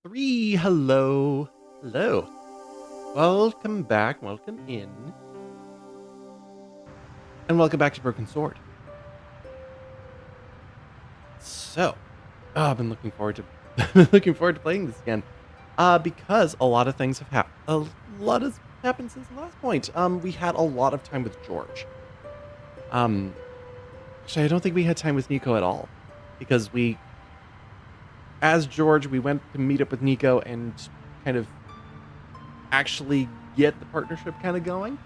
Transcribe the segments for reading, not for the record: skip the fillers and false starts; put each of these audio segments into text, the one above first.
3. Hello. Hello. Welcome back. Welcome in. And welcome back to Broken Sword. So, I've been looking forward to playing this again. Because a lot of things have happened. A lot has happened since the last point. We had a lot of time with George. Actually, I don't think we had time with Nico at all. Because as George, we went to meet up with Nico and kind of actually get the partnership kind of going.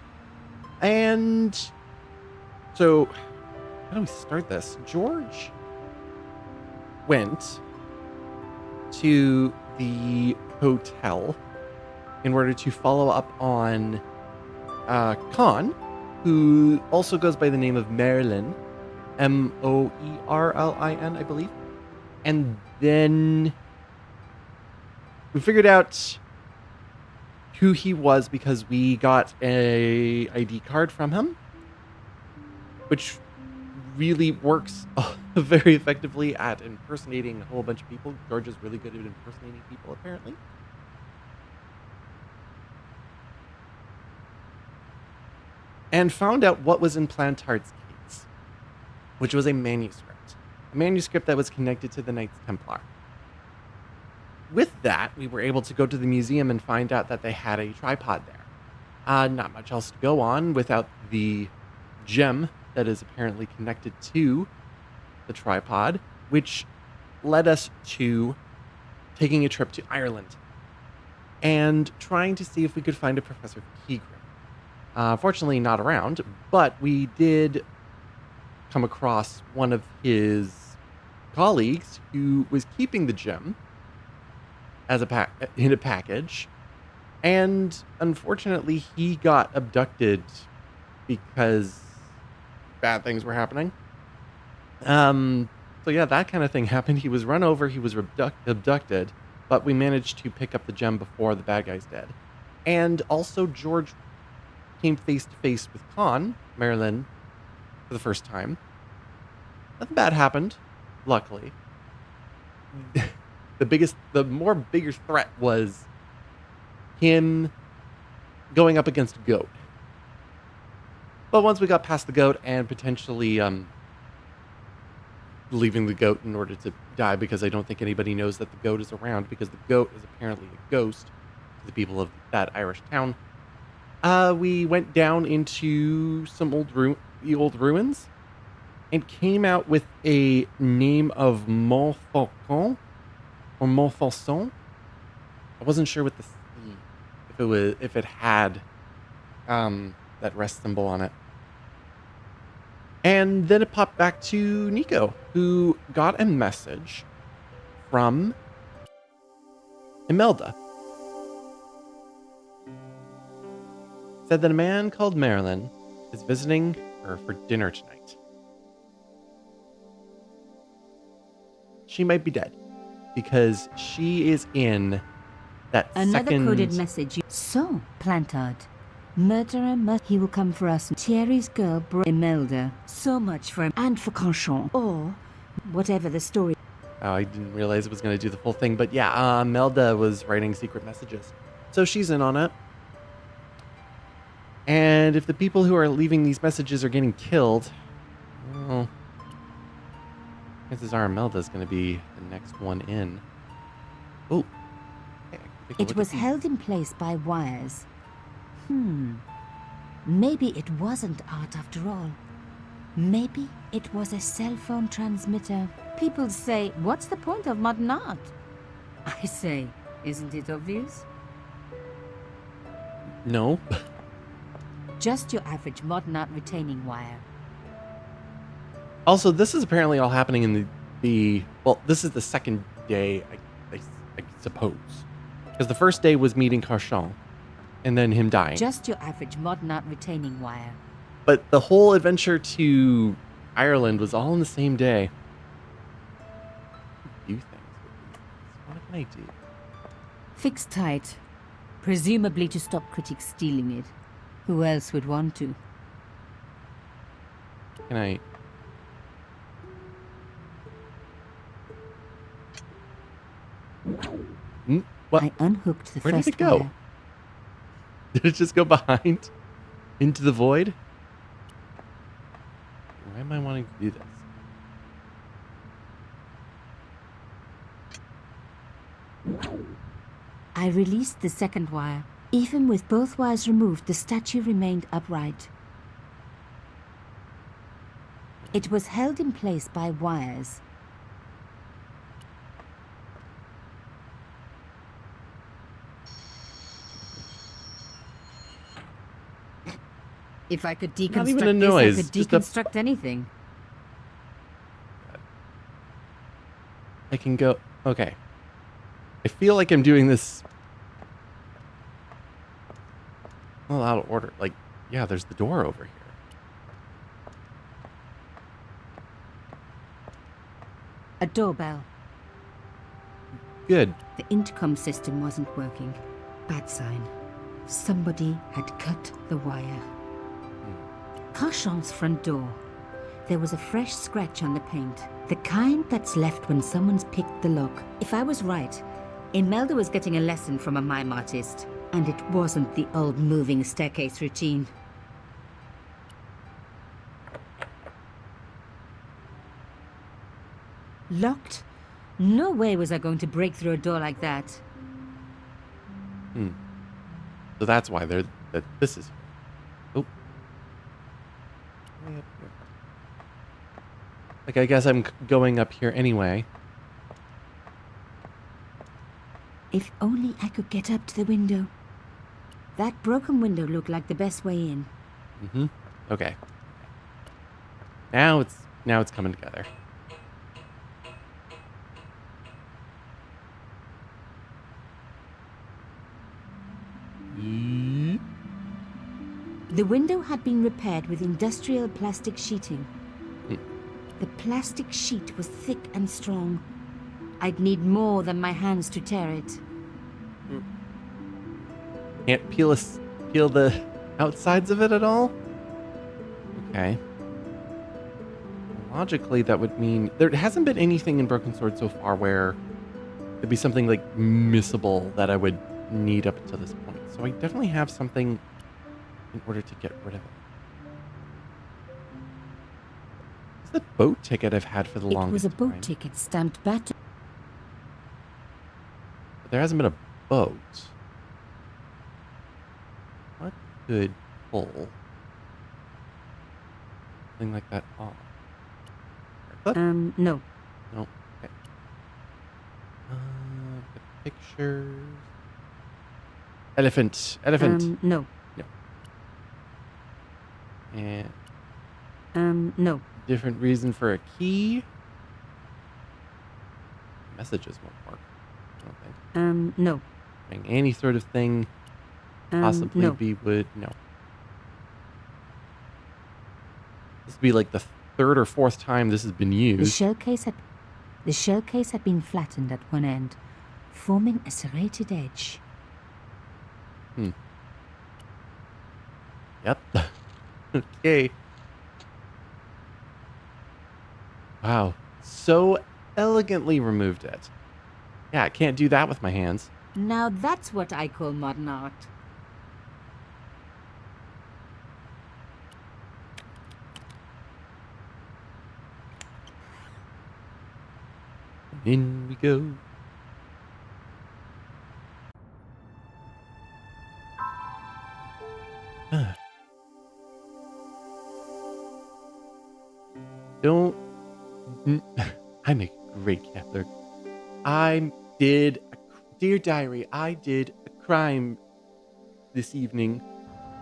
And so, how do we start this? George went to the hotel in order to follow up on Khan, who also goes by the name of Merlin, Moerlin, I believe. And then we figured out who he was because we got a ID card from him, which really works very effectively at impersonating a whole bunch of people. George is really good at impersonating people, apparently. And found out what was in Plantard's case, which was a manuscript that was connected to the Knights Templar. With that, we were able to go to the museum and find out that they had a tripod there. Not much else to go on without the gem that is apparently connected to the tripod, which led us to taking a trip to Ireland and trying to see if we could find a Professor Pegram. Fortunately, not around, but we did come across one of his colleagues who was keeping the gem as in a package, and unfortunately he got abducted because bad things were happening. So yeah, that kind of thing happened. He was run over, he was abducted, but we managed to pick up the gem before the bad guys did. And also George came face to face with Khan, Marilyn, for the first time. Nothing bad happened, luckily. The bigger threat was him going up against a goat. But once we got past the goat and potentially leaving the goat in order to die, because I don't think anybody knows that the goat is around, because the goat is apparently a ghost to the people of that Irish town, we went down into some old ruins and came out with a name of Montfaucon or Montfaucon. I wasn't sure with the C, if it had that rest symbol on it. And then it popped back to Nico, who got a message from Imelda. Said that a man called Marilyn is visiting her for dinner tonight. She might be dead because she is in that Another second... coded message. So, Plantard. Murderer he will come for us. Thierry's girl, Imelda. So much for him and for Conchon. Or whatever the story. Oh, I didn't realize it was going to do the full thing. But yeah, Imelda was writing secret messages. So she's in on it. And if the people who are leaving these messages are getting killed, well, chances are Imelda's going to be the next one in. Oh. It was held in place by wires. Maybe it wasn't art after all. Maybe it was a cell phone transmitter. People say, what's the point of modern art? I say, isn't it obvious? No. Just your average modern art retaining wire. Also, this is apparently all happening in well, this is the second day, I suppose. Because the first day was meeting Carchon, and then him dying. Just your average modern art retaining wire. But the whole adventure to Ireland was all in the same day. Do things. What can I do? Fixed tight. Presumably to stop critics stealing it. Who else would want to? Can I... What? I unhooked the Where did first it go? wire. Did it just go behind? Into the void? Why am I wanting to do this? I released the second wire. Even with both wires removed, the statue remained upright. It was held in place by wires. If I could Not even a deconstruct this, I noise, could just a... deconstruct anything. I can go... Okay. I feel like I'm doing this... all out of order. Like, yeah, there's the door over here. A doorbell. Good. The intercom system wasn't working. Bad sign. Somebody had cut the wire. Carchan's front door. There was a fresh scratch on the paint. The kind that's left when someone's picked the lock. If I was right, Imelda was getting a lesson from a mime artist. And it wasn't the old moving staircase routine. Locked? No way was I going to break through a door like that. So that's why this is here. Oh. Way up here. Like, I guess I'm going up here anyway. If only I could get up to the window. That broken window looked like the best way in. Okay. Now it's coming together. The window had been repaired with industrial plastic sheeting. The plastic sheet was thick and strong. I'd need more than my hands to tear it. Can't peel the outsides of it at all? Okay. Logically, that would mean there hasn't been anything in Broken Sword so far where there'd be something like missable that I would need up until this point. So I definitely have something in order to get rid of it. It's the boat ticket I've had for the longest It was a boat time. ticket stamped back to... But there hasn't been a boat. What could pull something like that off? no. No. Okay. The pictures. Elephant. No. And no. different reason for a key. Messages won't work, I don't think. No. Doing any sort of thing possibly no. no. This would be like the third or fourth time this has been The used. shell case had been flattened at one end, forming a serrated edge. Yep. Okay. Wow. So elegantly removed it. Yeah, I can't do that with my hands. Now that's what I call modern art. In we go. Don't. I make a great cat lurk. Dear diary, I did a crime this evening.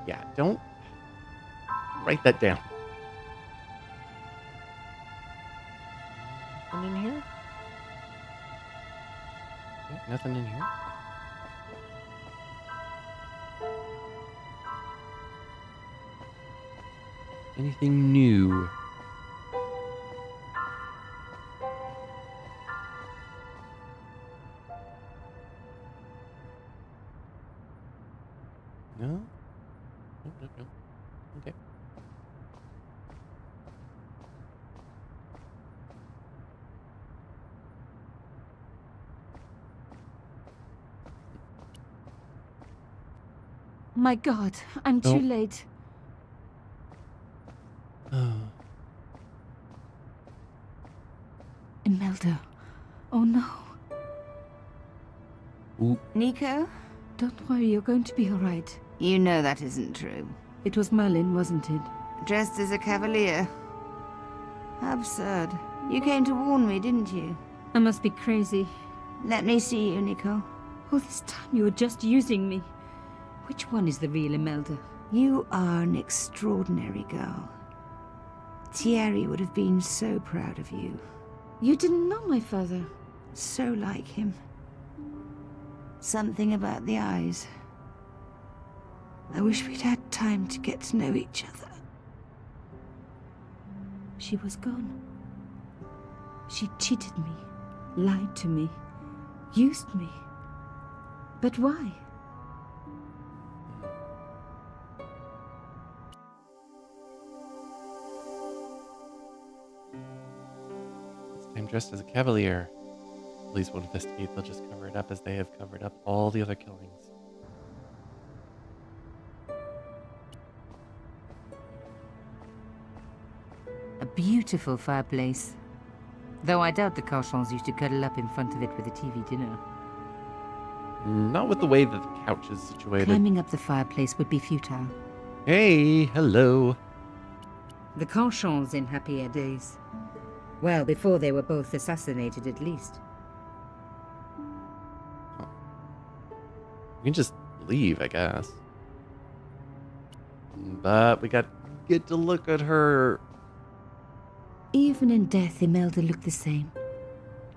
Yeah, don't write that down. Nothing in here? Okay, nothing in here. Anything new? No? No. Okay. My God, I'm too Oh. late. Oh. Imelda. Oh no. Ooh. Nico? Don't worry, you're going to be all right. You know that isn't true. It was Merlin, wasn't it? Dressed as a cavalier. How absurd. You came to warn me, didn't you? I must be crazy. Let me see you, Nico. All this time you were just using me. Which one is the real Imelda? You are an extraordinary girl. Thierry would have been so proud of you. You didn't know my father. So like him. Something about the eyes. I wish we'd had time to get to know each other. She was gone. She cheated me, lied to me, used me. But why? This time dressed as a cavalier. Police will investigate. They'll just cover it up as they have covered up all the other killings. A beautiful fireplace. Though I doubt the Carchons used to cuddle up in front of it with a TV dinner. Not with the way that the couch is situated. Climbing up the fireplace would be futile. Hey, hello. The Carchons in happier days. Well, before they were both assassinated, at least. We can just leave, I guess. But we got to get to look at her. Even in death, Imelda looked the same.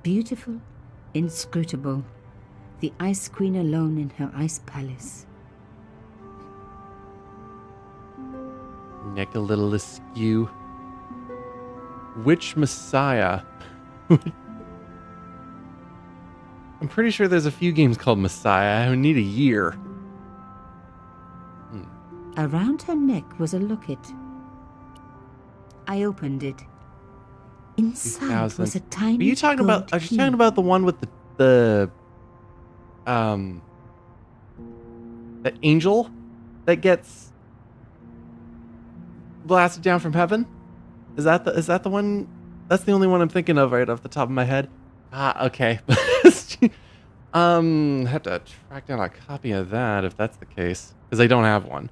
Beautiful, inscrutable. The Ice Queen alone in her ice palace. Neck a little askew. Which Messiah? I'm pretty sure there's a few games called Messiah. I would need a year. Around her neck was a locket. I opened it. Inside was a tiny Are you talking gold about? Are you key. talking about the one with the that angel that gets blasted down from heaven? Is that the one? That's the only one I'm thinking of right off the top of my head. Ah, okay. Have to track down a copy of that if that's the case, because I don't have one.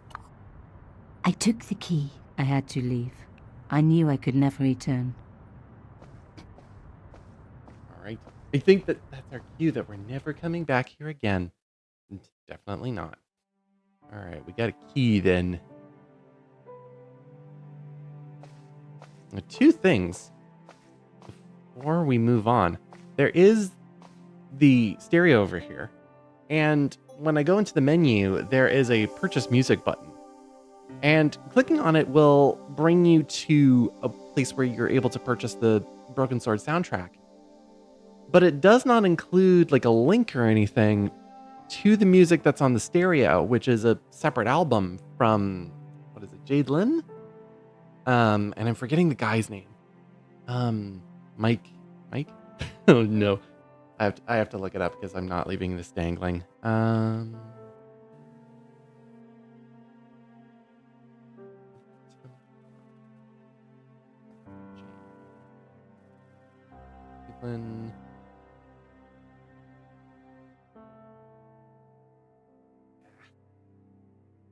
I took the key. I had to leave. I knew I could never return. All right. I think that's our cue that we're never coming back here again. Definitely not. All right, we got a key then. Two things before we move on. There is the stereo over here, and when I go into the menu, there is a purchase music button. And clicking on it will bring you to a place where you're able to purchase the Broken Sword soundtrack. But it does not include like a link or anything to the music that's on the stereo, which is a separate album from, what is it, Jade Lynn? And I'm forgetting the guy's name. Mike? Oh no. I have to look it up because I'm not leaving this dangling. Cleveland.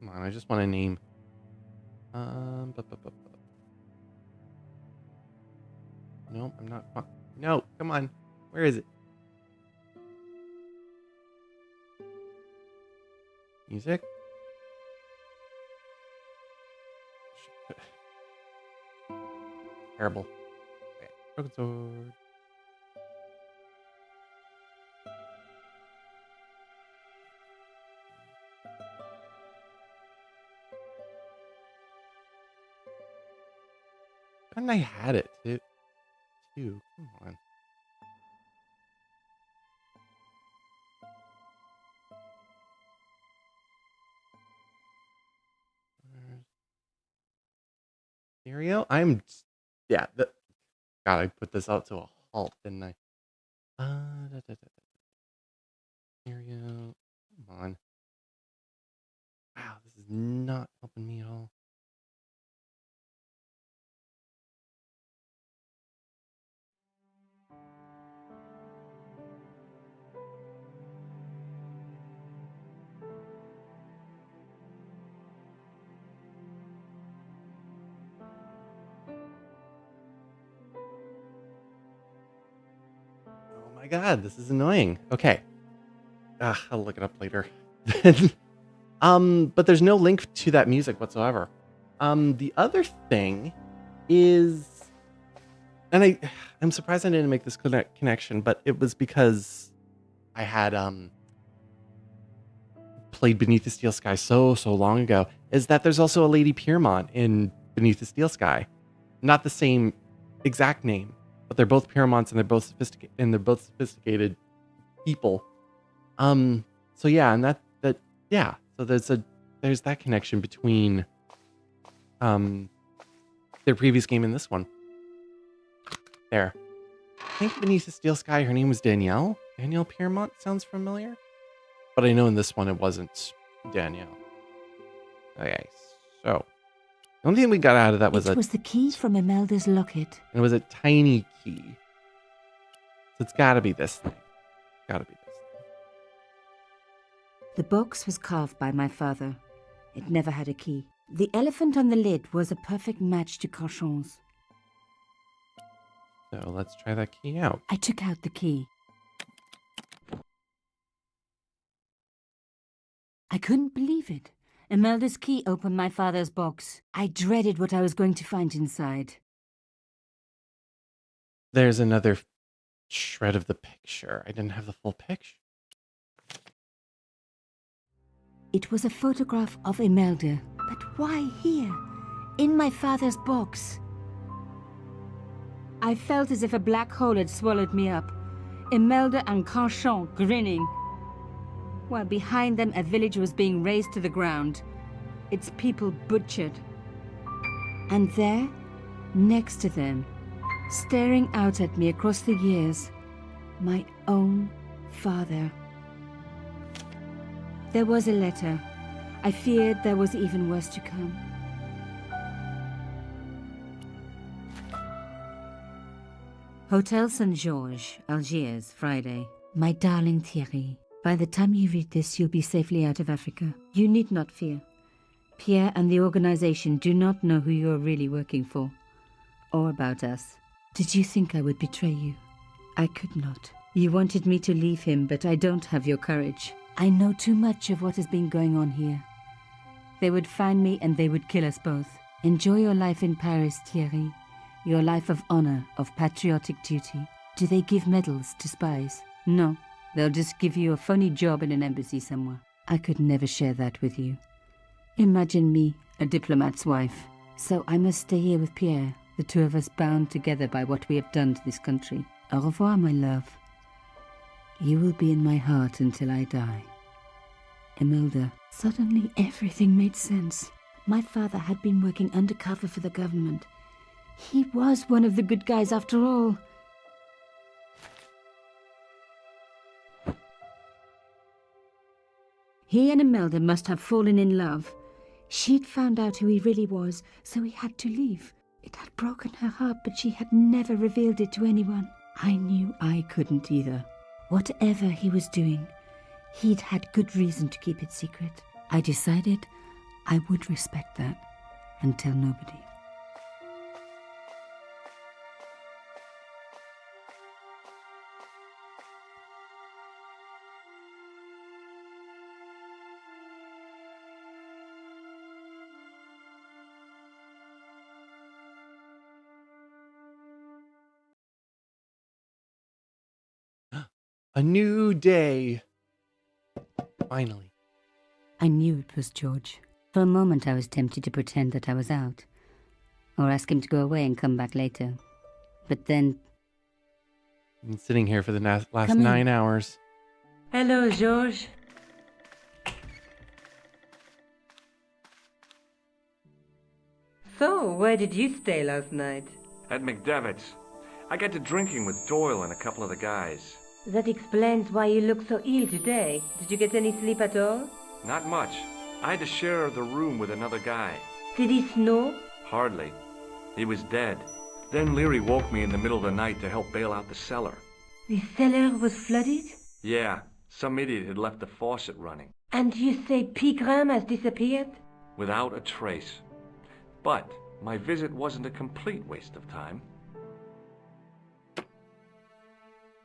Come on, I just want a name. No, I'm not. No, come on. Where is it? Music? Terrible. Okay. Broken Sword. And I had it too. Come on. Stereo? Yeah. God, I put this out to a halt, didn't I? Stereo. Come on. Wow, not helping me at all. Oh my god, this is annoying. Okay. I'll look it up later. But there's no link to that music whatsoever. The other thing is, and I'm surprised I didn't make this connection, but it was because I had played Beneath the Steel Sky so long ago. Is that there's also a Lady Piermont in Beneath the Steel Sky, not the same exact name, but they're both Piermonts and they're both sophisticated people. So yeah, and yeah. So there's that connection between their previous game and this one. There. I think Beneath the Steel Sky, her name was Danielle. Danielle Piermont sounds familiar. But I know in this one it wasn't Danielle. Okay, so the only thing we got out of that was it was the key from Imelda's locket. It was a tiny key. So it's gotta be this thing. Gotta be this thing. The box was carved by my father. It never had a key. The elephant on the lid was a perfect match to Carchon's. So let's try that key out. I took out the key. I couldn't believe it. Imelda's key opened my father's box. I dreaded what I was going to find inside. There's another shred of the picture. I didn't have the full picture. It was a photograph of Imelda. But why here? In my father's box? I felt as if a black hole had swallowed me up. Imelda and Carchon grinning. While behind them a village was being razed to the ground. Its people butchered. And there, next to them, staring out at me across the years, my own father. There was a letter. I feared there was even worse to come. Hotel St. Georges, Algiers, Friday. My darling Thierry, by the time you read this, you'll be safely out of Africa. You need not fear. Pierre and the organization do not know who you are really working for, or about us. Did you think I would betray you? I could not. You wanted me to leave him, but I don't have your courage. I know too much of what has been going on here. They would find me and they would kill us both. Enjoy your life in Paris, Thierry. Your life of honor, of patriotic duty. Do they give medals to spies? No. They'll just give you a funny job in an embassy somewhere. I could never share that with you. Imagine me, a diplomat's wife. So I must stay here with Pierre, the two of us bound together by what we have done to this country. Au revoir, my love. You will be in my heart until I die. Imelda. Suddenly everything made sense. My father had been working undercover for the government. He was one of the good guys after all. He and Imelda must have fallen in love. She'd found out who he really was, so he had to leave. It had broken her heart, but she had never revealed it to anyone. I knew I couldn't either. Whatever he was doing, he'd had good reason to keep it secret. I decided I would respect that and tell nobody. A new day. Finally. I knew it was George. For a moment I was tempted to pretend that I was out, or ask him to go away and come back later. But then... I've been sitting here for the last Come in. 9 hours. Hello, George. So, where did you stay last night? At McDevitt's. I got to drinking with Doyle and a couple of the guys. That explains why you look so ill today. Did you get any sleep at all? Not much. I had to share the room with another guy. Did he snore? Hardly. He was dead. Then Leary woke me in the middle of the night to help bail out the cellar. The cellar was flooded? Yeah, some idiot had left the faucet running. And you say Pigram has disappeared? Without a trace. But my visit wasn't a complete waste of time.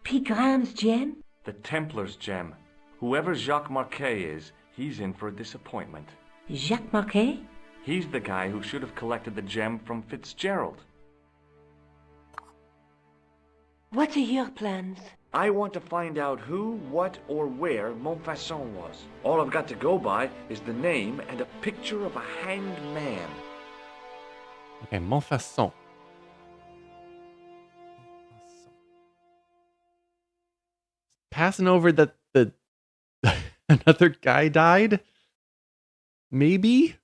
Pigram's gem? The Templar's gem. Whoever Jacques Marquet is, he's in for a disappointment. Jacques Marquet? He's the guy who should have collected the gem from Fitzgerald. What are your plans? I want to find out who, what, or where Montfaucon was. All I've got to go by is the name and a picture of a hanged man. Okay, Montfaucon. Passing over that the another guy died? Maybe?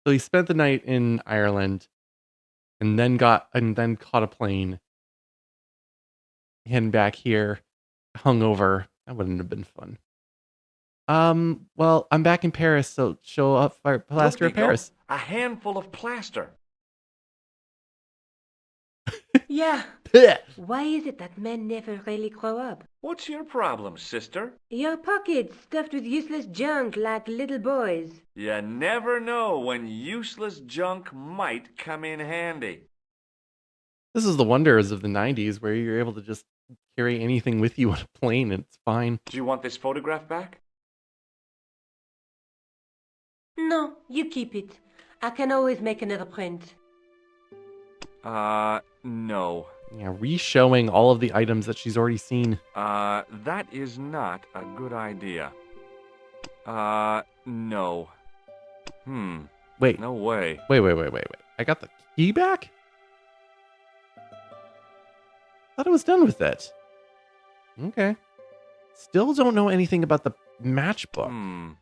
So he spent the night in Ireland and then caught a plane. Heading back here, hungover. That wouldn't have been fun. Well, I'm back in Paris, so show up for plaster Look, of Nico, Paris. a handful of plaster. Yeah. Blech. Why is it that men never really grow up? What's your problem, sister? Your pockets stuffed with useless junk like little boys. You never know when useless junk might come in handy. This is the wonders of the 90s where you're able to just carry anything with you on a plane and it's fine. Do you want this photograph back? No, you keep it. I can always make another print. No. Yeah, re-showing all of the items that she's already seen. That is not a good idea. No. Wait, No way. wait. I got the key back? Thought I was done with it. Okay. Still don't know anything about the matchbook.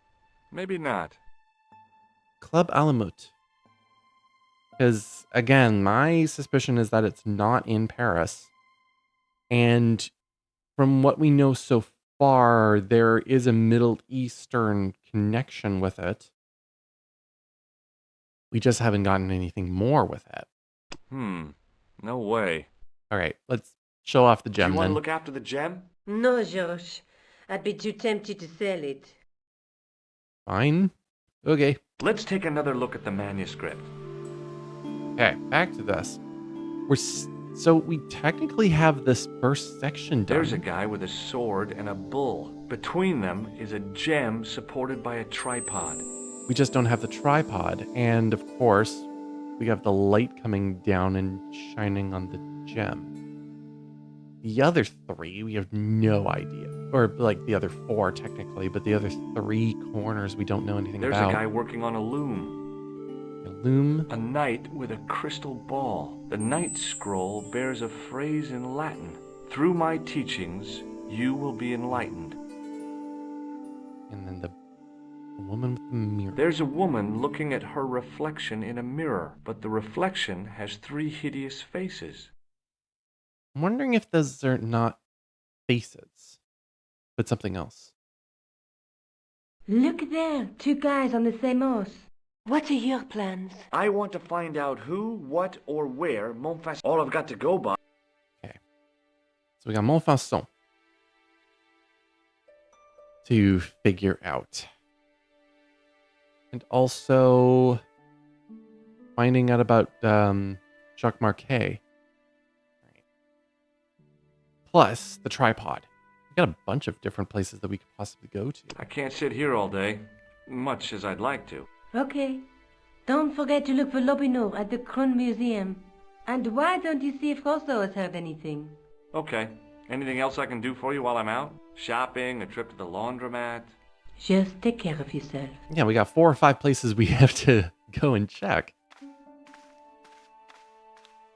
Maybe not. Club Alamut. Because, again, my suspicion is that it's not in Paris. And from what we know so far, there is a Middle Eastern connection with it. We just haven't gotten anything more with it. No way. All right, let's show off the Do gem you want then. to look after the gem? No, Georges. I'd be too tempted to sell it. Fine. Okay. Let's take another look at the manuscript. Okay, back to this. So we technically have this first section done. There's a guy with a sword and a bull. Between them is a gem supported by a tripod. We just don't have the tripod. And of course, we have the light coming down and shining on the gem. The other three, we have no idea. Or like the other four technically, but the other three corners we don't know anything There's about. a guy working on a loom. A loom. A knight with a crystal ball. The knight's scroll bears a phrase in Latin. Through my teachings, you will be enlightened. And then the woman with the mirror. There's a woman looking at her reflection in a mirror, but the reflection has 3 hideous faces. I'm wondering if those are not faces, but something else. Look there, 2 guys on the same horse. What are your plans? I want to find out who, what, or where Montfaucon. All I've got to go by. Okay. So we got Montfaucon to figure out. And also finding out about Jacques Marquet. Right. Plus the tripod. We got a bunch of different places that we could possibly go to. I can't sit here all day, much as I'd like to. Okay. Don't forget to look for Lobinot at the Kron Museum. And why don't you see if Rousseau has heard anything? Okay. Anything else I can do for you while I'm out? Shopping, a trip to the laundromat? Just take care of yourself. Yeah, we got 4 or 5 places we have to go and check.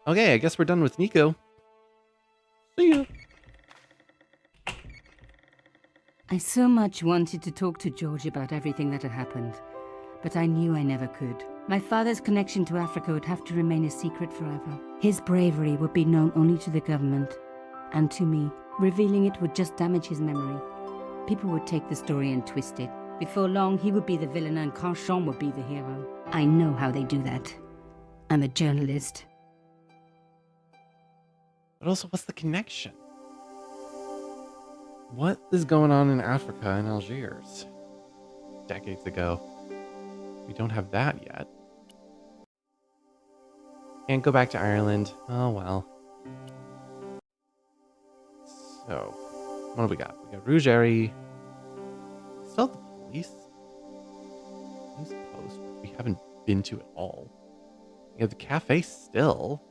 Okay, I guess we're done with Nico. See ya. I so much wanted to talk to George about everything that had happened, but I knew I never could. My father's connection to Africa would have to remain a secret forever. His bravery would be known only to the government and to me. Revealing it would just damage his memory. People would take the story and twist it. Before long, he would be the villain and Canchon would be the hero. I know how they do that. I'm a journalist. But also, what's the connection? What is going on in Africa and Algiers? Decades ago. We don't have that yet. Can't go back to Ireland. Oh well. So, what do we got? We got Rougerie. Still have the police post, which we haven't been to at all. We have the cafe still.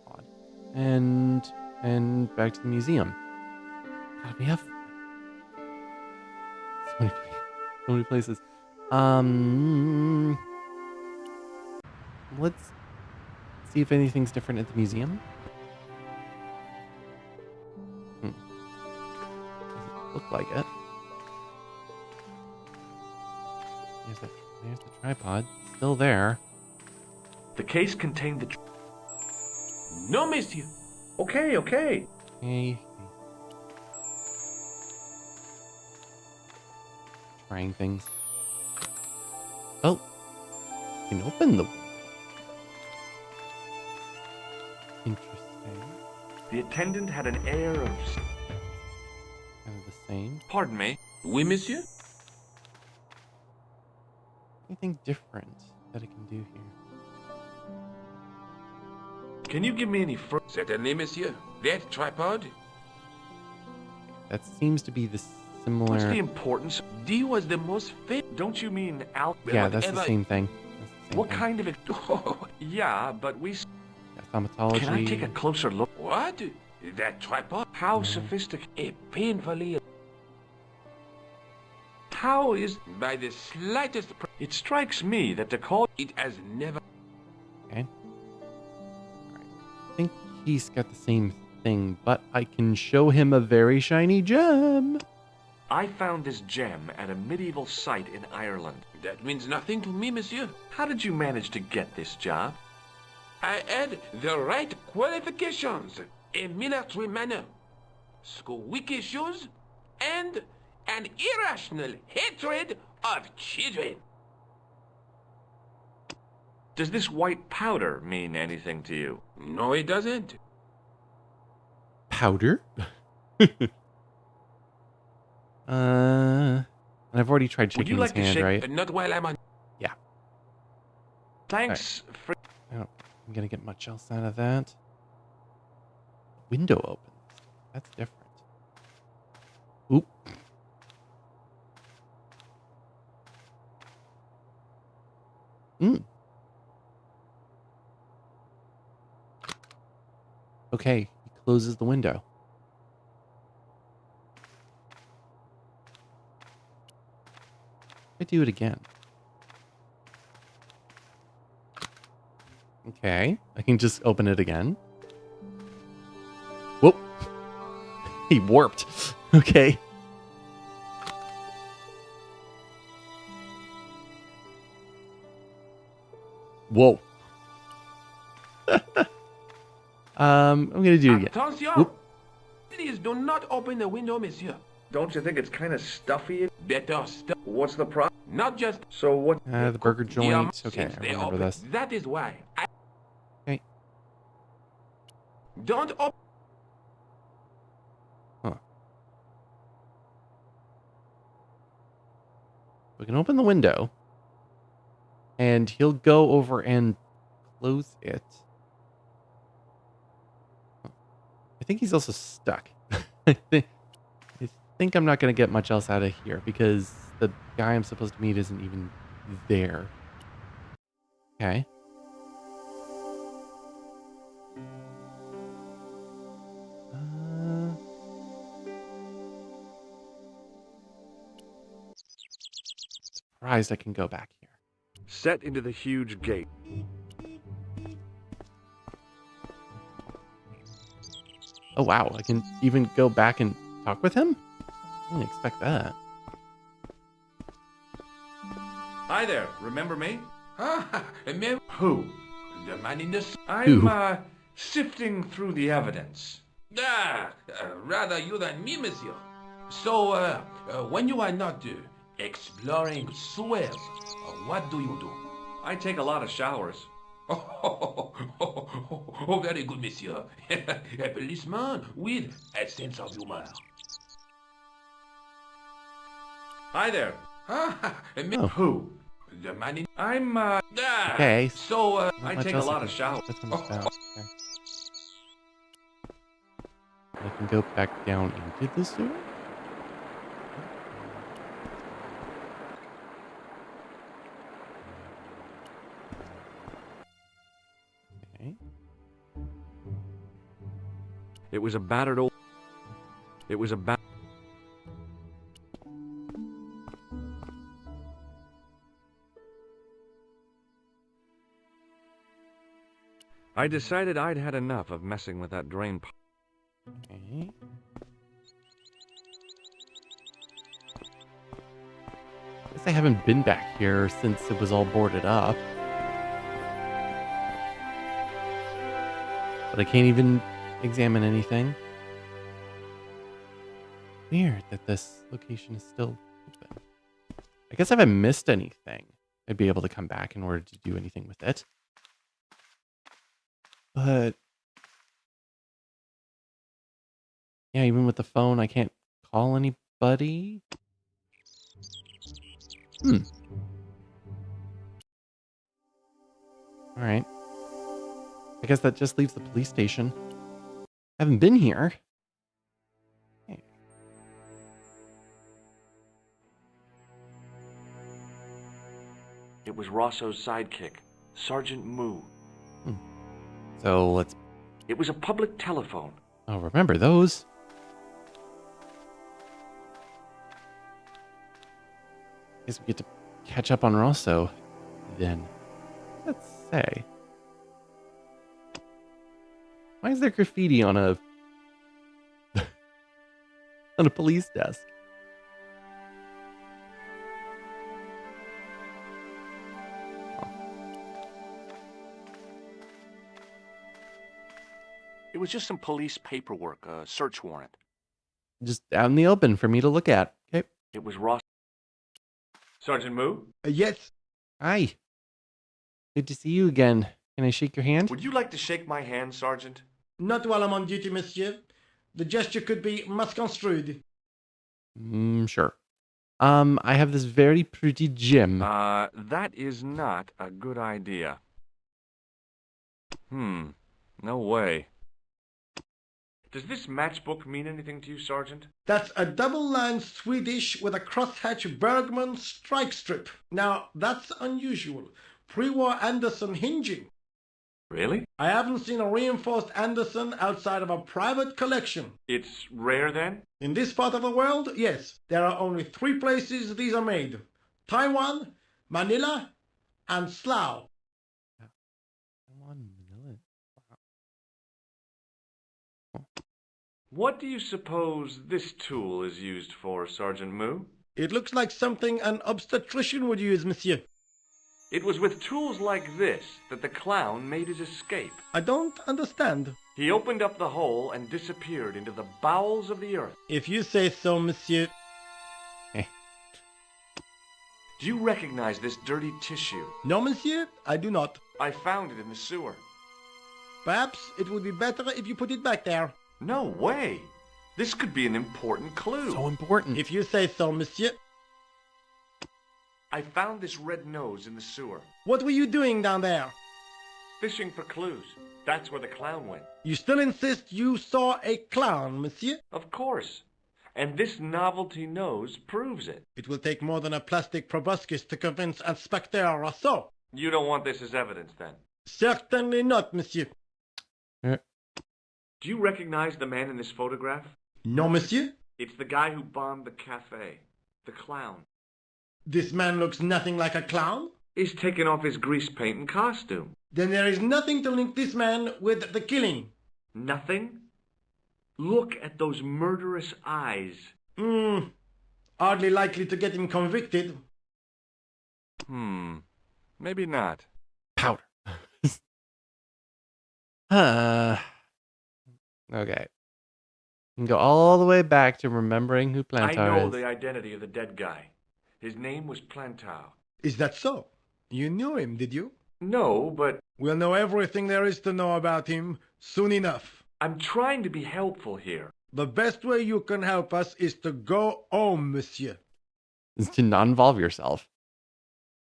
Odd. And back to the museum. God, we have so many places. Let's see if anything's different at the museum. Doesn't look like it. There's the tripod. Still there. The case contained the... No, monsieur. Okay. Hey. Trying things. Oh. You can open the window. Interesting. The attendant had an air of... Kind of the same. Pardon me. Oui, monsieur. Anything different that it can do here? Can you give me any Certainly, monsieur. That tripod. That seems to be the similar... What's the importance? D was the most famous. Don't you mean Al... Yeah, that's the whatever- same thing. What kind of... Oh, Yeah, but we... Ophthalmology. Can I take a closer look? what? That tripod? How sophisticated... Painfully. How is... By the slightest. It strikes me that the call... It has never. Okay. Alright. I think he's got the same thing, but I can show him a very shiny gem. I found this gem at a medieval site in Ireland. That means nothing to me, monsieur. How did you manage to get this job? I had the right qualifications, a military manner, squeaky shoes, and an irrational hatred of children. Does this white powder mean anything to you? No, it doesn't. Powder? And I've already tried Would you shaking his like to hand, shake- right? Not while I'm on. Thanks for... I don't think I'm gonna get much else out of that. Window opens. That's different. Oop. Okay, he closes the window. I do it again. Okay, I can just open it again. Whoop. He warped. Okay. Whoa. I'm gonna do it again. Attention! Whoop. Please do not open the window, monsieur. Don't you think it's kind of stuffy? Better stop. What's the problem? Not just So what... The burger joint. Okay, since I they remember open. this. That is why. Okay. Don't open. Huh. We can open the window. And he'll go over and close it. I think he's also stuck. I think I'm not going to get much else out of here because the guy I'm supposed to meet isn't even there. Okay. Surprised I can go back here. Set into the huge gate. Oh wow, I can even go back and talk with him? I didn't expect that. Hi there, remember me? Ah, mais Who? the man in the. I'm, sifting through the evidence. Rather you than me, monsieur. So, when you are not exploring swell, what do you do? I take a lot of showers. Oh, very good, monsieur. A policeman with a sense of humor. Hi there. Oh. Who? The man in... I'm, Okay. So, Not I much take a else lot can of showers. put them about. Okay. I can go back down into the sewer. Okay. It was a battered old... It was a I decided I'd had enough of messing with that drain pipe. Okay. Guess I haven't been back here since it was all boarded up. But I can't even examine anything. Weird that this location is still open. I guess if I missed anything, I'd be able to come back in order to do anything with it. But yeah, even with the phone, I can't call anybody. All right. I guess that just leaves the police station. I haven't been here. Okay. It was Rosso's sidekick, Sergeant Moo. So let's... It was a public telephone. Oh, remember those. Guess we get to catch up on Rosso then. Let's say. Why is there graffiti on a on a police desk? It was just some police paperwork, a search warrant. Just out in the open for me to look at. Okay. It was Ross. Sergeant Moo? Yes. Hi. Good to see you again. Can I shake your hand? Would you like to shake my hand, Sergeant? Not while I'm on duty, monsieur. The gesture could be misconstrued. Sure. I have this very pretty gem. That is not a good idea. No way. Does this matchbook mean anything to you, Sergeant? That's a double-lined Swedish with a crosshatch Bergman strike strip. Now, that's unusual. Pre-war Anderson hinging. Really? I haven't seen a reinforced Anderson outside of a private collection. It's rare, then? In this part of the world, yes. There are only 3 places these are made. Taiwan, Manila, and Slough. What do you suppose this tool is used for, Sergeant Moo? It looks like something an obstetrician would use, monsieur. It was with tools like this that the clown made his escape. I don't understand. He opened up the hole and disappeared into the bowels of the earth. If you say so, monsieur. Do you recognize this dirty tissue? No, monsieur, I do not. I found it in the sewer. Perhaps it would be better if you put it back there. No way! This could be an important clue. So important. If you say so, monsieur. I found this red nose in the sewer. What were you doing down there? Fishing for clues. That's where the clown went. You still insist you saw a clown, monsieur? Of course. And this novelty nose proves it. It will take more than a plastic proboscis to convince Inspector Rousseau. You don't want this as evidence, then? Certainly not, monsieur. Do you recognize the man in this photograph? No, monsieur. It's the guy who bombed the cafe. The clown. This man looks nothing like a clown. He's taken off his grease paint and costume. Then there is nothing to link this man with the killing. Nothing? Look at those murderous eyes. Hardly likely to get him convicted. Maybe not. Powder. Okay. You can go all the way back to remembering who I Plantar know is. the identity of the dead guy. His name was Plantar. Is that so? You knew him, did you? No, but We'll know everything there is to know about him soon enough. I'm trying to be helpful here. The best way you can help us is to go home, monsieur. Is to not involve yourself.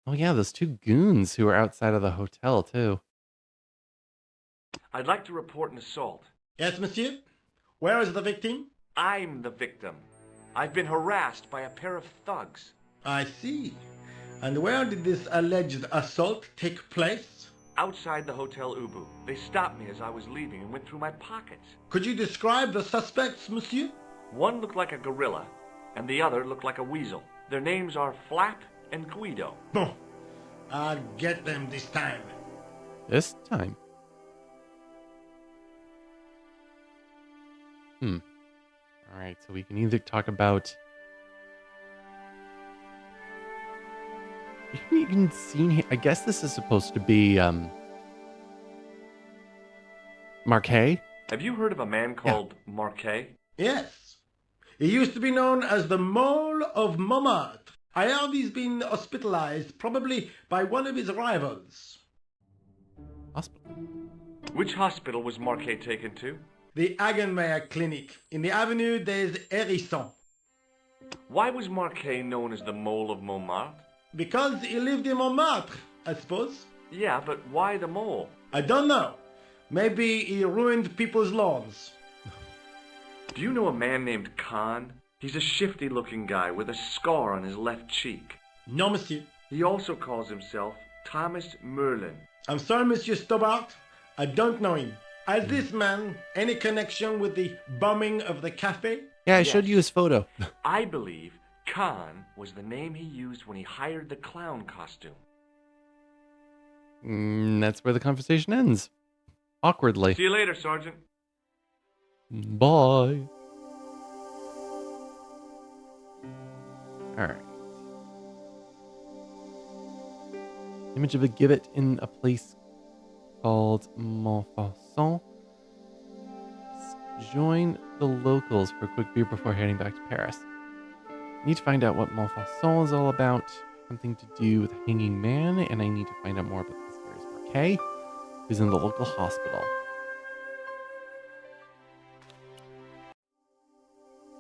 Oh yeah, those two goons who were outside of the hotel too. I'd like to report an assault. Yes, monsieur? Where is the victim? I'm the victim. I've been harassed by a pair of thugs. I see. And where did this alleged assault take place? Outside the Hotel Ubu. They stopped me as I was leaving and went through my pockets. Could you describe the suspects, monsieur? One looked like a gorilla, and the other looked like a weasel. Their names are Flap and Guido. Bon. I'll get them this time. This time. Alright, so we can either talk about. We haven't even seen him. I guess this is supposed to be Marquet. Have you heard of a man called Marquet? Yes. He used to be known as the Mole of Montmartre. I heard he's been hospitalized, probably by one of his rivals. Hospital. Which hospital was Marquet taken to? The Hagenmeyer Clinic in the Avenue des Hérissons. Why was Marquet known as the Mole of Montmartre? Because he lived in Montmartre, I suppose. Yeah, but why the mole? I don't know. Maybe he ruined people's lawns. Do you know a man named Khan? He's a shifty-looking guy with a scar on his left cheek. No, monsieur. He also calls himself Thomas Merlin. I'm sorry, Monsieur Stobart. I don't know him. Has this man any connection with the bombing of the cafe? Yeah, I showed you his photo. I believe Khan was the name he used when he hired the clown costume. That's where the conversation ends. Awkwardly. See you later, Sergeant. Bye. Alright. Image of a gibbet in a place called Montfaucon. Join the locals for a quick beer before heading back to Paris. Need to find out what Montfaucon is all about. Something to do with a hanging man, and I need to find out more about this mysterious Marquet, who's in the local hospital.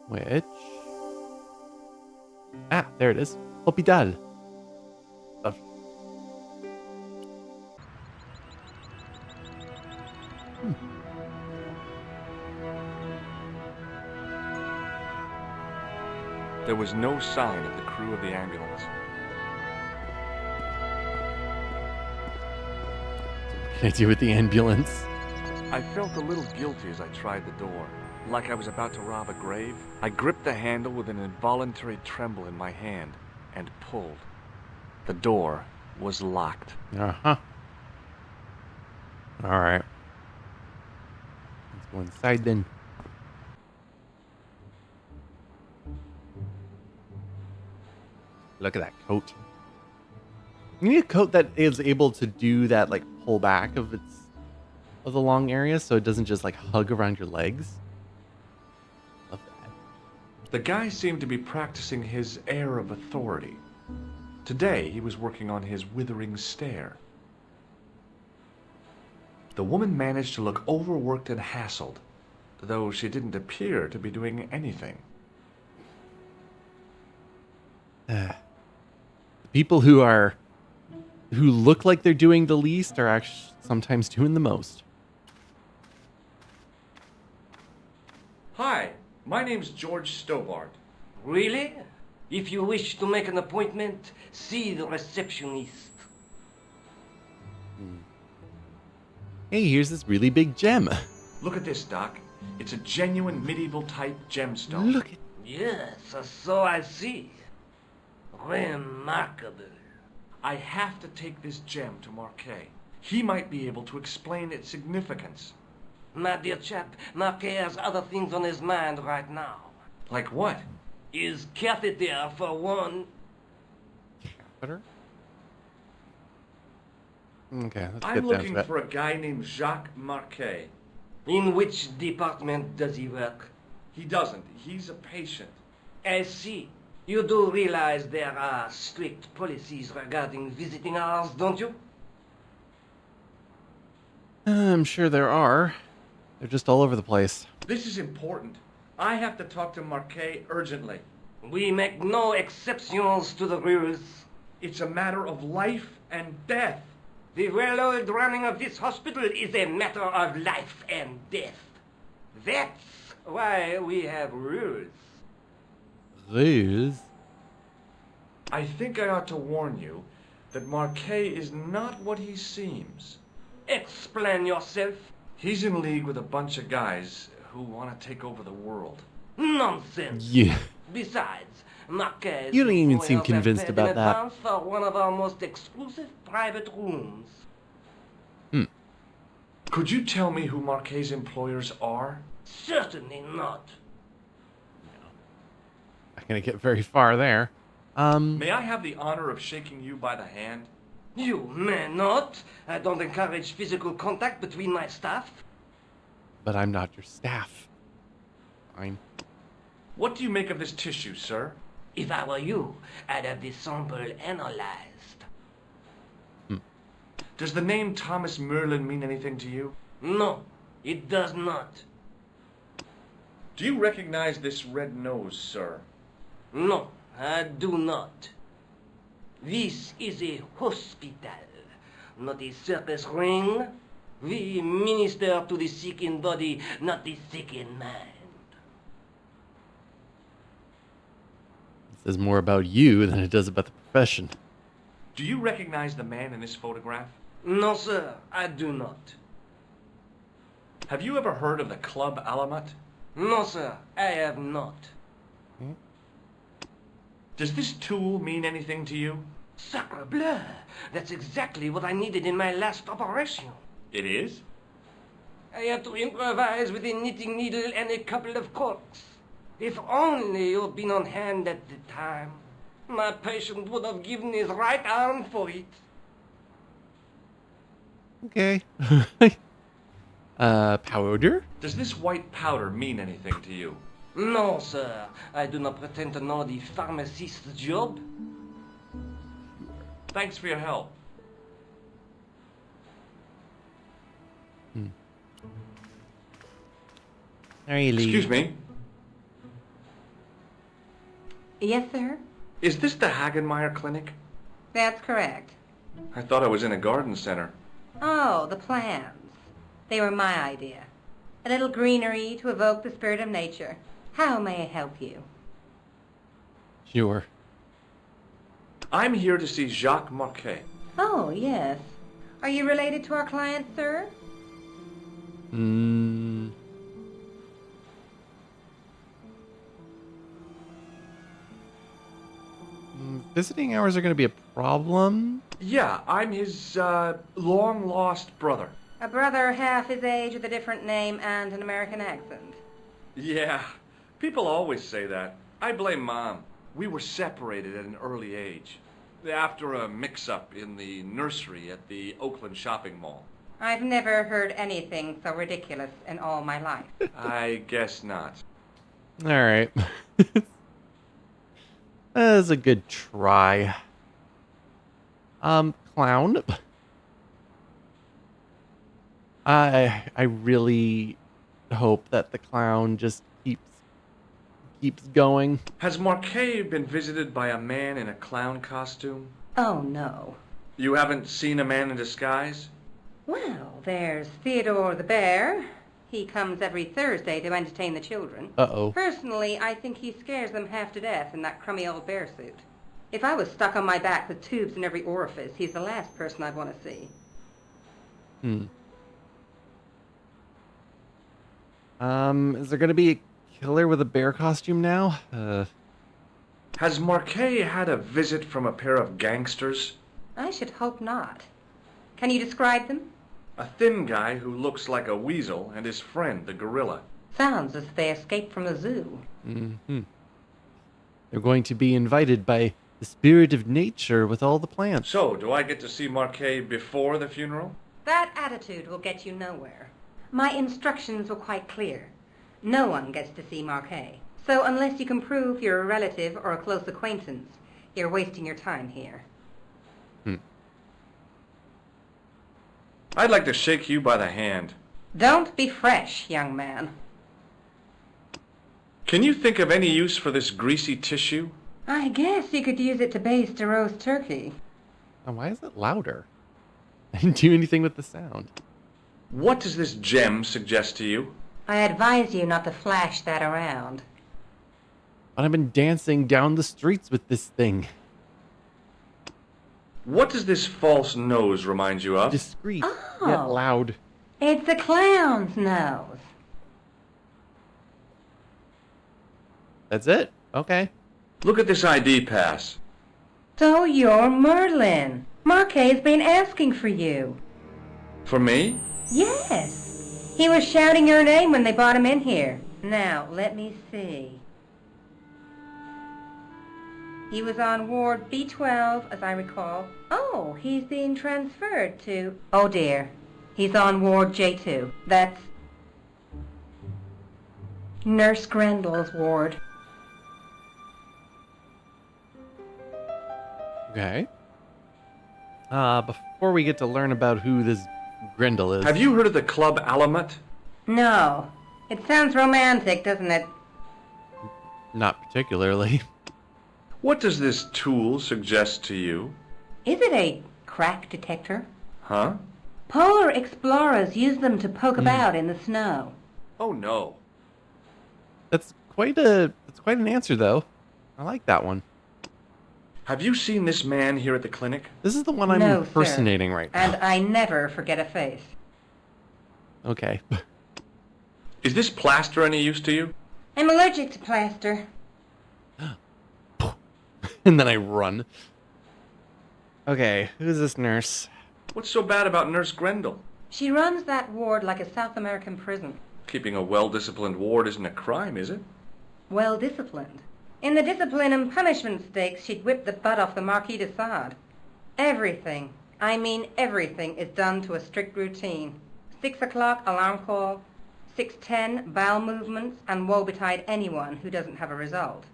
Which... Ah, there it is. Hospital. Lovely. There was no sign of the crew of the ambulance. What can I do with the ambulance? I felt a little guilty as I tried the door, like I was about to rob a grave. I gripped the handle with an involuntary tremble in my hand and pulled. The door was locked. Uh-huh. Alright. Let's go inside then. Look at that coat. You need a coat that is able to do that, like, pull back of the long area so it doesn't just, like, hug around your legs. Love that. The guy seemed to be practicing his air of authority. Today, he was working on his withering stare. The woman managed to look overworked and hassled, though she didn't appear to be doing anything. The people who look like they're doing the least are actually sometimes doing the most. Hi, my name's George Stobart. Really? If you wish to make an appointment, see the receptionist. Hey, here's this really big gem. Look at this, Doc. It's a genuine medieval-type gemstone. Look at... Yes, so I see. Remarkable. I have to take this gem to Marquet. He might be able to explain its significance. My dear chap, Marquet has other things on his mind right now. Like what? His catheter, for one. Catheter? Okay, let's I'm get down looking to it. for a guy named Jacques Marquet. In which department does he work? He doesn't. He's a patient. I see. You do realize there are strict policies regarding visiting hours, don't you? I'm sure there are. They're just all over the place. This is important. I have to talk to Marquet urgently. We make no exceptions to the rules. It's a matter of life and death. The well-oiled running of this hospital is a matter of life and death. That's why we have rules. Rules? I think I ought to warn you that Marquet is not what he seems. Explain yourself. He's in league with a bunch of guys who want to take over the world. Nonsense. Yeah. Besides, Marquez... You don't even seem employers have convinced paid about in that. advance for one of our most exclusive private rooms. Could you tell me who Marquet's employers are? Certainly not. Not gonna get very far there. May I have the honor of shaking you by the hand? You may not. I don't encourage physical contact between my staff. But I'm not your staff. Fine. What do you make of this tissue, sir? If I were you, I'd have this sample analyzed. Does the name Thomas Merlin mean anything to you? No, it does not. Do you recognize this red nose, sir? No, I do not. This is a hospital, not a circus ring. We minister to the sick in body, not the sick in mind. It says more about you than it does about the profession. Do you recognize the man in this photograph? No, sir, I do not. Have you ever heard of the Club Alamat? No, sir, I have not. Does this tool mean anything to you? Sacre bleu! That's exactly what I needed in my last operation. It is? I had to improvise with a knitting needle and a couple of corks. If only you'd been on hand at the time. My patient would have given his right arm for it. Okay. Powder? Does this white powder mean anything to you? No, sir. I do not pretend to know the pharmacist's job. Thanks for your help. Really? Excuse me. Yes, sir? Is this the Hagenmeyer Clinic? That's correct. I thought I was in a garden center. Oh, the plants. They were my idea. A little greenery to evoke the spirit of nature. How may I help you? Sure. I'm here to see Jacques Marquet. Oh, yes. Are you related to our client, sir? Visiting hours are going to be a problem. Yeah, I'm his, long-lost brother. A brother half his age with a different name and an American accent. Yeah, people always say that. I blame Mom. We were separated at an early age. After a mix-up in the nursery at the Oakland shopping mall. I've never heard anything so ridiculous in all my life. I guess not. All right. That was a good try. Clown. I really hope that the clown just keeps going. Has Marquet been visited by a man in a clown costume? Oh, no. You haven't seen a man in disguise? Well, there's Theodore the bear. He comes every Thursday to entertain the children. Uh-oh. Personally, I think he scares them half to death in that crummy old bear suit. If I was stuck on my back with tubes in every orifice, he's the last person I'd want to see. Is there going to be a killer with a bear costume now? Has Marquet had a visit from a pair of gangsters? I should hope not. Can you describe them? A thin guy who looks like a weasel and his friend, the gorilla. Sounds as if they escaped from the zoo. They're going to be invited by the spirit of nature with all the plants. So, do I get to see Marquet before the funeral? That attitude will get you nowhere. My instructions were quite clear. No one gets to see Marquet. So unless you can prove you're a relative or a close acquaintance, you're wasting your time here. I'd like to shake you by the hand. Don't be fresh, young man. Can you think of any use for this greasy tissue? I guess you could use it to baste a roast turkey. Oh, why is it louder? I didn't do anything with the sound. What does this gem suggest to you? I advise you not to flash that around. But I've been dancing down the streets with this thing. What does this false nose remind you of? Discreet, Oh. yet loud. It's a clown's nose. That's it? Okay. Look at this ID pass. So you're Merlin. Marquet's been asking for you. For me? Yes. He was shouting your name when they brought him in here. Now, let me see. He was on Ward B12, as I recall. Oh, he's being transferred to... Oh, dear. He's on Ward J2. That's Nurse Grendel's ward. Okay. Before we get to learn about who this Grendel is... Have you heard of the Club Alamet? No. It sounds romantic, doesn't it? Not particularly. What does this tool suggest to you? Is it a crack detector? Huh? Polar explorers use them to poke about in the snow. Oh no. That's quite an answer, though. I like that one. Have you seen this man here at the clinic? This is the one I'm No, sir. impersonating right now. And I never forget a face. Okay. Is this plaster any use to you? I'm allergic to plaster. And then I run. Okay, who's this nurse? What's so bad about Nurse Grendel? She runs that ward like a South American prison. Keeping a well-disciplined ward isn't a crime, is it? Well disciplined. In the discipline and punishment stakes, she'd whip the butt off the Marquis de Sade. Everything, I mean everything, is done to a strict routine. 6 o'clock alarm call, 6:10 bowel movements, and woe betide anyone who doesn't have a result.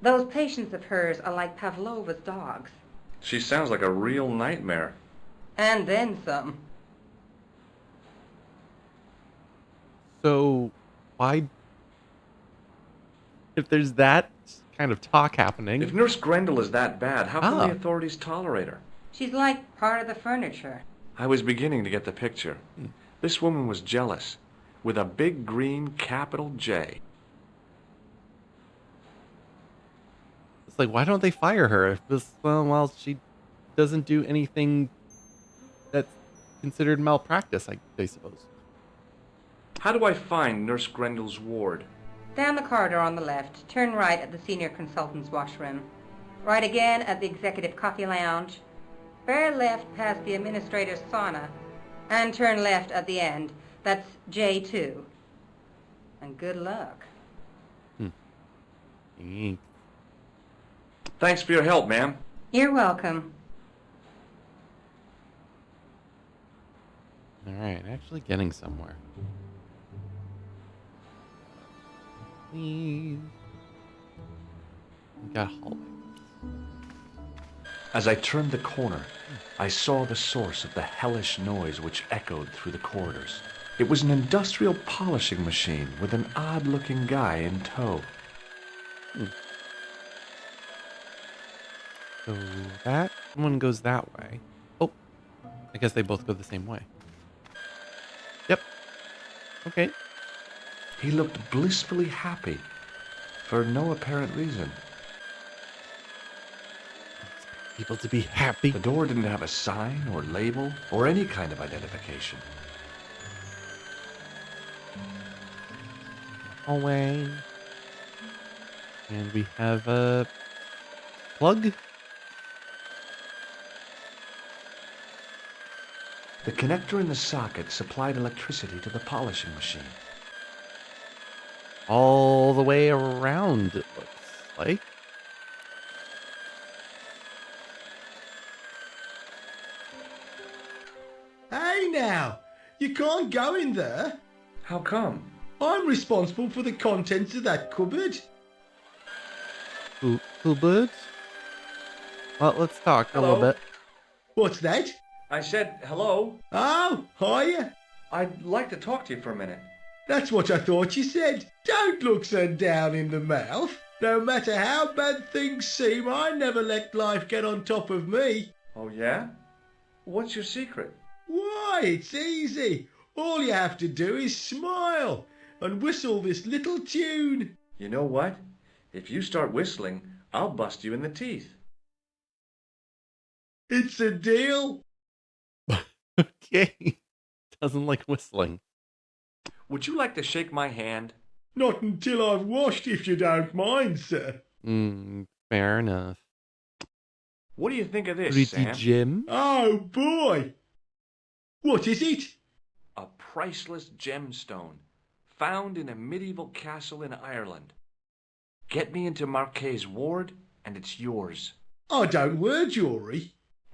Those patients of hers are like Pavlova's dogs. She sounds like a real nightmare. And then some. So, why... If there's that kind of talk happening... If Nurse Grendel is that bad, how can Ah. the authorities tolerate her? She's like part of the furniture. I was beginning to get the picture. This woman was jealous, with a big green capital J. It's like, why don't they fire her? If this, well, she doesn't do anything that's considered malpractice, I suppose. How do I find Nurse Grendel's ward? Down the corridor on the left, turn right at the senior consultant's washroom. Right again at the executive coffee lounge. Bear left past the administrator's sauna. And turn left at the end. That's J2. And good luck. Thanks. Thanks for your help, ma'am. You're welcome. Alright, actually getting somewhere. Please. We got hallway. As I turned the corner, I saw the source of the hellish noise which echoed through the corridors. It was an industrial polishing machine with an odd-looking guy in tow. So that one goes that way. Oh, I guess they both go the same way. Yep. Okay. He looked blissfully happy, for no apparent reason. People to be happy. The door didn't have a sign or label or any kind of identification. Hallway. And we have a plug. The connector in the socket supplied electricity to the polishing machine. All the way around, it looks like. Hey now, you can't go in there. How come? I'm responsible for the contents of that cupboard. Cool birds? Well, let's talk a little bit. What's that? I said hello. Oh, hiya. I'd like to talk to you for a minute. That's what I thought you said. Don't look so down in the mouth. No matter how bad things seem, I never let life get on top of me. Oh, yeah? What's your secret? Why, it's easy. All you have to do is smile and whistle this little tune. You know what? If you start whistling, I'll bust you in the teeth. It's a deal. Okay. Doesn't like whistling. Would you like to shake my hand? Not until I've washed, if you don't mind, sir. Fair enough. What do you think of this, Pretty Sam? Jim? Oh, boy. What is it? A priceless gemstone found in a medieval castle in Ireland. Get me into Marquet's ward, and it's yours. I don't wear jewellery.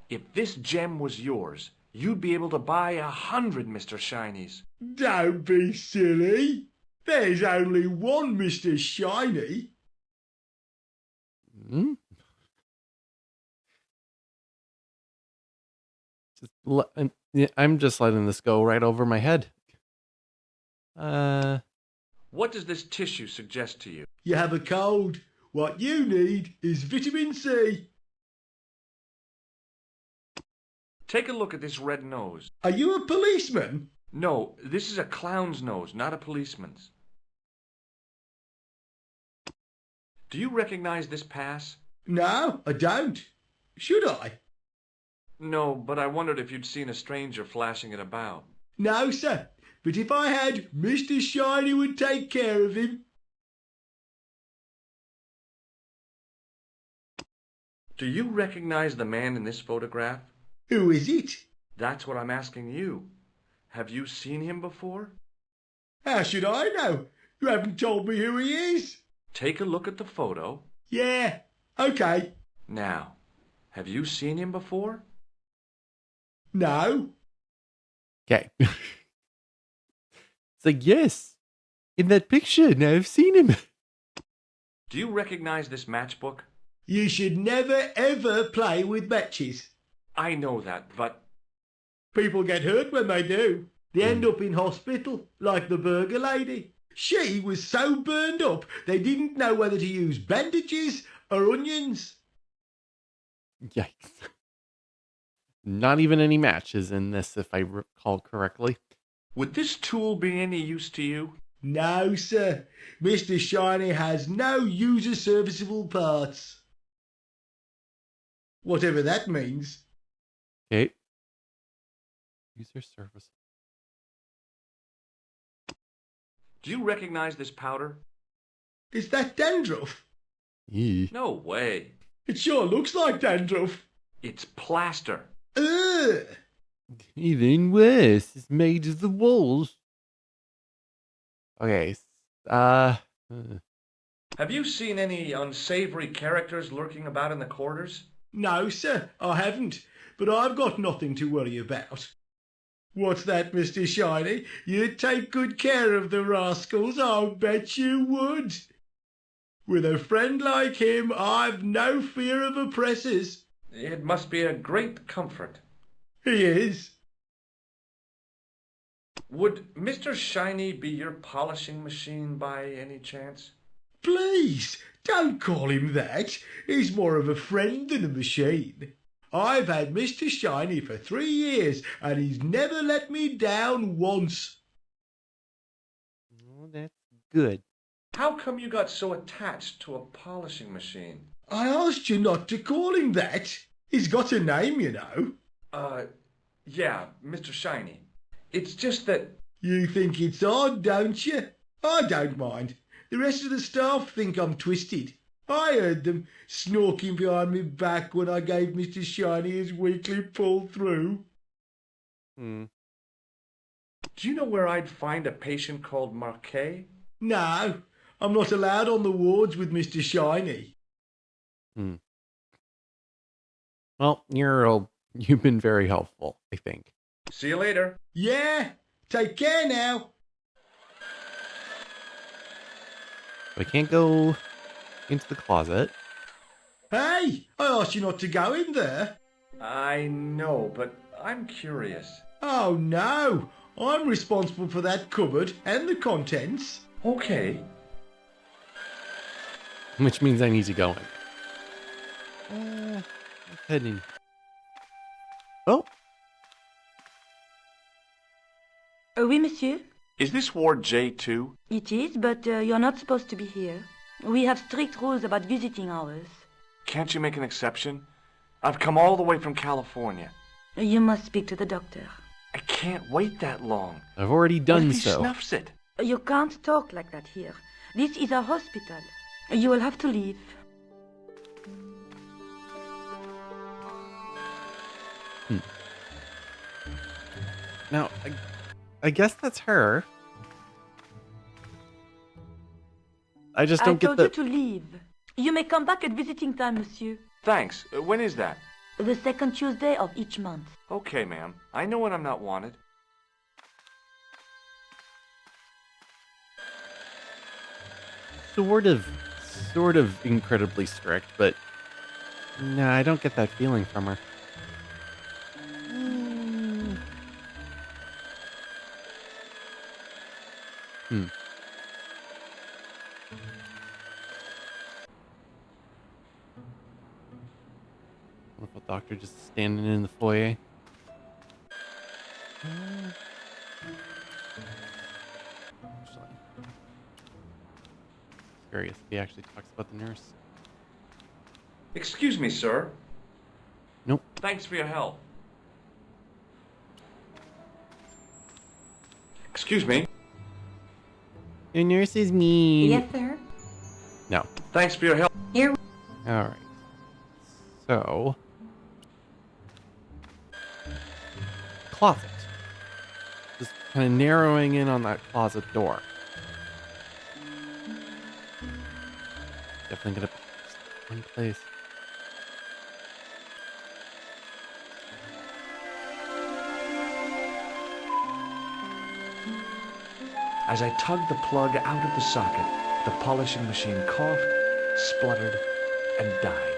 If this gem was yours, you'd be able to buy 100 Mr. Shinies. Don't be silly. There's only one Mr. Shiny. Hmm? I'm just letting this go right over my head. What does this tissue suggest to you? You have a cold. What you need is vitamin C. Take a look at this red nose. Are you a policeman? No, this is a clown's nose, not a policeman's. Do you recognize this pass? No, I don't. Should I? No, but I wondered if you'd seen a stranger flashing it about. No, sir. But if I had, Mr. Shiny would take care of him. Do you recognize the man in this photograph? Who is it? That's what I'm asking you. Have you seen him before? How should I know? You haven't told me who he is. Take a look at the photo. Yeah, okay. Now, have you seen him before? No. Okay. It's like, yes. In that picture, now I've seen him. Do you recognize this matchbook? You should never ever play with matches. I know that, but... People get hurt when they do. They end up in hospital, like the burger lady. She was so burned up, they didn't know whether to use bandages or onions. Yikes. Not even any matches in this, if I recall correctly. Would this tool be any use to you? No, sir. Mr. Shiny has no user-serviceable parts. Whatever that means. Okay. User service. Do you recognize this powder? Is that dandruff? Eee. No way. It sure looks like dandruff. It's plaster. Ugh. Even worse, it's made of the walls. Okay. Have you seen any unsavory characters lurking about in the quarters? No, sir, I haven't. But I've got nothing to worry about. What's that, Mr. Shiny? You'd take good care of the rascals, I'll bet you would. With a friend like him, I've no fear of oppressors. It must be a great comfort. He is. Would Mr. Shiny be your polishing machine by any chance? Please, don't call him that. He's more of a friend than a machine. I've had Mr. Shiny for 3 years, and he's never let me down once. Oh, that's good. How come you got so attached to a polishing machine? I asked you not to call him that. He's got a name, you know. Yeah, Mr. Shiny. It's just that... You think it's odd, don't you? I don't mind. The rest of the staff think I'm twisted. I heard them snorking behind me back when I gave Mr. Shiny his weekly pull-through. Do you know where I'd find a patient called Marquet? No, I'm not allowed on the wards with Mr. Shiny. Well, you've been very helpful, I think. See you later. Yeah, take care now. I can't go into the closet. Hey, I asked you not to go in there. I know, but I'm curious. Oh no, I'm responsible for that cupboard and the contents. Okay. Which means I need to go in. Let's head in. Oh, Oui, monsieur. Is this Ward J2? It is, but you're not supposed to be here. We have strict rules about visiting hours. Can't you make an exception? I've come all the way from California. You must speak to the doctor. I can't wait that long. I've already What done if he so. snuffs it? You can't talk like that here. This is a hospital. You will have to leave. Now, I guess that's her. I just don't I get told the... you to leave. You may come back at visiting time, monsieur. Thanks. When is that? The second Tuesday of each month. Okay, ma'am. I know when I'm not wanted. Sort of incredibly strict, but no, I don't get that feeling from her. Wonderful doctor just standing in the foyer. Actually, curious if he actually talks about the nurse. Excuse me, sir. Nope. Thanks for your help. Excuse me. Your nurse is mean. Yes, sir. No. Thanks for your help. Here. All right. So, closet. Just kind of narrowing in on that closet door. Definitely gonna put one place. As I tugged the plug out of the socket, the polishing machine coughed, spluttered, and died.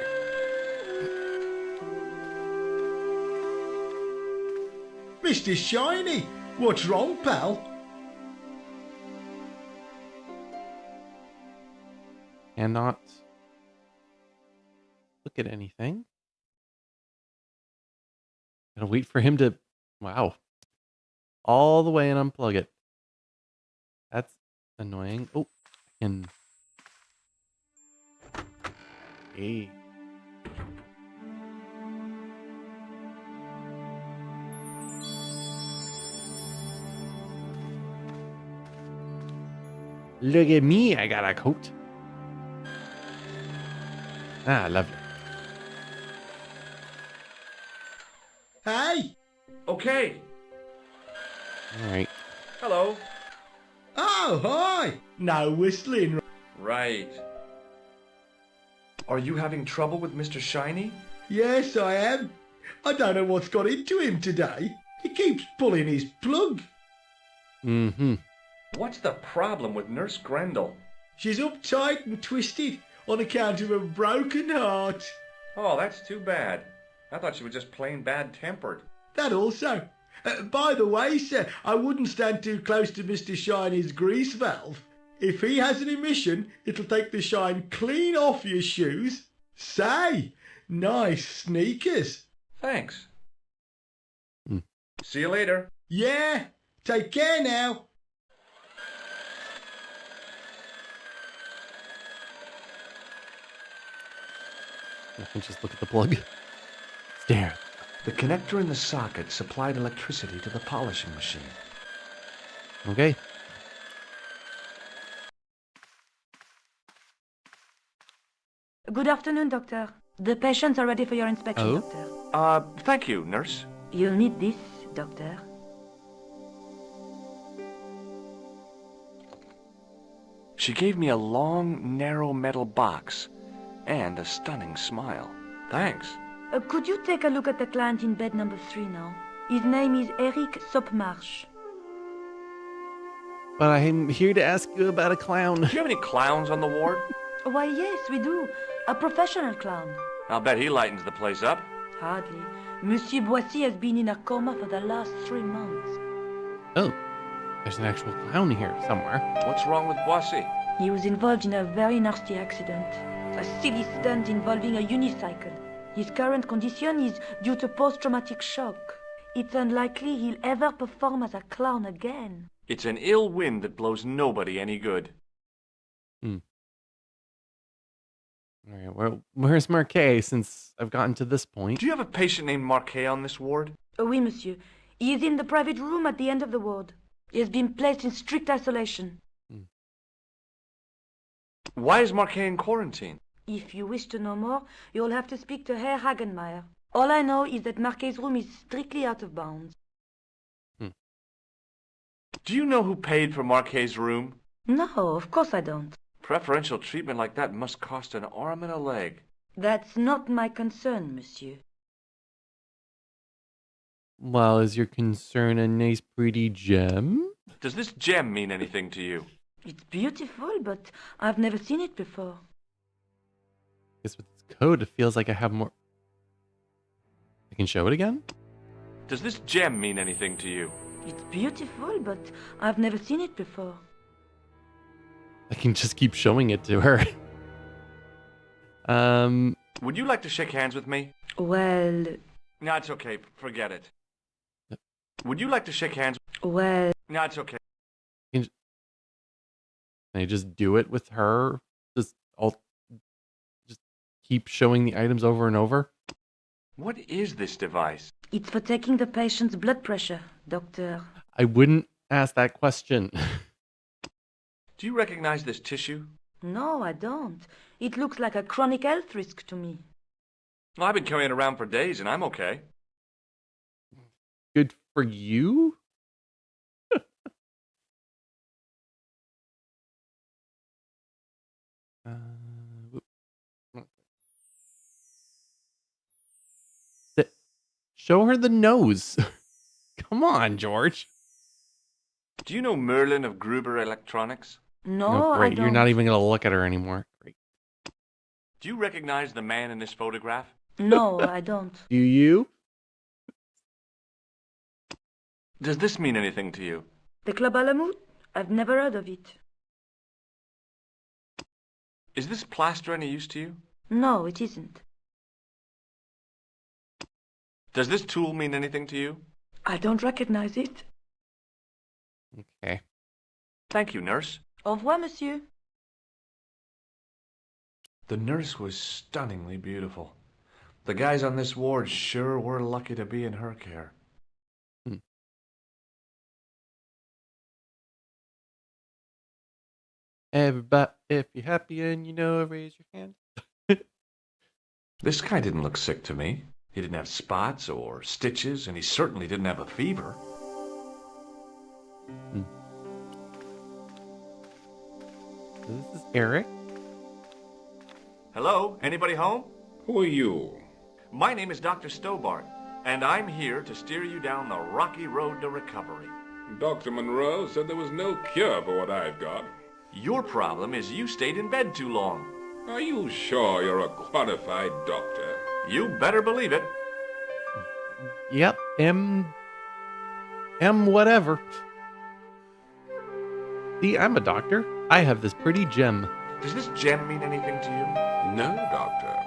Mr. Shiny, what's wrong, pal? Cannot look at anything. Gotta wait for him to... Wow. All the way and unplug it. That's annoying. Oh, I can... Hey. Look at me, I got a coat. Ah, lovely. Hey! Okay. All right. Hello. Oh, hi! No whistling. Right. Are you having trouble with Mr. Shiny? Yes, I am. I don't know what's got into him today. He keeps pulling his plug. Mm-hmm. What's the problem with Nurse Grendel? She's uptight and twisted on account of a broken heart. Oh, that's too bad. I thought she was just plain bad-tempered. That also. By the way, sir, I wouldn't stand too close to Mr. Shiny's grease valve. If he has an emission, it'll take the shine clean off your shoes. Say, nice sneakers. Thanks. Hmm. See you later. Yeah, take care now. I can just look at the plug. Stare. The connector in the socket supplied electricity to the polishing machine. Okay. Good afternoon, doctor. The patients are ready for your inspection, Oh? doctor. Thank you, nurse. You'll need this, doctor. She gave me a long, narrow metal box and a stunning smile. Thanks. Could you take a look at the client in bed number 3 now? His name is Eric Sopmarsh. but I'm here to ask you about a clown. Do you have any clowns on the ward? Why, yes, we do. A professional clown. I'll bet he lightens the place up. Hardly. Monsieur Boissy has been in a coma for the last 3 months. Oh, there's an actual clown here somewhere. What's wrong with Boissy? He was involved in a very nasty accident. A silly stunt involving a unicycle. His current condition is due to post-traumatic shock. It's unlikely he'll ever perform as a clown again. It's an ill wind that blows nobody any good. All right, well, where's Marquet since I've gotten to this point? Do you have a patient named Marquet on this ward? Oui, monsieur. He is in the private room at the end of the ward. He has been placed in strict isolation. Why is Marquet in quarantine? If you wish to know more, you'll have to speak to Herr Hagenmeier. All I know is that Marquet's room is strictly out of bounds. Do you know who paid for Marquet's room? No, of course I don't. Preferential treatment like that must cost an arm and a leg. That's not my concern, monsieur. Well, is your concern a nice pretty gem? Does this gem mean anything to you? It's beautiful, but I've never seen it before. I guess with this code, it feels like I have more... I can show it again? Does this gem mean anything to you? It's beautiful, but I've never seen it before. I can just keep showing it to her. Would you like to shake hands with me? Well... No, it's okay. Forget it. Would you like to shake hands? Well... No, it's okay. Can I just do it with her? Just keep showing the items over and over? What is this device? It's for taking the patient's blood pressure, doctor. I wouldn't ask that question. Do you recognize this tissue? No, I don't. It looks like a chronic health risk to me. Well, I've been carrying it around for days and I'm okay. Good for you? Show her the nose. Come on, George. Do you know Merlin of Gruber Electronics? No, great. I don't. You're not even going to look at her anymore. Great. Do you recognize the man in this photograph? No, I don't. Do you? Does this mean anything to you? The Club Alamut? I've never heard of it. Is this plaster any use to you? No, it isn't. Does this tool mean anything to you? I don't recognize it. Okay. Thank you, nurse. Au revoir, monsieur. The nurse was stunningly beautiful. The guys on this ward sure were lucky to be in her care. Everybody, if you're happy and you know, raise your hand. This guy didn't look sick to me. He didn't have spots or stitches, and he certainly didn't have a fever. So this is Eric. Hello? Anybody home? Who are you? My name is Dr. Stobart, and I'm here to steer you down the rocky road to recovery. Dr. Monroe said there was no cure for what I've got. Your problem is you stayed in bed too long. Are you sure you're a qualified doctor? You better believe it. Yep, M whatever. See, I'm a doctor. I have this pretty gem. Does this gem mean anything to you? No, doctor.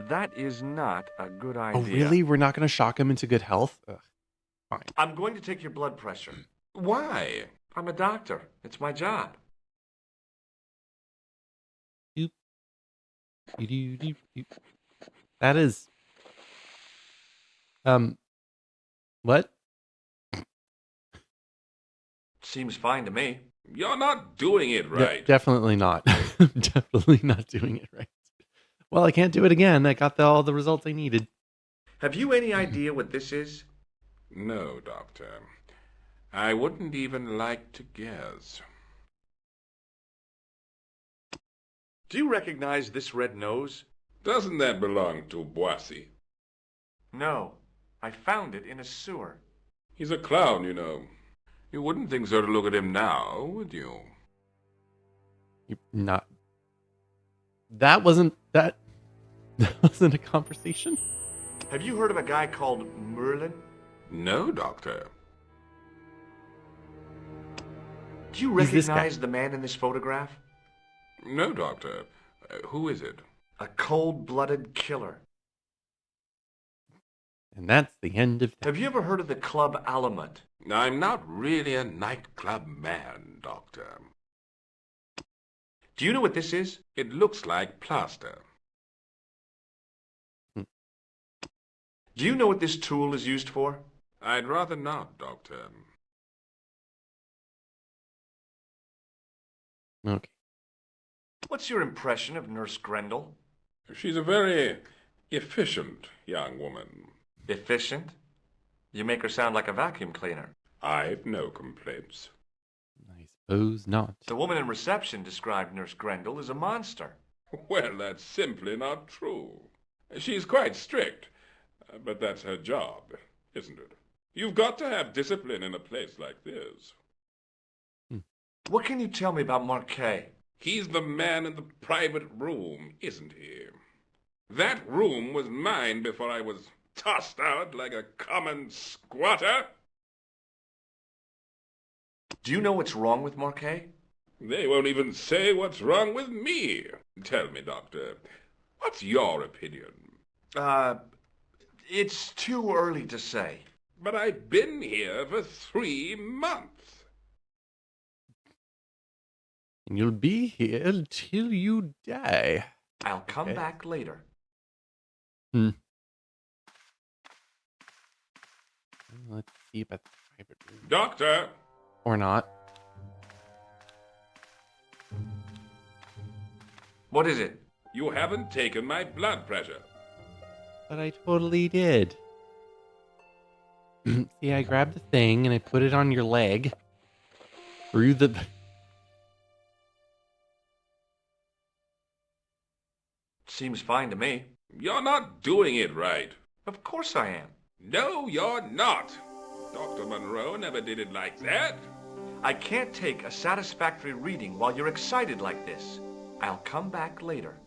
That is not a good Oh, idea. really? We're not going to shock him into good health? Ugh. Fine. I'm going to take your blood pressure. Why? I'm a doctor. It's my job. Doop. Doop. That is... What? Seems fine to me. You're not doing it right. Definitely not. Definitely not doing it right. Well, I can't do it again. I got all the results I needed. Have you any idea what this is? No, doctor. I wouldn't even like to guess. Do you recognize this red nose? Doesn't that belong to Boissy? No, I found it in a sewer. He's a clown, you know. You wouldn't think so to look at him now, would you? Not. That wasn't that. That wasn't a conversation. Have you heard of a guy called Merlin? No, Doctor. Do you Who's this guy? recognize the man in this photograph? No, Doctor. Who is it? A cold-blooded killer. And that's the end of that. Have you ever heard of the Club Alamut? I'm not really a nightclub man, Doctor. Do you know what this is? It looks like plaster. Do you know what this tool is used for? I'd rather not, Doctor. Okay. What's your impression of Nurse Grendel? She's a very efficient young woman. Efficient? You make her sound like a vacuum cleaner. I've no complaints. I suppose not. The woman in reception described Nurse Grendel as a monster. Well, that's simply not true. She's quite strict, but that's her job, isn't it? You've got to have discipline in a place like this. What can you tell me about Marquet? He's the man in the private room, isn't he? That room was mine before I was tossed out like a common squatter. Do you know what's wrong with Marquet? They won't even say what's wrong with me. Tell me, Doctor, what's your opinion? It's too early to say. But I've been here for 3 months. And you'll be here till you die. I'll come back later. Let's see about the private room. Doctor! Or not. What is it? You haven't taken my blood pressure. But I totally did. See, I grabbed the thing and I put it on your leg. Through the... Seems fine to me. You're not doing it right. Of course I am. No, you're not. Dr. Monroe never did it like that. I can't take a satisfactory reading while you're excited like this. I'll come back later.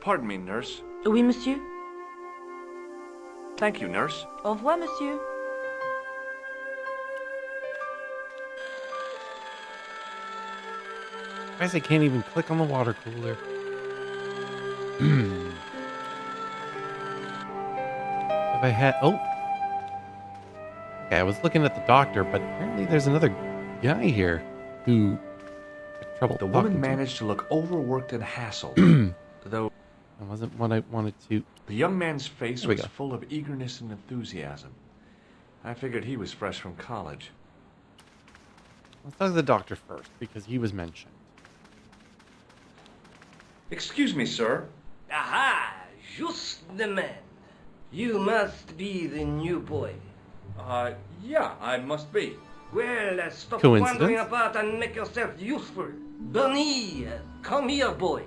Pardon me, nurse. Oui, monsieur. Thank you, nurse. Au revoir, monsieur. Guys, I can't even click on the water cooler. If I had... Oh! Okay, I was looking at the doctor, but apparently there's another guy here who had trouble The talking woman to. managed to look overworked and hassled, though That wasn't what I wanted to... the young man's face There we was go. full of eagerness and enthusiasm. I figured he was fresh from college. Let's talk to the doctor first, because he was mentioned. Excuse me, sir. Aha! Just the man. You must be the new boy. Yeah, I must be. Well, stop Coincidence? wandering about and make yourself useful. Bernie, come here, boy.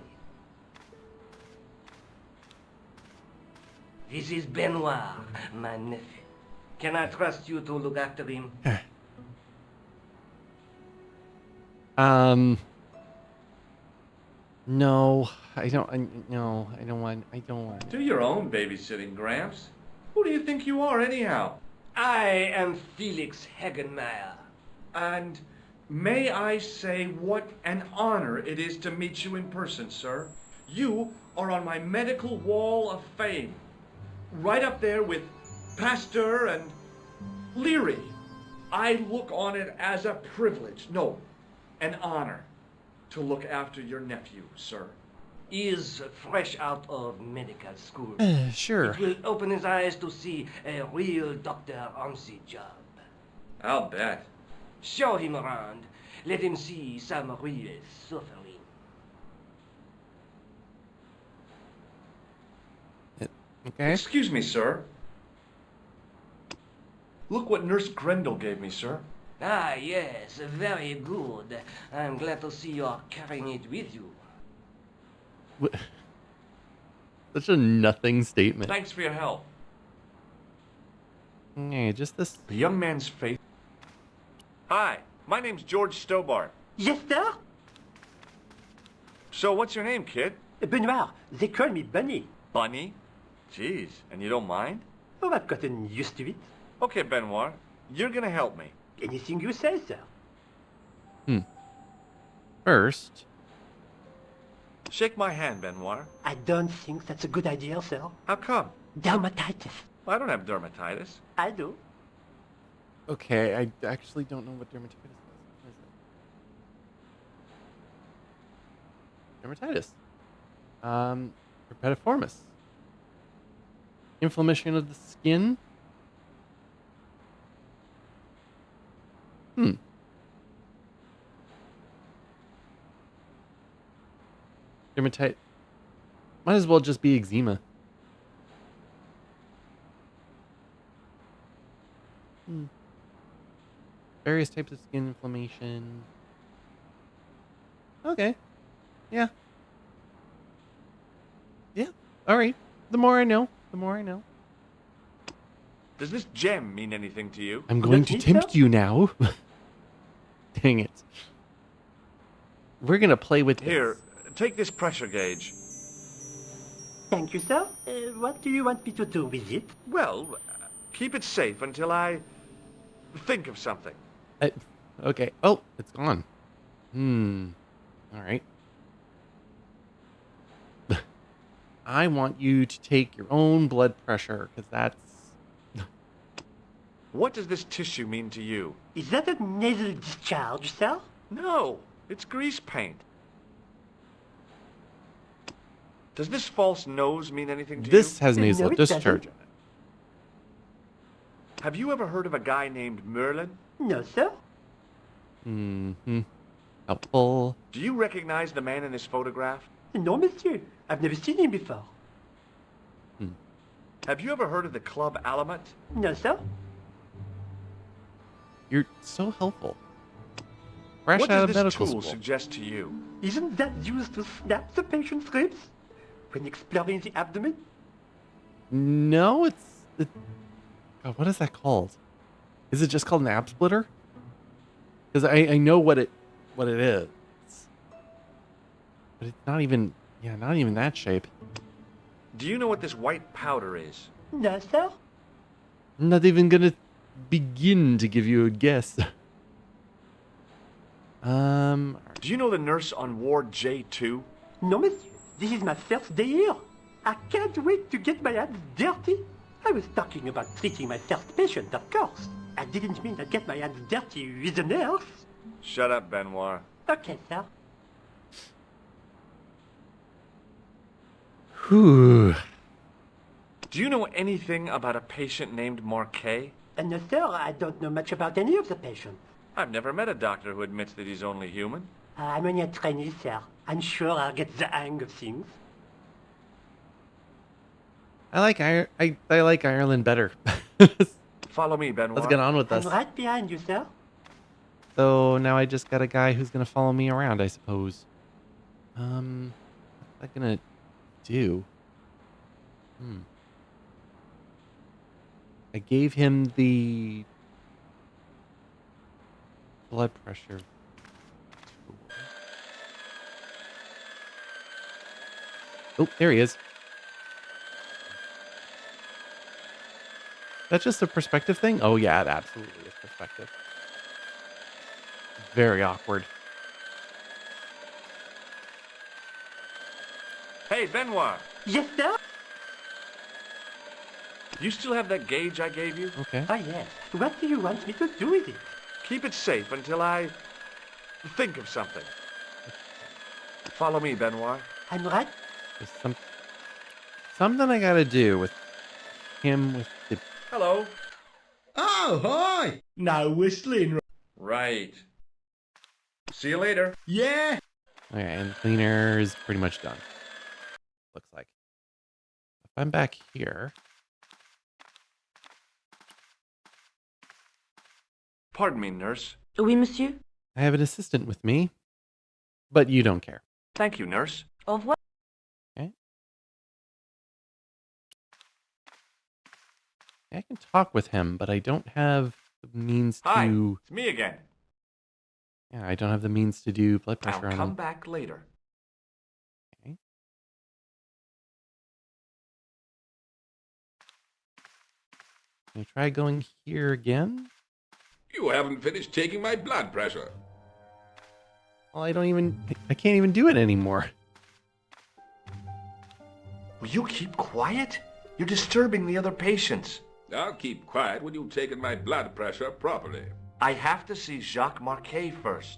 This is Benoit, my nephew. Can I trust you to look after him? No, I don't. No, I don't want. I don't want. Do your own babysitting, Gramps. Who do you think you are, anyhow? I am Felix Hagenmeyer. And may I say what an honor it is to meet you in person, sir. You are on my medical wall of fame. Right up there with Pasteur and Leary. I look on it as a privilege, no, an honor, to look after your nephew, sir. He is fresh out of medical school. Sure. It will open his eyes to see a real doctor on the job. I'll bet. Show him around. Let him see some real suffering. Okay. Excuse me, sir. Look what Nurse Grendel gave me, sir. Ah, yes, very good. I'm glad to see you are carrying it with you. Such a nothing statement. Thanks for your help. Yeah, just this. The young man's face. Hi, my name's George Stobart. Yes, sir? So what's your name, kid? Benoit, they call me Bunny. Bunny? Jeez, and you don't mind? Oh, I've gotten used to it. Okay, Benoit, you're gonna help me. Anything you say, sir. First, Shake my hand, Benoit. I don't think that's a good idea, sir. How come? Dermatitis. I don't have dermatitis. I do. okay, I actually don't know what dermatitis is. What is it? Dermatitis. Herpetiformis. Inflammation of the skin. Dermatitis. Might as well just be eczema. Various types of skin inflammation. Okay. Yeah. Yeah. All right. The more I know, the more I know. Does this gem mean anything to you? I'm going to tempt you now. Dang it. We're going to play with Here, this. take this pressure gauge. Thank you, sir. What do you want me to do with it? Well, keep it safe until I think of something. Okay. Oh, it's gone. All right. I want you to take your own blood pressure, because that's... What does this tissue mean to you? Is that a nasal discharge, sir? No, it's grease paint. Does this false nose mean anything to This you? has nasal No, it discharge in doesn't. it. Have you ever heard of a guy named Merlin? No, sir. Helpful. Do you recognize the man in this photograph? No, monsieur. I've never seen him before. Have you ever heard of the Club Alamet? No, sir. You're so helpful. Fresh What out does of this medical tool school. suggest to you? Isn't that used to snap the patient's ribs when exploring the abdomen? No, it's... God, what is that called? Is it just called an ab splitter? Because I know what it is. But it's not even... Yeah, not even that shape. Do you know what this white powder is? No, sir. I'm not even going to begin to give you a guess. Do you know the nurse on Ward J2? No, monsieur. This is my first day here. I can't wait to get my hands dirty. I was talking about treating my first patient, of course. I didn't mean I'd get my hands dirty with a nurse. Shut up, Benoit. Okay, sir. Whew. Do you know anything about a patient named Marquet? No, sir, I don't know much about any of the patients. I've never met a doctor who admits that he's only human. I'm only a trainee, sir. I'm sure I'll get the hang of things. I like Ireland better. Follow me, Benoit. Let's get on with I'm this. right behind you, sir. So now I just got a guy who's gonna follow me around, I suppose. What's that gonna do? I gave him the blood pressure. Oh, there he is. That's just a perspective thing? Oh yeah, it absolutely is perspective. Very awkward. Hey, Benoit. Yes, sir? You still have that gauge I gave you? Okay. Oh, yes. What do you want me to do with it? Keep it safe until I think of something. Follow me, Benoit. I'm right. There's something I gotta do with him with the... Hello. Oh, hi! No whistling. Right. See you later. Yeah. Okay, and the cleaner is pretty much done. Looks like. If I'm back here... Pardon me, nurse. Oui, monsieur? I have an assistant with me, but you don't care. Thank you, nurse. Au revoir. Okay. I can talk with him, but I don't have the means Hi, to... it's me again. Yeah, I don't have the means to do blood pressure I'll on come him. back later. Okay. Can I try going here again? You haven't finished taking my blood pressure. Well, I can't even do it anymore. Will you keep quiet? You're disturbing the other patients. I'll keep quiet when you've taken my blood pressure properly. I have to see Jacques Marquet first.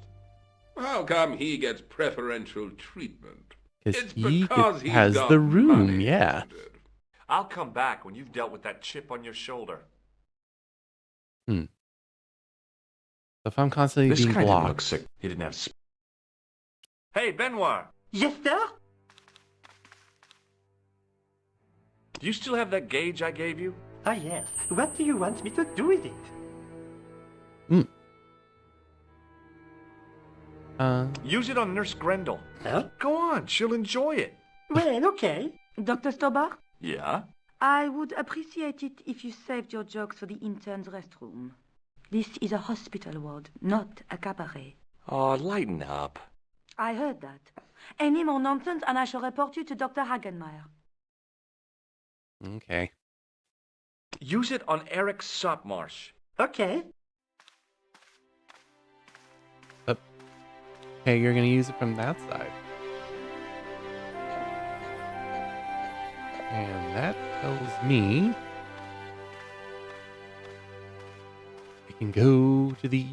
How come he gets preferential treatment? Because he he's has got the room, money, yeah. isn't it? I'll come back when you've dealt with that chip on your shoulder. So if I'm constantly This being guy didn't blocked... look sick. He didn't have... Hey, Benoit! Yes, sir? Do you still have that gauge I gave you? Ah, yes. What do you want me to do with it? Use it on Nurse Grendel. Huh? Go on, she'll enjoy it. Well, okay. Dr. Stobart? Yeah? I would appreciate it if you saved your jokes for the intern's restroom. This is a hospital ward, not a cabaret. Oh, lighten up. I heard that. Any more nonsense and I shall report you to Dr. Hagenmeyer. Okay. Use it on Eric Sopmarsh. Okay. Okay, you're going to use it from that side. And that tells me I can go to the...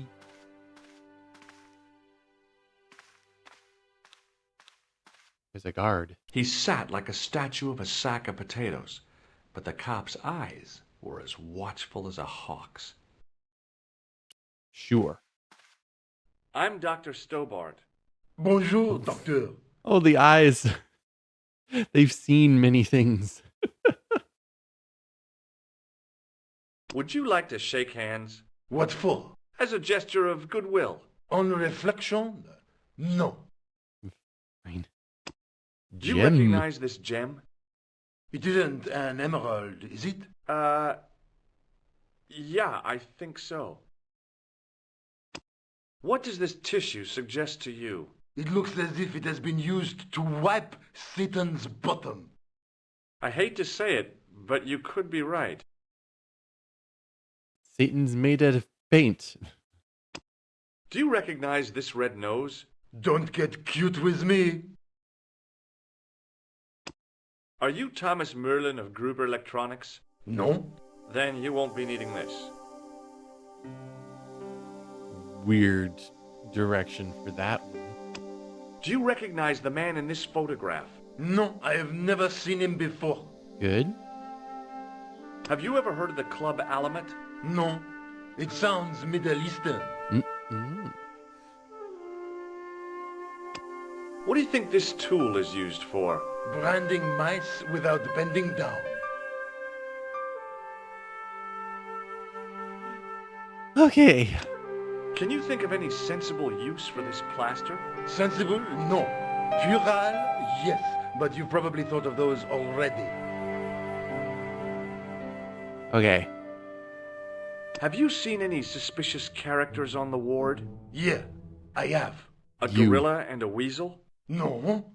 There's a guard. He sat like a statue of a sack of potatoes, but the cop's eyes were as watchful as a hawk's. Sure. I'm Dr. Stobart. Bonjour, docteur. Oh, the eyes. They've seen many things. Would you like to shake hands? What for? As a gesture of goodwill. On reflection? No. Fine. Do you recognize this gem? It isn't an emerald, is it? Yeah, I think so. What does this tissue suggest to you? It looks as if it has been used to wipe Satan's bottom. I hate to say it, but you could be right. Satan's made out of paint. Do you recognize this red nose? Don't get cute with me. Are you Thomas Merlin of Gruber Electronics? No. Then you won't be needing this. Weird direction for that one. Do you recognize the man in this photograph? No, I have never seen him before. Good. Have you ever heard of the Club Alamet? No. It sounds Middle Eastern. Mm-mm. What do you think this tool is used for? Branding mice without bending down. Okay. Can you think of any sensible use for this plaster? Sensible? No. Puerile? Yes. But you've probably thought of those already. Okay. Have you seen any suspicious characters on the ward? Yeah, I have. A You. gorilla and a weasel? No.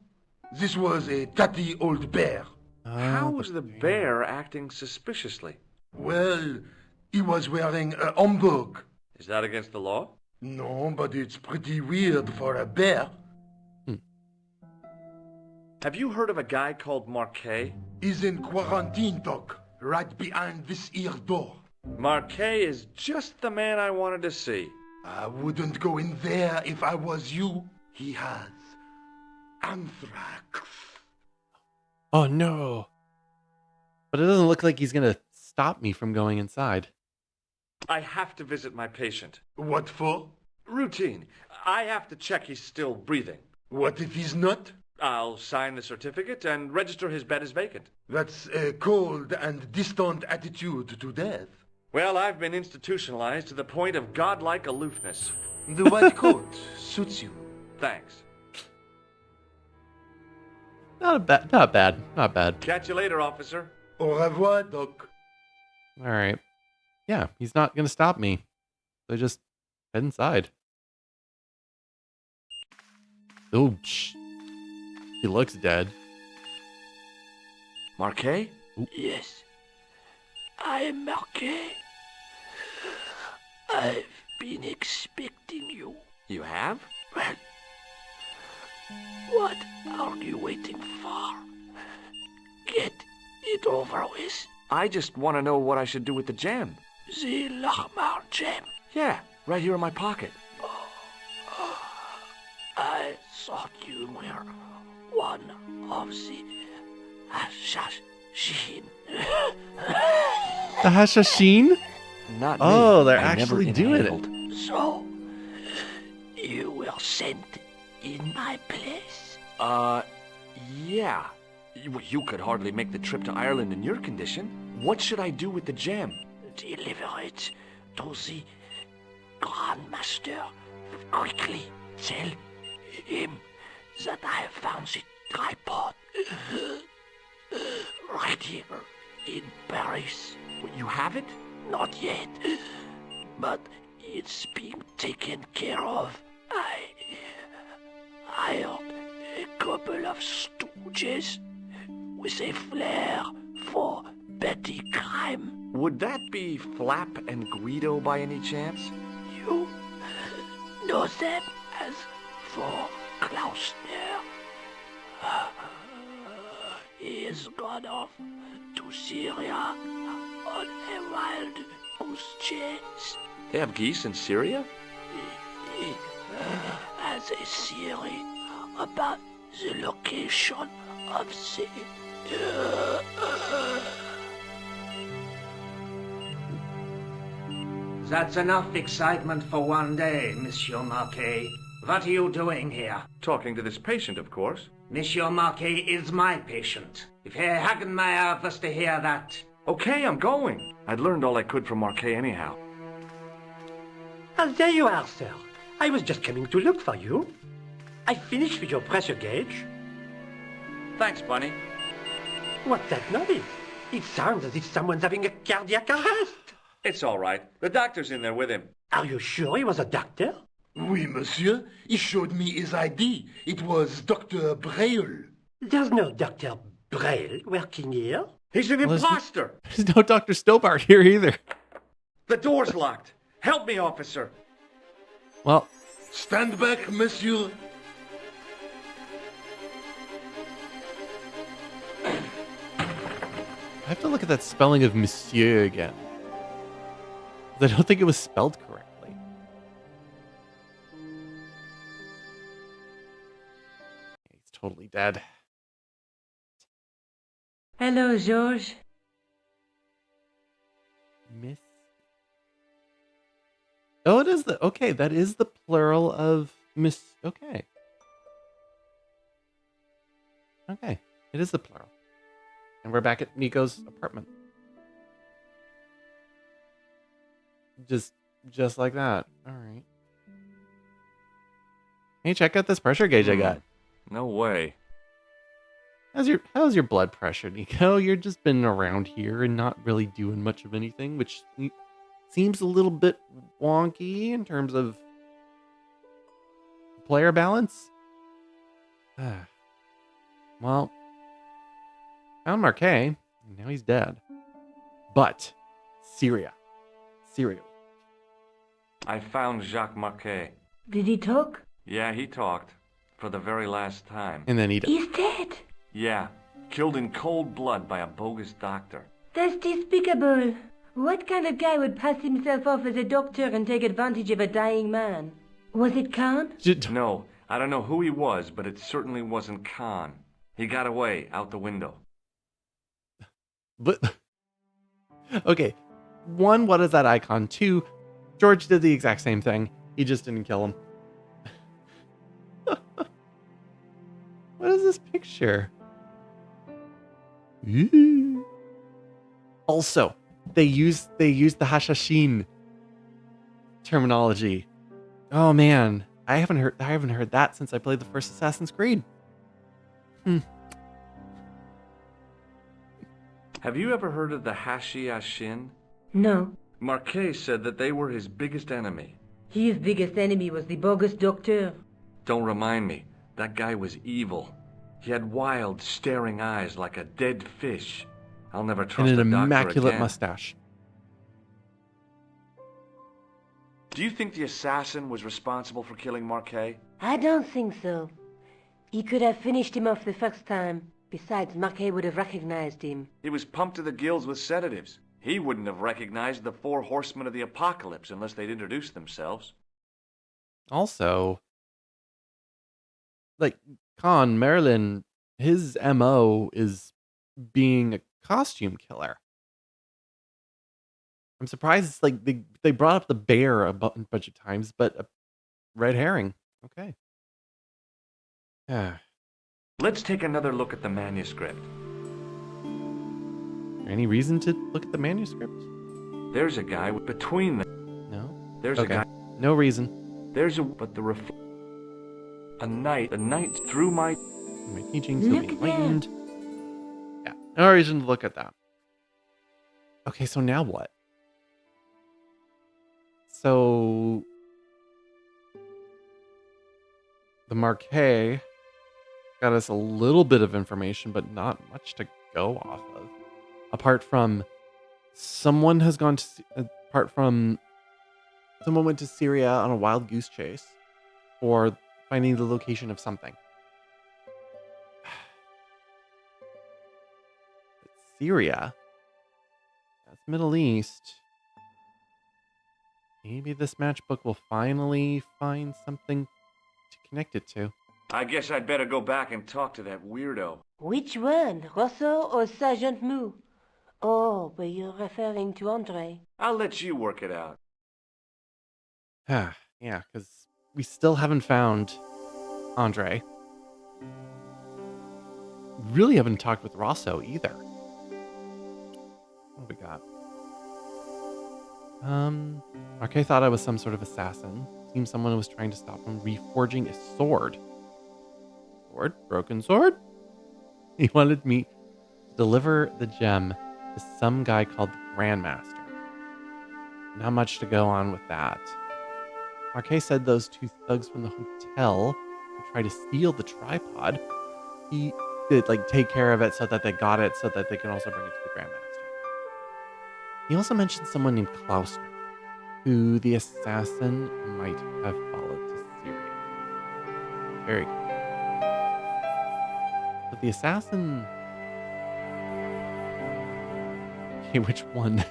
This was a tatty old bear. How was the bear acting suspiciously? Well, he was wearing a homburg. Is that against the law? No, but it's pretty weird for a bear. Have you heard of a guy called Marquet? He's in quarantine, Doc, right behind this here door. Marquet is just the man I wanted to see. I wouldn't go in there if I was you. He has anthrax. Oh no. But it doesn't look like he's going to stop me from going inside. I have to visit my patient. What for? Routine. I have to check he's still breathing. What if he's not? I'll sign the certificate and register his bed as vacant. That's a cold and distant attitude to death. Well, I've been institutionalized to the point of godlike aloofness. The white coat suits you. Thanks. Not bad. Catch you later, officer. Au revoir, Doc. All right. Yeah, he's not going to stop me. So just head inside. Oh, he looks dead. Marquet? Yes, I am Marquet. I've been expecting you. You have? Well, what are you waiting for? Get it over with. I just want to know what I should do with the gem. The Lahmar gem. Yeah, right here in my pocket. I thought you were one of the Hashashin. The Hashashin? Not me. Oh, they're I never actually doing inhaled. it. So, you were sent in my place? Yeah. You could hardly make the trip to Ireland in your condition. What should I do with the gem? Deliver it to the Grandmaster. Quickly tell him that I have found the tripod right here in Paris. You have it? Not yet, but it's being taken care of. I hired a couple of stooges with a flair for petty crime. Would that be Flap and Guido by any chance? You know them as for Klausner. He has gone off to Syria on a wild goose chase. They have geese in Syria? He has a theory about the location of the... That's enough excitement for one day, Monsieur Marquet. What are you doing here? Talking to this patient, of course. Monsieur Marquet is my patient. If Herr Hagenmeyer was to hear that... Okay, I'm going. I'd learned all I could from Marquet anyhow. Ah, there you are, sir. I was just coming to look for you. I finished with your pressure gauge. Thanks, Bunny. What's that noise? It sounds as if someone's having a cardiac arrest. It's all right. The doctor's in there with him. Are you sure he was a doctor? Oui, monsieur. He showed me his ID. It was Dr. Braille. There's no Dr. Braille working here. He's an imposter. There's no Dr. Stobart here either. The door's locked. Help me, officer. Well, stand back, monsieur. I have to look at that spelling of monsieur again. I don't think it was spelled correctly. He's totally dead. Hello, George. Miss. Oh, it is the... Okay, that is the plural of miss... Okay. Okay, it is the plural. And we're back at Nico's apartment. Just like that. All right. Hey, check out this pressure gauge I got. No way. How's your blood pressure, Nico? You've just been around here and not really doing much of anything, which seems a little bit wonky in terms of player balance. Well, found Marquet, and now he's dead. But Syria. I found Jacques Marquet. Did he talk? Yeah, he talked. For the very last time. And then he died. He's dead. Yeah, killed in cold blood by a bogus doctor. That's despicable. What kind of guy would pass himself off as a doctor and take advantage of a dying man? Was it Khan? No, I don't know who he was, but it certainly wasn't Khan. He got away, out the window. But okay, one, what is that icon? Two, George did the exact same thing. He just didn't kill him. What is this picture? Also, they use the Hashashin terminology. Oh man, I haven't heard that since I played the first Assassin's Creed. Have you ever heard of the Hashiashin? No. Marquet said that they were his biggest enemy. His biggest enemy was the bogus doctor. Don't remind me. That guy was evil. He had wild, staring eyes like a dead fish. I'll never trust And a an doctor immaculate again. mustache. Do you think the assassin was responsible for killing Marquet? I don't think so. He could have finished him off the first time. Besides, Marquet would have recognized him. He was pumped to the gills with sedatives. He wouldn't have recognized the 4 horsemen of the apocalypse unless they'd introduced themselves. Also, like Con Merlin, his MO is being a costume killer. I'm surprised it's like they brought up the bear a bunch of times, but a red herring. Okay. Let's take another look at the manuscript. Any reason to look at the manuscript? There's a guy between them. No. There's Okay. a guy. No reason. There's a but the a night through my teachings will be enlightened. Yeah. No reason to look at that. Okay, so now what? So the Marquet got us a little bit of information, but not much to go off of. Apart from someone went to Syria on a wild goose chase for finding the location of something. But Syria, that's Middle East. Maybe this matchbook will finally find something to connect it to. I guess I'd better go back and talk to that weirdo. Which one, Rosso or Sergeant Mou? Oh, but you're referring to Andre. I'll let you work it out. Yeah, because we still haven't found Andre. Really haven't talked with Rosso either. What do we got? Marquet thought I was some sort of assassin. Seems someone was trying to stop him reforging a sword. Sword? Broken sword? He wanted me to deliver the gem to some guy called the Grandmaster. Not much to go on with that. Marquet said those 2 thugs from the hotel would try to steal the tripod. He did take care of it so that they got it so that they can also bring it to the Grandmaster. He also mentioned someone named Klausner, who the assassin might have followed to Syria. Very good. But the assassin... Okay, which one?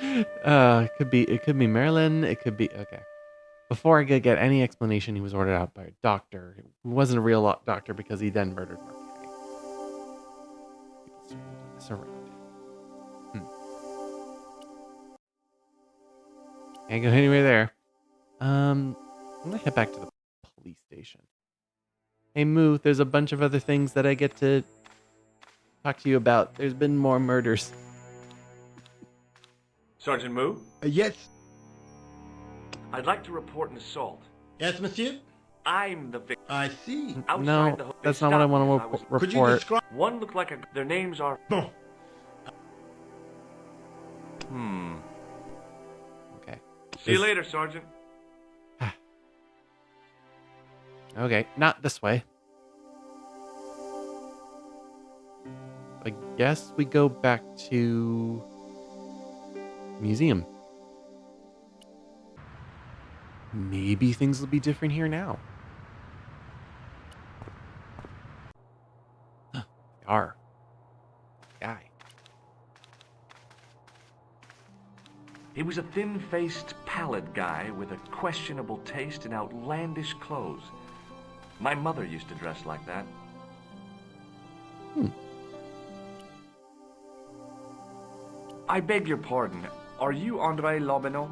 It could be Merlin, it could be... Okay. Before I could get any explanation, he was ordered out by a doctor who wasn't a real doctor because he then murdered Marquet. People certainly do this around. Can't go anywhere there. I'm gonna head back to the police station. Hey Moo, there's a bunch of other things that I get to talk to you about. There's been more murders. Sergeant Moo? Yes. I'd like to report an assault. Yes, monsieur? I'm the victim. I see. No, that's not what I want to report. Could you describe... One looked like their names are... Bon. Okay. See you later, Sergeant. Okay, not this way. I guess we go back to museum. Maybe things will be different here now. They are. Guy. He was a thin-faced, pallid guy with a questionable taste in outlandish clothes. My mother used to dress like that. I beg your pardon. Are you Andre Lobineau?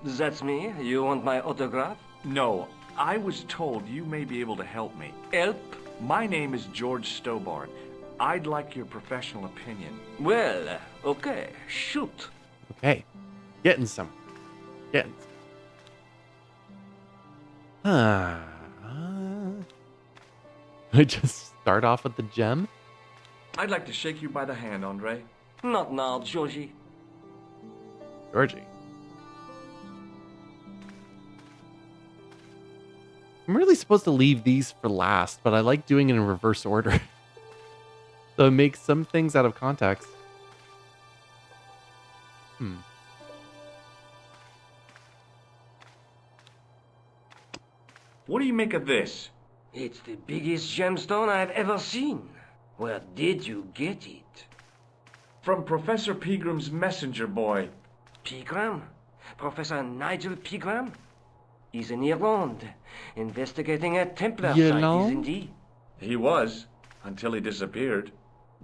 That's me. You want my autograph? No. I was told you may be able to help me. Help? My name is George Stobart. I'd like your professional opinion. Well, okay, shoot. Okay. Getting some. Getting some. I just start off with the gem? I'd like to shake you by the hand, Andre. Not now, Georgie. Georgie. I'm really supposed to leave these for last, but I like doing it in reverse order. So it makes some things out of context. What do you make of this? It's the biggest gemstone I've ever seen. Where did you get it? From Professor Pegram's messenger boy. Pegram? Professor Nigel Pegram? He's in Ireland, investigating a Templar site, isn't he? He was, until he disappeared.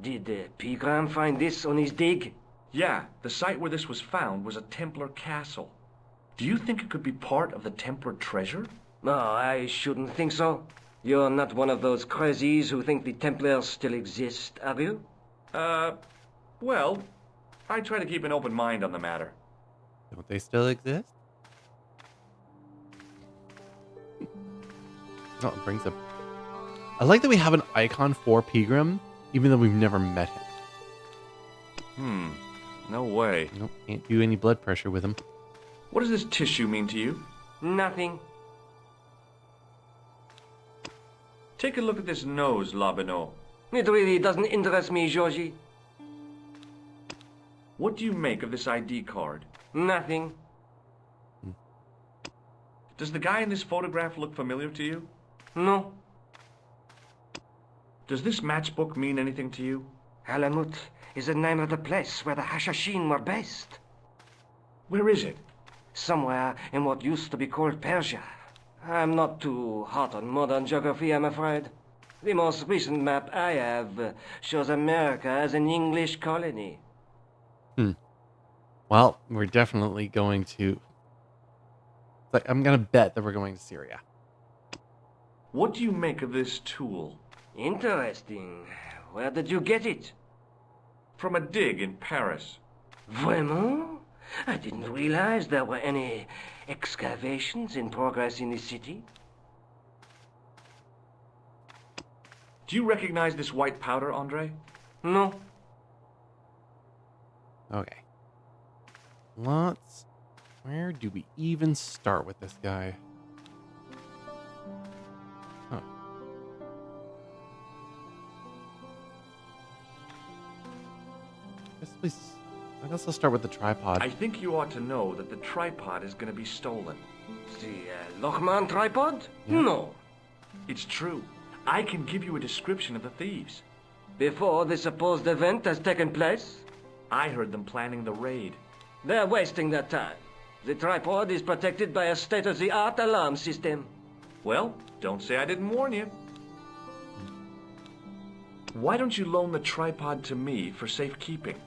Did Pegram find this on his dig? Yeah, the site where this was found was a Templar castle. Do you think it could be part of the Templar treasure? No, I shouldn't think so. You're not one of those crazies who think the Templars still exist, are you? Well, I try to keep an open mind on the matter. Don't they still exist? Oh, it brings up... I like that we have an icon for Pegram, even though we've never met him. No way. Nope, can't do any blood pressure with him. What does this tissue mean to you? Nothing. Take a look at this nose, Labino. It really doesn't interest me, Georgie. What do you make of this ID card? Nothing. Does the guy in this photograph look familiar to you? No. Does this matchbook mean anything to you? Alamut is the name of the place where the Hashashin were based. Where is it? Somewhere in what used to be called Persia. I'm not too hot on modern geography, I'm afraid. The most recent map I have shows America as an English colony. Well, we're definitely going to... I'm going to bet that we're going to Syria. What do you make of this tool? Interesting. Where did you get it? From a dig in Paris. Vraiment? I didn't realize there were any excavations in progress in the city. Do you recognize this white powder, Andre? No. Okay. Where do we even start with this guy? Huh. I guess I'll start with the tripod. I think you ought to know that the tripod is going to be stolen. The Lochman tripod? Yeah. No. It's true. I can give you a description of the thieves. Before the supposed event has taken place? I heard them planning the raid. They're wasting their time. The tripod is protected by a state-of-the-art alarm system. Well, don't say I didn't warn you. Why don't you loan the tripod to me for safekeeping?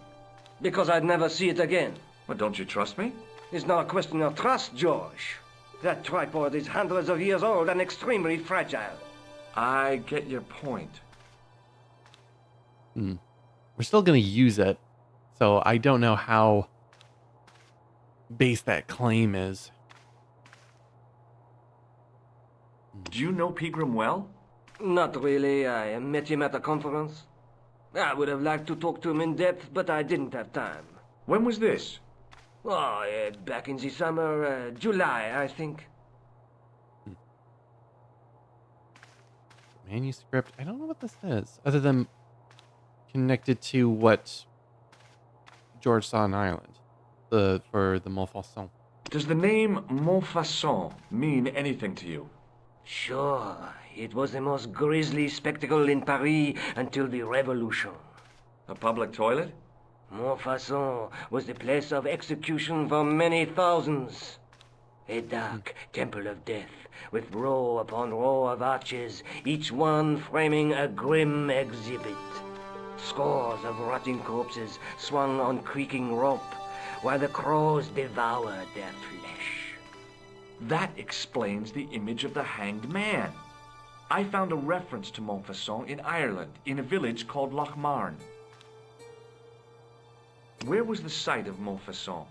Because I'd never see it again. Well, don't you trust me? It's not a question of trust, George. That tripod is hundreds of years old and extremely fragile. I get your point. We're still going to use it, so I don't know how base that claim is. Do you know Pegram well? Not really. I met him at a conference. I would have liked to talk to him in depth, but I didn't have time. When was this? Oh, back in the summer, July, I think. Manuscript. I don't know what this is, other than connected to what George saw in Ireland, for the Montfaucon. Does the name Montfaucon mean anything to you? Sure. It was the most grisly spectacle in Paris until the Revolution. A public toilet? Montfaucon was the place of execution for many thousands. A dark temple of death, with row upon row of arches, each one framing a grim exhibit. Scores of rotting corpses swung on creaking rope, while the crows devoured their flesh. That explains the image of the hanged man. I found a reference to Montfaucon in Ireland, in a village called Lochmarn. Where was the site of Montfaucon?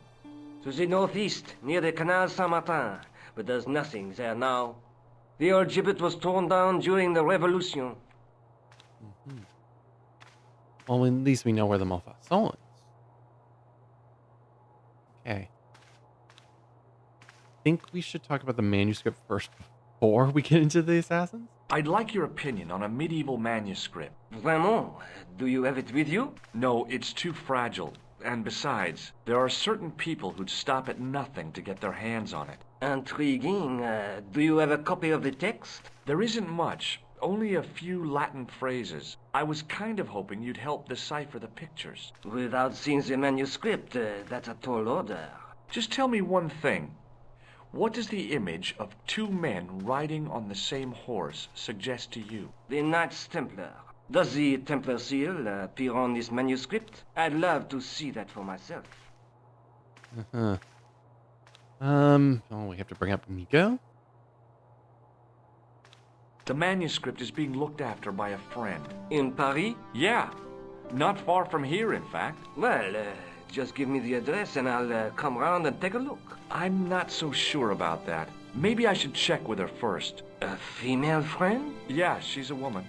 To the northeast, near the Canal Saint-Martin, but there's nothing there now. The old gibbet was torn down during the Revolution. Mm-hmm. Well, at least we know where the Montfaucon is. Okay. I think we should talk about the manuscript first before we get into the assassins? I'd like your opinion on a medieval manuscript. Vraiment? Do you have it with you? No, it's too fragile. And besides, there are certain people who'd stop at nothing to get their hands on it. Intriguing. Do you have a copy of the text? There isn't much. Only a few Latin phrases. I was kind of hoping you'd help decipher the pictures. Without seeing the manuscript, that's a tall order. Just tell me one thing. What does the image of two men riding on the same horse suggest to you? The Knights Templar. Does the Templar seal appear on this manuscript? I'd love to see that for myself. Uh-huh. Oh, we have to bring up Nico? The manuscript is being looked after by a friend. In Paris? Yeah. Not far from here, in fact. Well, just give me the address and I'll come round and take a look. I'm not so sure about that. Maybe I should check with her first. A female friend? Yeah, she's a woman.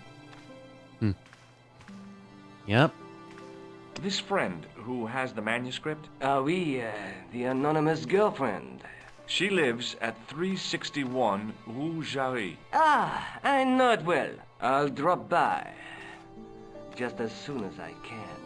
Yep. This friend who has the manuscript? Oui, the anonymous girlfriend. She lives at 361 Rue Jarry. Ah, I know it well. I'll drop by. Just as soon as I can.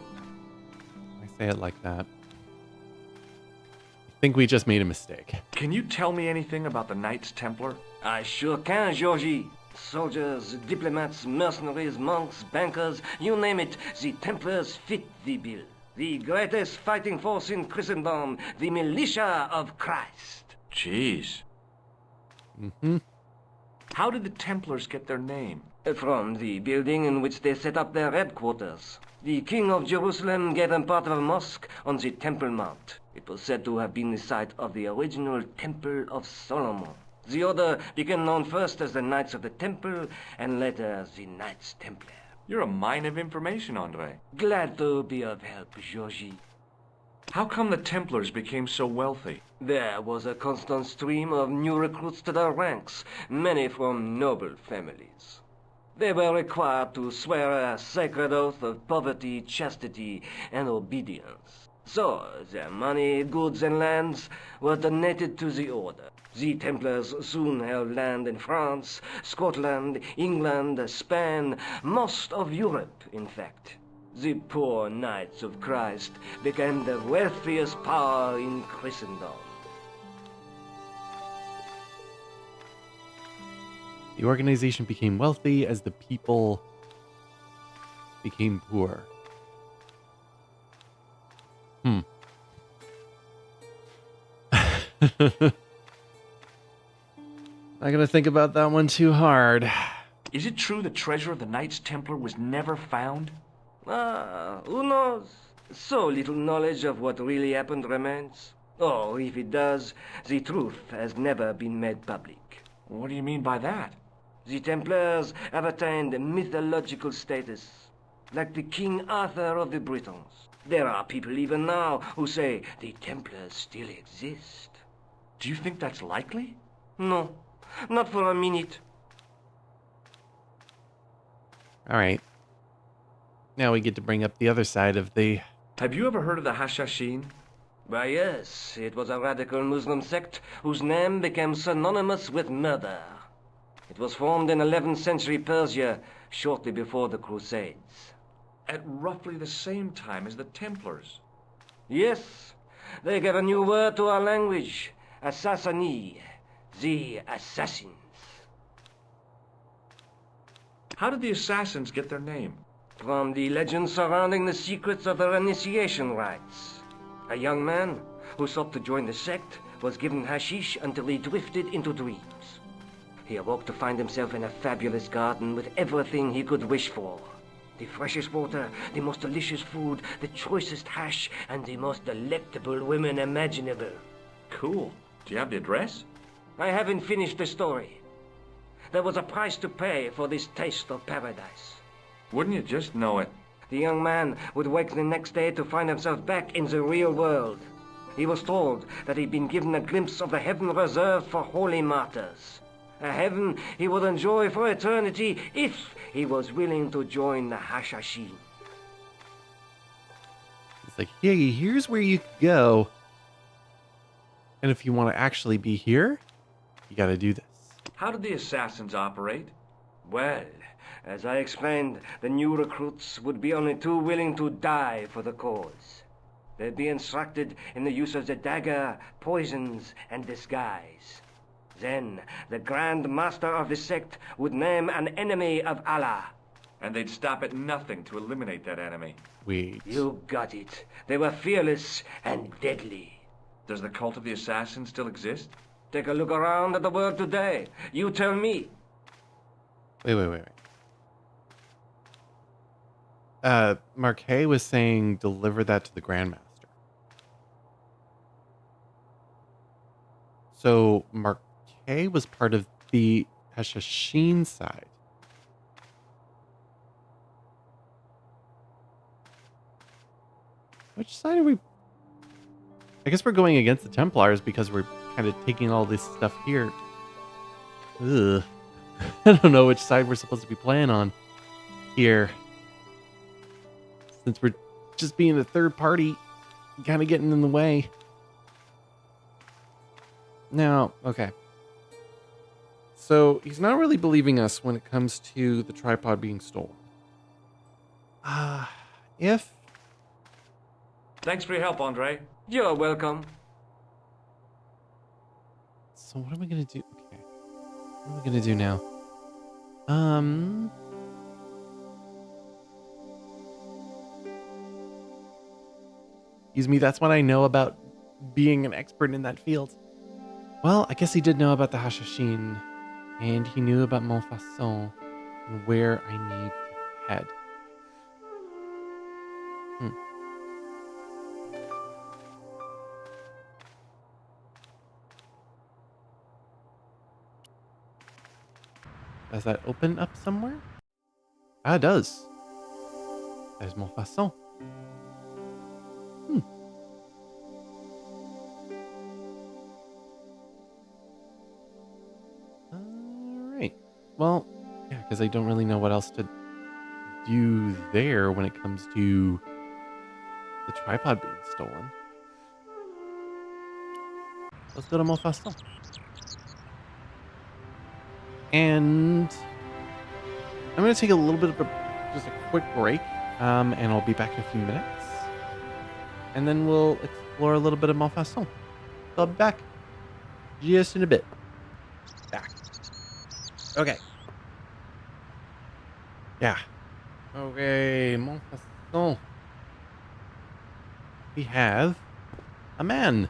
I say it like that. I think we just made a mistake. Can you tell me anything about the Knights Templar? I sure can, Georgie. Soldiers, diplomats, mercenaries, monks, bankers, you name it, the Templars fit the bill. The greatest fighting force in Christendom, the militia of Christ. Jeez. Mm-hmm. How did the Templars get their name? From the building in which they set up their headquarters. The King of Jerusalem gave them part of a mosque on the Temple Mount. It was said to have been the site of the original Temple of Solomon. The order became known first as the Knights of the Temple, and later as the Knights Templar. You're a mine of information, Andre. Glad to be of help, Georgie. How come the Templars became so wealthy? There was a constant stream of new recruits to their ranks, many from noble families. They were required to swear a sacred oath of poverty, chastity, and obedience. So, their money, goods, and lands were donated to the order. The Templars soon held land in France, Scotland, England, Spain, most of Europe, in fact. The poor Knights of Christ became the wealthiest power in Christendom. The organization became wealthy as the people became poor. Not gonna think about that one too hard. Is it true the treasure of the Knights Templar was never found? Who knows? So little knowledge of what really happened remains. Or if it does, the truth has never been made public. What do you mean by that? The Templars have attained mythological status, like the King Arthur of the Britons. There are people even now who say the Templars still exist. Do you think that's likely? No, not for a minute. All right. Now we get to bring up the other side of the... Have you ever heard of the Hashashin? Why, yes. It was a radical Muslim sect whose name became synonymous with murder. It was formed in 11th century Persia, shortly before the Crusades. At roughly the same time as the Templars. Yes. They gave a new word to our language. Assassini. The assassins. How did the assassins get their name? From the legend surrounding the secrets of their initiation rites. A young man who sought to join the sect was given hashish until he drifted into dreams. He awoke to find himself in a fabulous garden with everything he could wish for. The freshest water, the most delicious food, the choicest hash, and the most delectable women imaginable. Cool. Do you have the address? I haven't finished the story. there was a price to pay for this taste of paradise. Wouldn't you just know it? The young man would wake the next day to find himself back in the real world. He was told that he'd been given a glimpse of the heaven reserved for holy martyrs. A heaven he would enjoy for eternity if he was willing to join the Hashashin. It's like, hey, here's where you could go. And if you want to actually be here, you got to do this. How did the assassins operate? Well, as I explained, the new recruits would be only too willing to die for the cause. They'd be instructed in the use of the dagger, poisons, and disguise. Then, the Grand Master of the sect would name an enemy of Allah. And they'd stop at nothing to eliminate that enemy. Wait. You got it. They were fearless and deadly. Does the cult of the assassins still exist? Take a look around at the world today. You tell me. Wait. Marquet was saying deliver that to the Grandmaster. So Marquet was part of the Hashashin side. Which side are we? I guess we're going against the Templars because we're kind of taking all this stuff here. Ugh. I don't know which side we're supposed to be playing on here. Since we're just being a third party, kind of getting in the way. Now, okay. So he's not really believing us when it comes to the tripod being stolen. If... Thanks for your help, Andre. You're welcome. So what am I going to do? Okay. What am I going to do now? Excuse me, that's what I know about being an expert in that field. Well, I guess he did know about the Hashashin, and he knew about Montfaucon and where I need to head. Does that open up somewhere? Ah, it does. There's Montfaucon. Alright. Well, yeah, because I don't really know what else to do there when it comes to the tripod being stolen. Let's go to Montfaucon. And I'm going to take a little bit of just a quick break, and I'll be back in a few minutes. And then we'll explore a little bit of Montfaucon. So I'll be back just in a bit. Back. Okay. Yeah. Okay, Montfaucon. We have a man.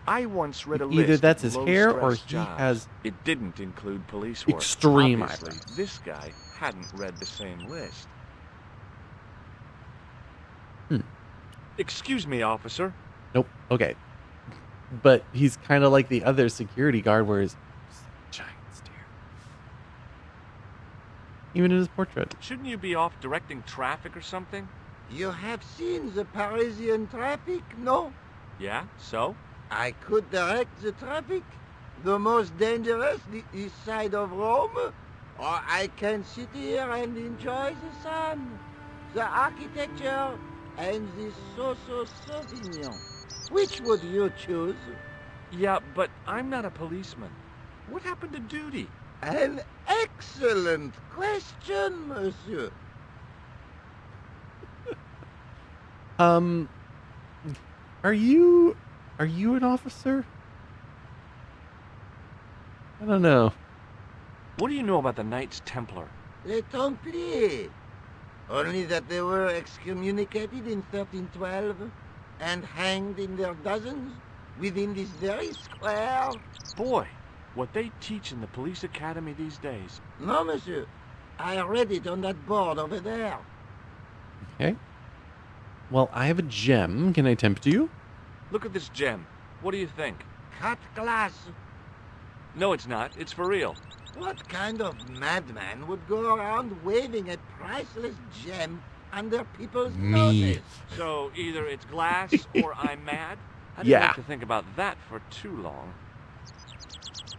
I once read a Either list that's of his hair or low-stress he jobs. has It didn't include police work. extreme Obviously, eyebrows. this guy hadn't read the same list. Excuse me, officer. Nope. Okay. But he's kind of like the other security guard where his giant stare. Even in his portrait. Shouldn't you be off directing traffic or something? You have seen the Parisian traffic, no? Yeah, so? I could direct the traffic. The most dangerous, the east side of Rome. Or I can sit here and enjoy the sun, the architecture, and the Sauvignon. Which would you choose? Yeah, but I'm not a policeman. What happened to duty? An excellent question, monsieur. Are you an officer? I don't know. What do you know about the Knights Templar? Les Templiers. Only that they were excommunicated in 1312 and hanged in their dozens within this very square. Boy, what they teach in the police academy these days. No, monsieur. I read it on that board over there. Okay. Well, I have a gem. Can I tempt you? Look at this gem. What do you think? Cut glass. No, it's not. It's for real. What kind of madman would go around waving a priceless gem under people's noses? So either it's glass or I'm mad? I didn't Yeah. have to think about that for too long.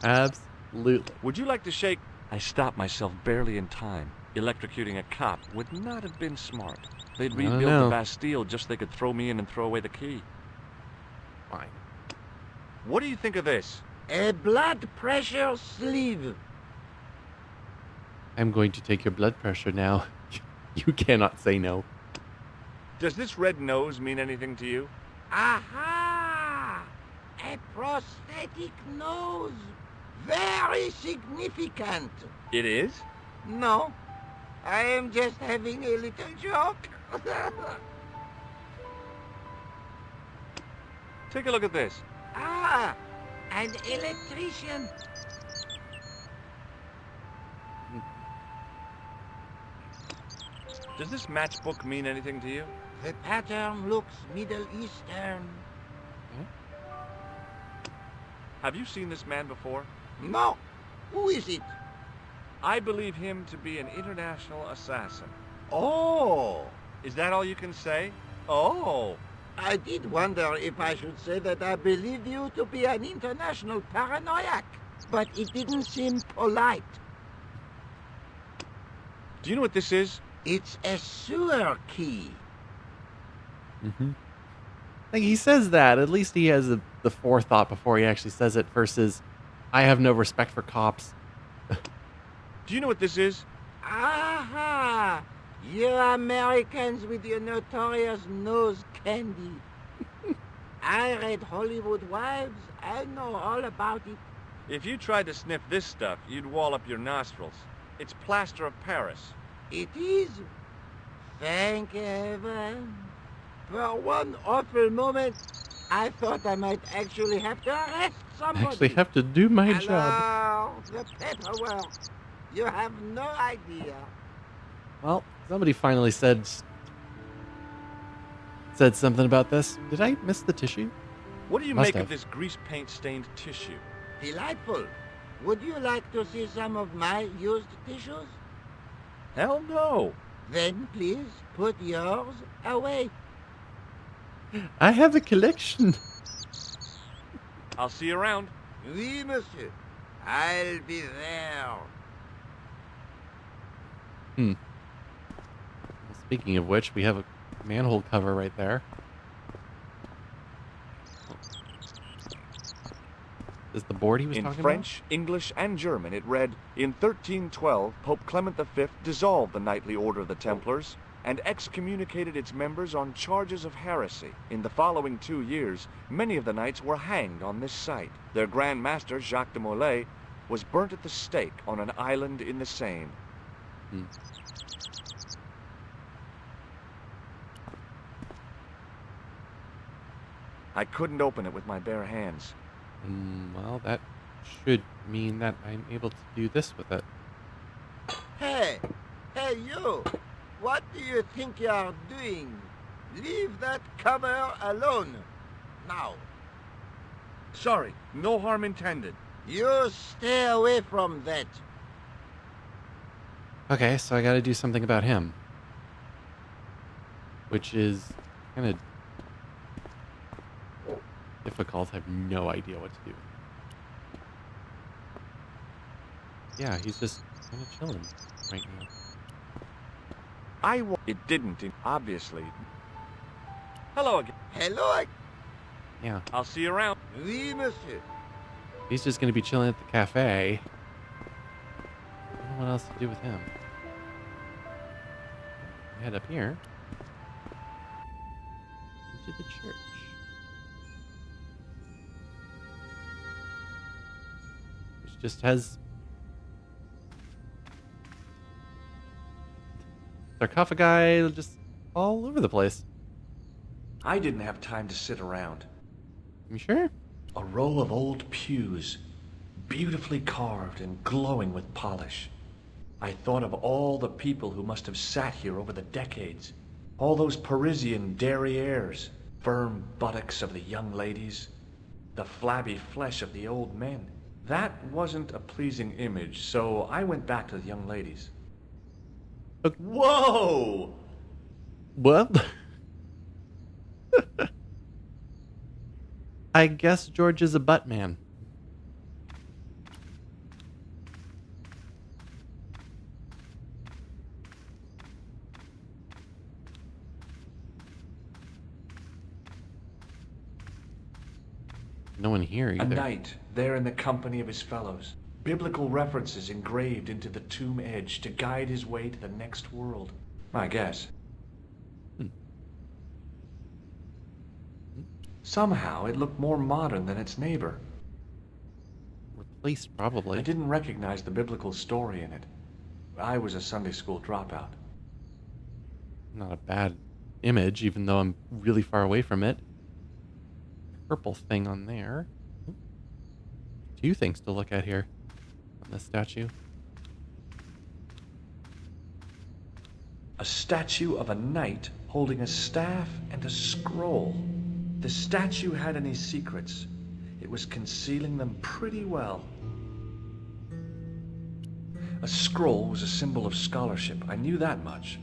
Absolutely. Would you like to shake? I stopped myself barely in time. Electrocuting a cop would not have been smart. They'd I don't rebuild know. the Bastille just so they could throw me in and throw away the key. Fine. What do you think of this? A blood pressure sleeve. I'm going to take your blood pressure now. You cannot say no. Does this red nose mean anything to you? Aha! A prosthetic nose. Very significant. It is? No, I am just having a little joke. Take a look at this. Ah, an electrician. Does this matchbook mean anything to you? The pattern looks Middle Eastern. Have you seen this man before? No. Who is it? I believe him to be an international assassin. Oh. Is that all you can say? Oh. I did wonder if I should say that I believe you to be an international paranoiac, but it didn't seem polite. Do you know what this is? It's a sewer key. Mm-hmm. Like he says that. At least he has the forethought before he actually says it versus, I have no respect for cops. Do you know what this is? Aha! You Americans with your notorious nose candy. I read Hollywood Wives. I know all about it. If you tried to sniff this stuff, you'd wall up your nostrils. It's plaster of Paris. It is. Thank heaven. For one awful moment, I thought I might actually have to arrest somebody. Actually have to do my job. Hello, the paperwork. You have no idea. Well, somebody finally said something about this. Did I miss the tissue? What do you Must make have. of this grease paint stained tissue? Delightful. Would you like to see some of my used tissues? Hell no. Then please put yours away. I have a collection. I'll see you around. Oui, monsieur. I'll be there. Well, speaking of which, we have a manhole cover right there. Is the board he was In talking French, English, and German, it read, In 1312, Pope Clement V dissolved the Knightly Order of the Templars and excommunicated its members on charges of heresy. In the following 2 years, many of the knights were hanged on this site. Their Grand Master, Jacques de Molay, was burnt at the stake on an island in the Seine. I couldn't open it with my bare hands. Well, that should mean that I'm able to do this with it. Hey, you. What do you think you are doing? Leave that cover alone. Now. Sorry, no harm intended. You stay away from that. Okay, so I gotta do something about him. Which is kind of difficult. I have no idea what to do. Yeah, he's just kind of chilling right now. It didn't, obviously. Hello again. Hello. Yeah, I'll see you around. Oui, monsieur. he's just gonna be chilling at the cafe. I don't know what else to do with him. Head up here. Into the church. Which just has sarcophagi just all over the place. I didn't have time to sit around. You sure? A row of old pews, beautifully carved and glowing with polish. I thought of all the people who must have sat here over the decades. All those Parisian derrieres, firm buttocks of the young ladies, the flabby flesh of the old men. That wasn't a pleasing image, so I went back to the young ladies. Okay. Whoa! What? I guess George is a butt man. No one here either. A knight, there in the company of his fellows. Biblical references engraved into the tomb edge to guide his way to the next world. I guess. Somehow, it looked more modern than its neighbor. Replaced, probably. I didn't recognize the biblical story in it. I was a Sunday school dropout. Not a bad image, even though I'm really far away from it. Purple thing on there. Two things to look at here on this statue. A statue of a knight holding a staff and a scroll. The statue had any secrets. It was concealing them pretty well. A scroll was a symbol of scholarship. I knew that much.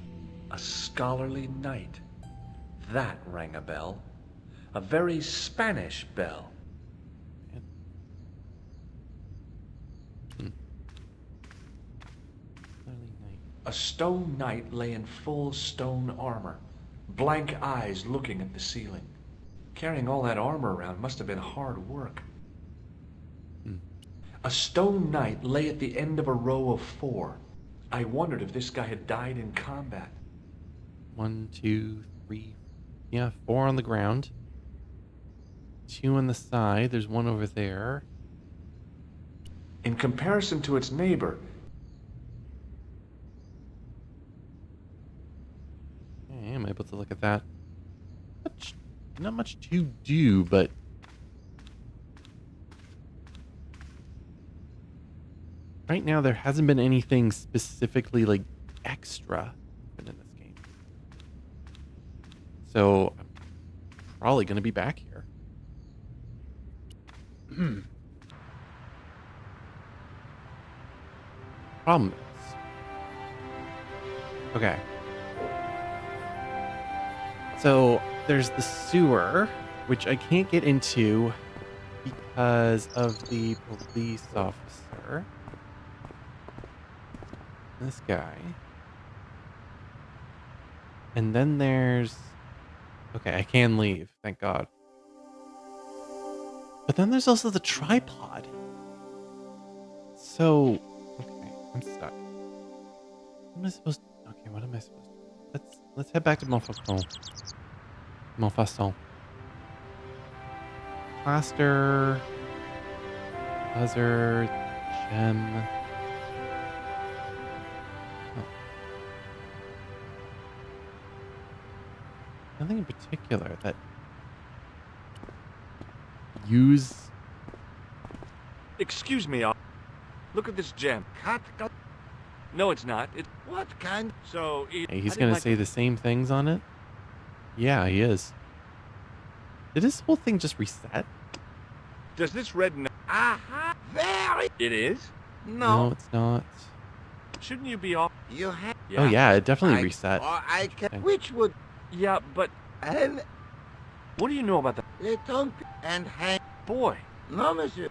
A scholarly knight. That rang a bell. A very Spanish bell. A stone knight lay in full stone armor, blank eyes looking at the ceiling. Carrying all that armor around must have been hard work. A stone knight lay at the end of a row of 4. I wondered if this guy had died in combat. 1, 2, 3. Yeah, 4 on the ground. 2 on the side. There's one over there. In comparison to its neighbor, okay, I'm able to look at that. Not much to do, but right now there hasn't been anything specifically like extra in this game. So I'm probably going to be back here. Problem is, okay. So there's the sewer, which I can't get into because of the police officer. This guy. And then there's... Okay, I can leave, thank God. But then there's also the tripod. So, okay, I'm stuck. What am I supposed to... Okay, what am I supposed to... Let's head back to Montfaucon. Montfaucon. Plaster. Buzzer. Gem. Oh. Nothing in particular that use. Excuse me, look at this gem. No, it's not. It's what kind? So Hey, he's gonna say the same things on it? Yeah, he is. Did this whole thing just reset? Does this red? Aha! Very. It is. No, it's not. Shouldn't you be off? You have. Oh yeah, it definitely reset. Or I can. Which would? Yeah, but. And. What do you know about that? Les tongues and hang. Boy. No, monsieur.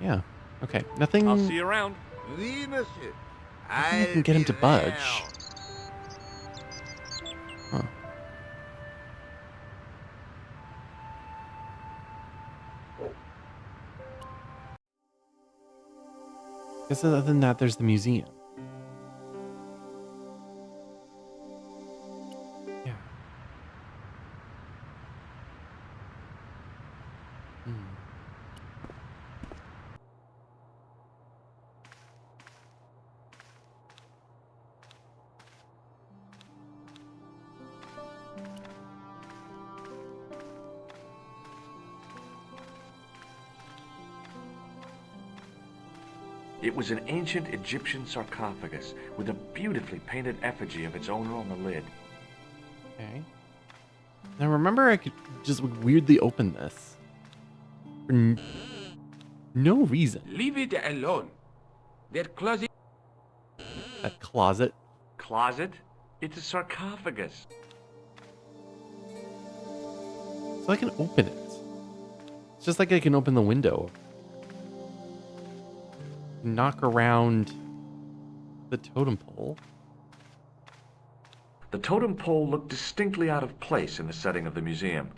Yeah. Okay. Nothing. I'll see you around. Oui, monsieur. I can get him to budge. Huh. Guess other than that, there's the museum. Yeah. it was an ancient Egyptian sarcophagus with a beautifully painted effigy of its owner on the lid. Okay. Now remember, I could just weirdly open this. No reason. Leave it alone. That closet... That closet. Closet? It's a sarcophagus. So I can open it. It's just like I can open the window. Knock around the totem pole. The totem pole looked distinctly out of place in the setting of the museum.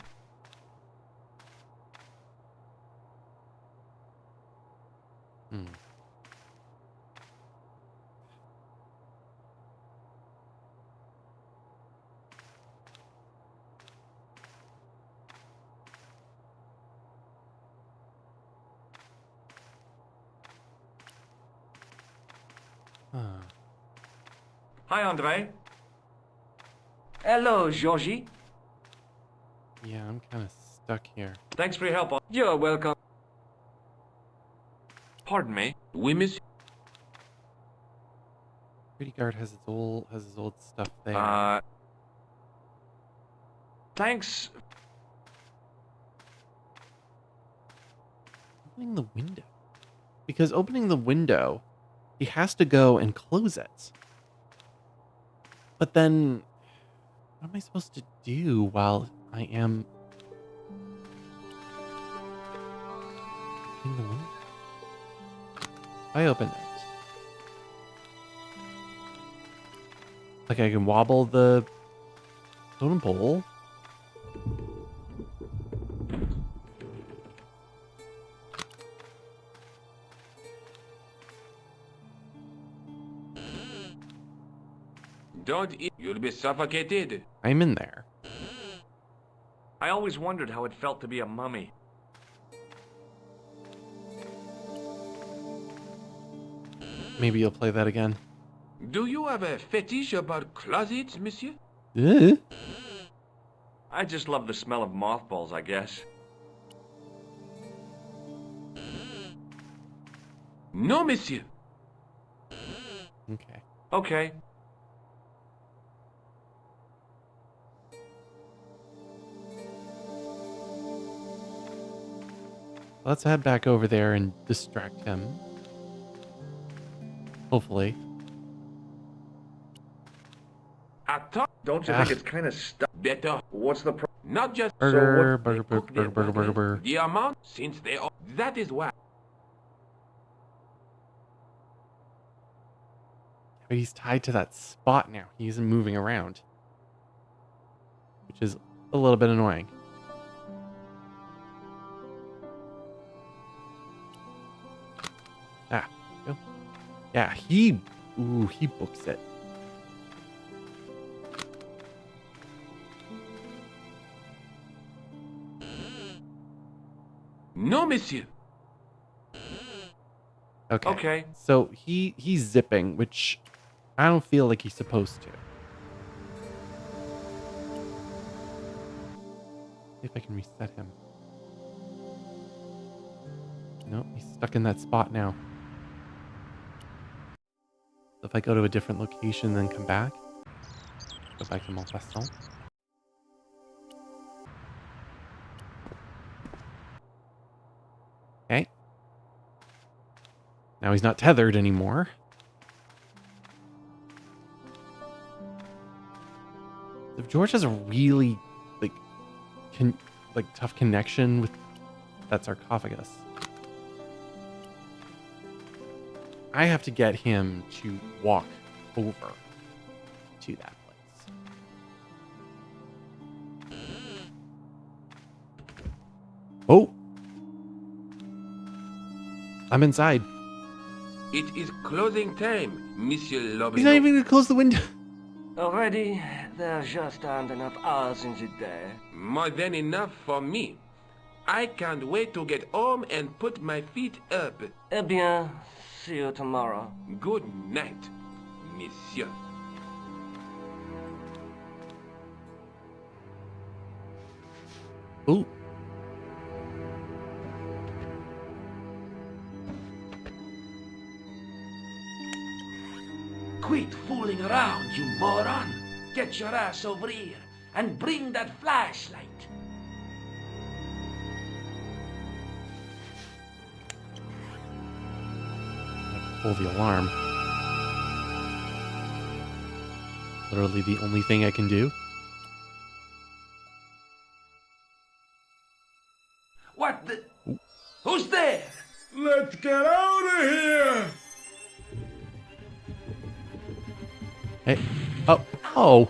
Hi, Andre. Hello, Georgie. Yeah, I'm kind of stuck here. Thanks for your help. You're welcome. Pardon me. We miss... Security guard has his old stuff there. Thanks. Opening the window. Because opening the window, he has to go and close it. But then, what am I supposed to do while I am opening the window? If I open it. Like I can wobble the totem pole. Don't eat. You'll be suffocated. I'm in there. I always wondered how it felt to be a mummy. Maybe you'll play that again. Do you have a fetish about closets, monsieur? I just love the smell of mothballs, I guess. No, monsieur. Okay. Okay. Let's head back over there and distract him. Hopefully. Don't you think it's kind of stuck? Better. What's the problem? Not just Burger, so burger, burger, burger, burger, burger. the amount, since they are... That is why. But he's tied to that spot now. He isn't moving around. Which is a little bit annoying. Ah, go. Yeah, he books it. No, monsieur. Okay. Okay. So he's zipping, which I don't feel like he's supposed to. See if I can reset him. Nope, he's stuck in that spot now. So if I go to a different location, then come back. Go back to Montfaucon. Okay. Now he's not tethered anymore. If George has a really tough connection with that sarcophagus, I have to get him to walk over to that place. Oh! I'm inside. It is closing time, Monsieur Lobineau. He's not even going to close the window. Already, there just aren't enough hours in the day. More than enough for me. I can't wait to get home and put my feet up. Eh bien, see you tomorrow. Good night, monsieur. Ooh. Quit fooling around, you moron! Get your ass over here and bring that flashlight. pull the alarm. Literally the only thing I can do. What the? Who's there? Let's get out of here! Hey. Oh. Oh.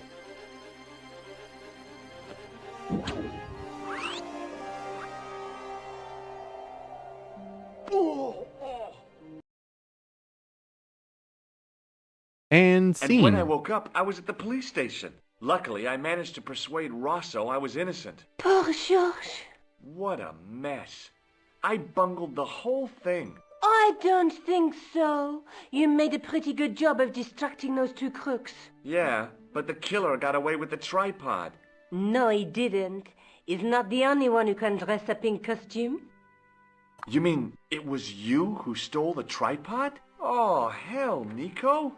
And scene. And when I woke up, I was at the police station. Luckily, I managed to persuade Rosso I was innocent. Poor Georges. What a mess. I bungled the whole thing. I don't think so. You made a pretty good job of distracting those two crooks. Yeah, but the killer got away with the tripod. No, he didn't. He's not the only one who can dress up in costume. You mean it was you who stole the tripod? Oh, hell, Nico.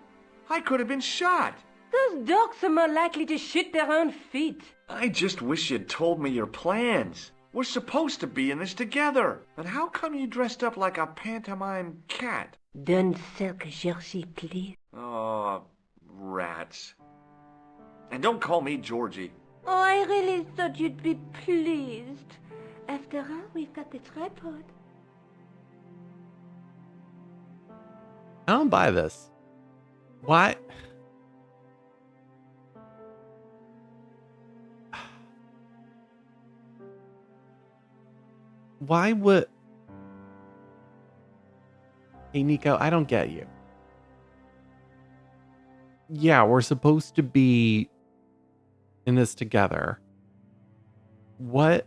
I could have been shot. Those dogs are more likely to shoot their own feet. I just wish you'd told me your plans. We're supposed to be in this together. But how come you dressed up like a pantomime cat? Don't sulk, Georgie, please. Oh, rats. And don't call me Georgie. Oh, I really thought you'd be pleased. After all, we've got the tripod. I don't buy this. Why? Why would... Hey, Nico, I don't get you. Yeah, we're supposed to be in this together. What's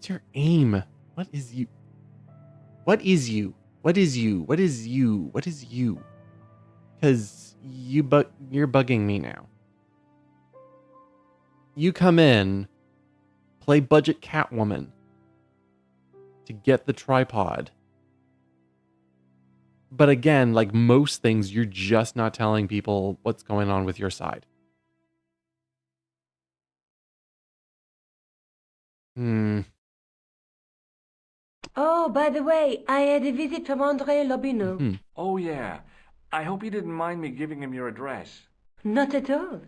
your aim? What is you? What is you? What is you? What is you? What is you? Because you're bugging me now. You come in, play budget Catwoman to get the tripod. But again, like most things, you're just not telling people what's going on with your side. Oh, by the way, I had a visit from André Lobineau. Oh, yeah. I hope you didn't mind me giving him your address. Not at all.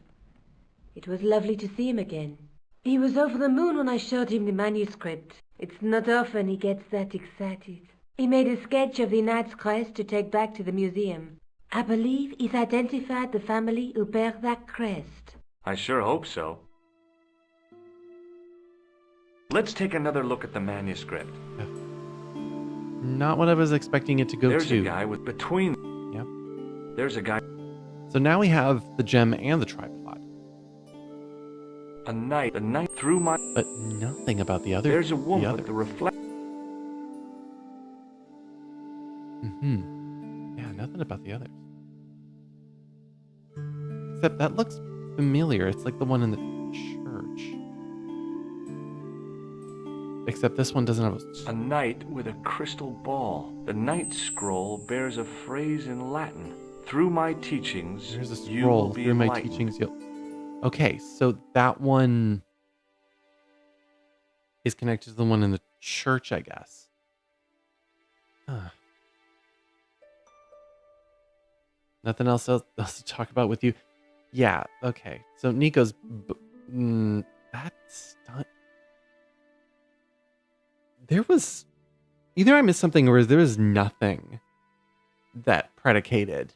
It was lovely to see him again. He was over the moon when I showed him the manuscript. It's not often he gets that excited. He made a sketch of the knight's crest to take back to the museum. I believe he's identified the family who bear that crest. I sure hope so. Let's take another look at the manuscript. Not what I was expecting it to go There's to. a guy with between. Yep. There's a guy. So now we have the gem and the tripod. A knight through my. But nothing about the other. There's a woman with the reflect. Yeah, nothing about the others. Except that looks familiar. It's like the one in the church. Except this one doesn't have A knight with a crystal ball. The knight scroll bears a phrase in Latin. Through my teachings, There's a you will scroll. be Through my enlightened. teachings, you'll... Okay, so that one is connected to the one in the church, I guess. Huh. Nothing else to talk about with you? Yeah, okay. So Nico's... that's... There was... Either I missed something or there was nothing that predicated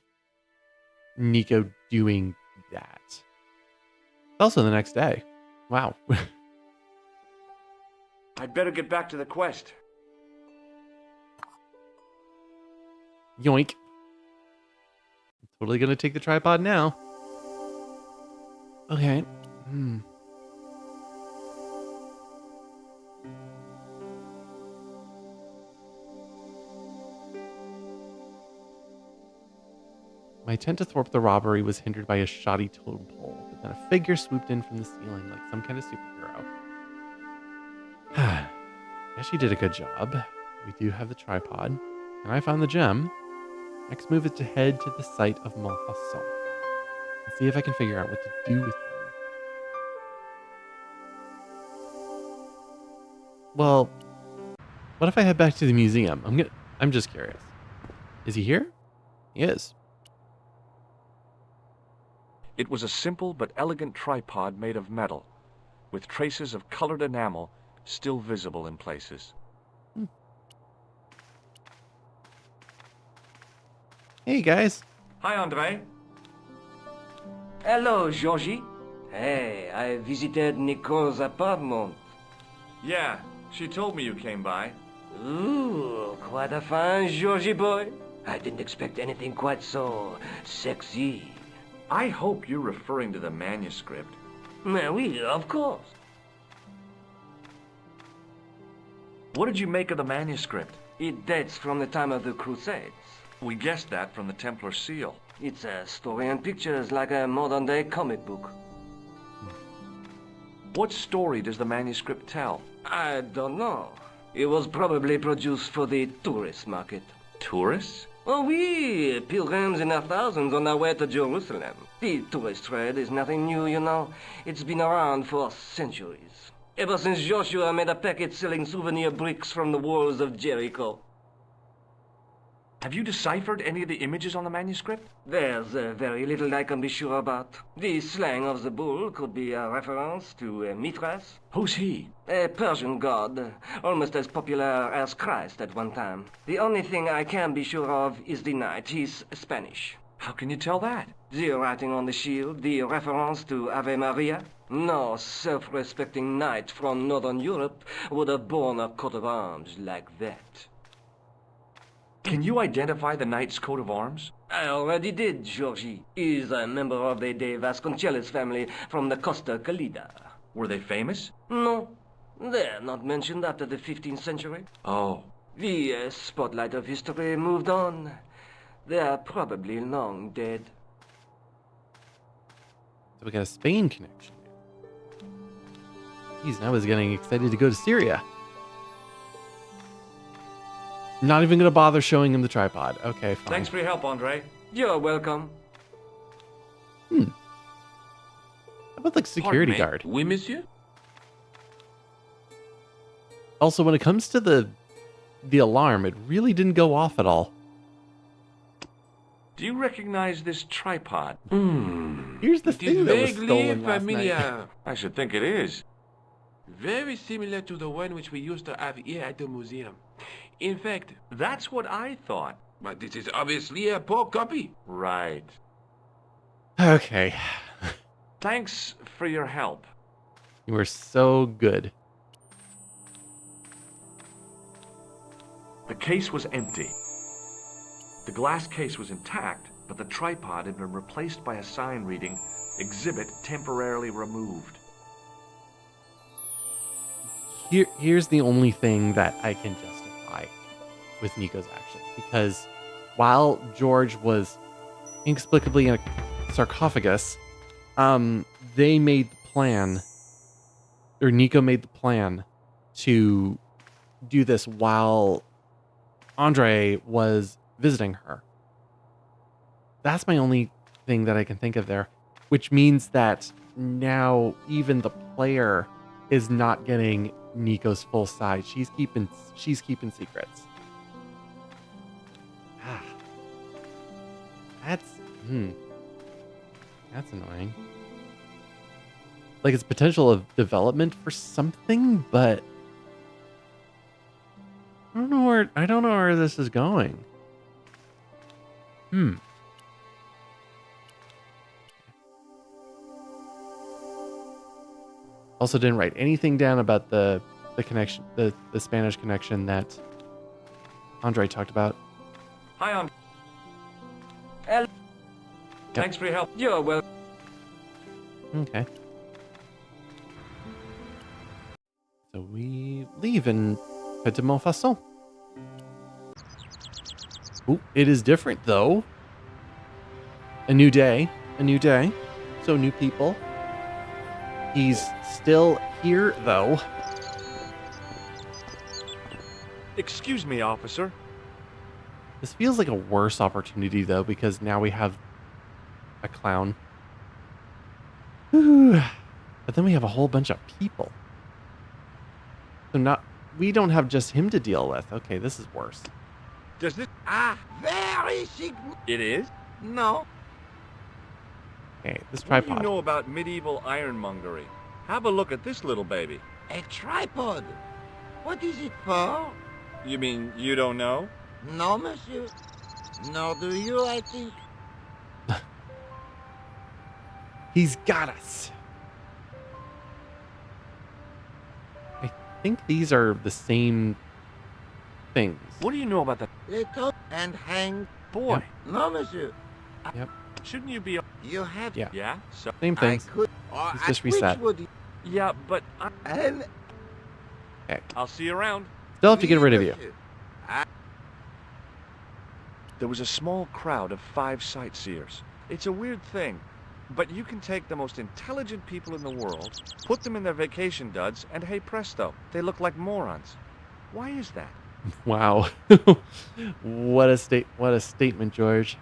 Nico doing that. Also the next day. Wow. I'd better get back to the quest. Yoink. I'm totally gonna take the tripod now. Okay. My attempt to thwart the robbery was hindered by a shoddy totem pole, but then a figure swooped in from the ceiling like some kind of superhero. Guess she did a good job. We do have the tripod, and I found the gem. Next move is to head to the site of Montfaucon and see if I can figure out what to do with them. Well, what if I head back to the museum? I'm just curious. Is he here? He is. It was a simple but elegant tripod made of metal, with traces of colored enamel still visible in places. Hey, guys. Hi, Andre. Hello, Georgie. Hey, I visited Nico's apartment. Yeah, she told me you came by. Ooh, quite a fine Georgie boy. I didn't expect anything quite so sexy. I hope you're referring to the manuscript. Oui, of course. What did you make of the manuscript? It dates from the time of the Crusades. We guessed that from the Templar seal. It's a story and pictures like a modern-day comic book. What story does the manuscript tell? I don't know. It was probably produced for the tourist market. Tourists? Oh, oui, pilgrims in their thousands on their way to Jerusalem. The tourist trade is nothing new, you know. It's been around for centuries. Ever since Joshua made a packet selling souvenir bricks from the walls of Jericho. Have you deciphered any of the images on the manuscript? There's very little I can be sure about. The slang of the bull could be a reference to Mithras. Who's he? A Persian god, almost as popular as Christ at one time. The only thing I can be sure of is the knight. He's Spanish. How can you tell that? The writing on the shield, the reference to Ave Maria. No self-respecting knight from Northern Europe would have borne a coat of arms like that. Can you identify the knight's coat of arms? I already did, Georgie. He's a member of the De Vasconcelos family from the Costa Calida. Were they famous? No. They're not mentioned after the 15th century. Oh. The spotlight of history moved on. They're probably long dead. So we got a Spain connection. Jeez, I was getting excited to go to Syria. Not even going to bother showing him the tripod. Okay, fine. Thanks for your help, Andre. You're welcome. How about like security guard? Oui, monsieur? Also, when it comes to the alarm, it really didn't go off at all. Do you recognize this tripod? Here's the thing that was Vaguely stolen last familiar. night. I should think it is. Very similar to the one which we used to have here at the museum. In fact, That's what I thought. but this is obviously a poor copy. Right. Okay. Thanks for your help. You were so good. The case was empty. The glass case was intact, but the tripod had been replaced by a sign reading, "Exhibit temporarily removed." Here's the only thing that I can justify with Nico's action. Because while George was inexplicably in a sarcophagus, they made the plan, or Nico made the plan to do this while Andre was visiting her. That's my only thing that I can think of there, which means that now even the player is not getting Nico's full side. She's keeping secrets. That's annoying. Like it's potential of development for something, but I don't know where this is going. Also didn't write anything down about the connection, the Spanish connection that Andre talked about. Hi, Andre. Hello. Thanks for your help. You're welcome. Okay. So we leave and head to Montfaucon. Ooh, it is different though. A new day. So new people. He's still here though. Excuse me, officer. This feels like a worse opportunity though, because now we have a clown. But then we have a whole bunch of people. So we don't have just him to deal with. Okay, this is worse. Does this... There very sick. It is? No. Okay, this What do tripod. you know about medieval ironmongery? Have a look at this little baby. A tripod. What is it for? You mean you don't know? No, monsieur. Nor do you, I think. He's got us. I think these are the same things. What do you know about that? Little and hang. Boy. Yep. No, monsieur. Yep. Shouldn't you be... You have... Yeah. Yeah? So... Same things. I could... It's just reset. Yeah, but... And... Okay. I'll see you around. Still have to get rid of you. There was a small crowd of 5 sightseers. It's a weird thing, but you can take the most intelligent people in the world, put them in their vacation duds, and hey presto, they look like morons. Why is that? Wow. What a statement, George.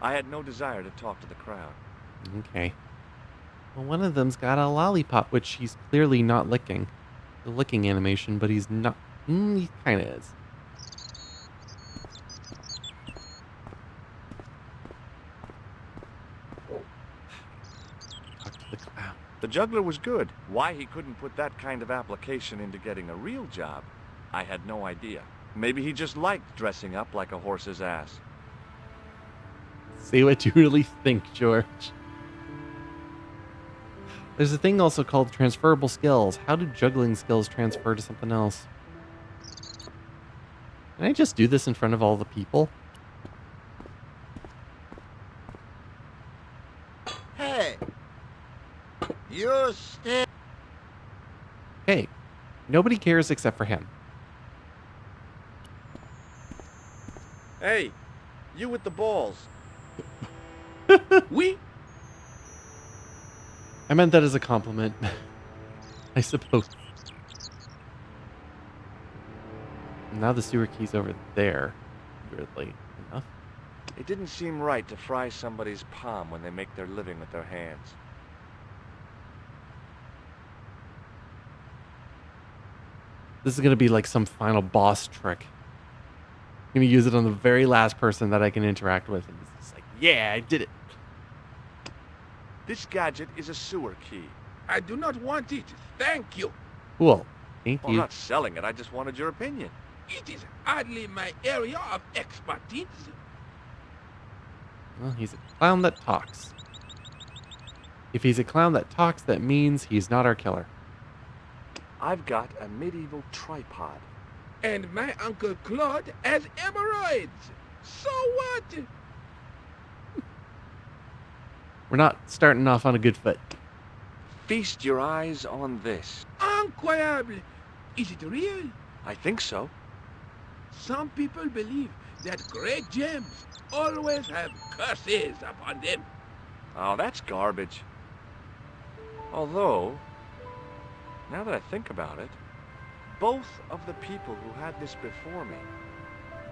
I had no desire to talk to the crowd. Okay. Well, one of them's got a lollipop, which he's clearly not licking. The licking animation, but he's not. He kind of is. Talk to the clown. The juggler was good. Why he couldn't put that kind of application into getting a real job, I had no idea. Maybe he just liked dressing up like a horse's ass. Say what you really think, George. There's a thing also called transferable skills. How do juggling skills transfer to something else? Can I just do this in front of all the people? Hey! You stay... Hey, nobody cares except for him. Hey, you with the balls. We? I meant that as a compliment. I suppose. Now the sewer key's over there, weirdly enough. It didn't seem right to fry somebody's palm when they make their living with their hands. This is going to be like some final boss trick. I'm going to use it on the very last person that I can interact with. And it's just like, yeah, I did it. This gadget is a sewer key. I do not want it. Thank you. Cool. Thank Well, you. I'm not selling it. I just wanted your opinion. It is hardly my area of expertise. Well, he's a clown that talks. If he's a clown that talks, that means he's not our killer. I've got a medieval tripod. And my Uncle Claude has hemorrhoids. So what? We're not starting off on a good foot. Feast your eyes on this. Incroyable. Is it real? I think so. Some people believe that great gems always have curses upon them. Oh, that's garbage. Although, now that I think about it, both of the people who had this before me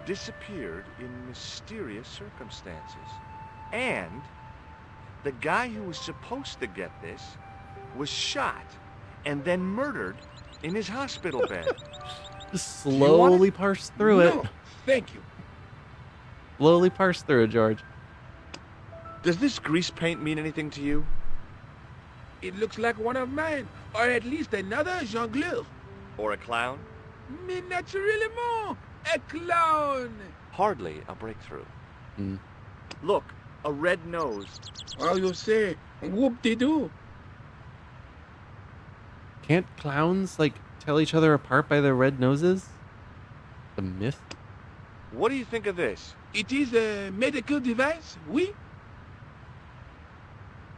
disappeared in mysterious circumstances. And the guy who was supposed to get this was shot and then murdered in his hospital bed. Just slowly parse through it. No, thank you. Slowly parse through it, George. Does this grease paint mean anything to you? It looks like one of mine, or at least another jongleur. Or a clown? Mais naturellement, a clown. Hardly a breakthrough. Mm. Look, a red nose. Oh, you say, whoop-de-doo. Can't clowns, like, tell each other apart by their red noses? The myth? What do you think of this? It is a medical device, oui?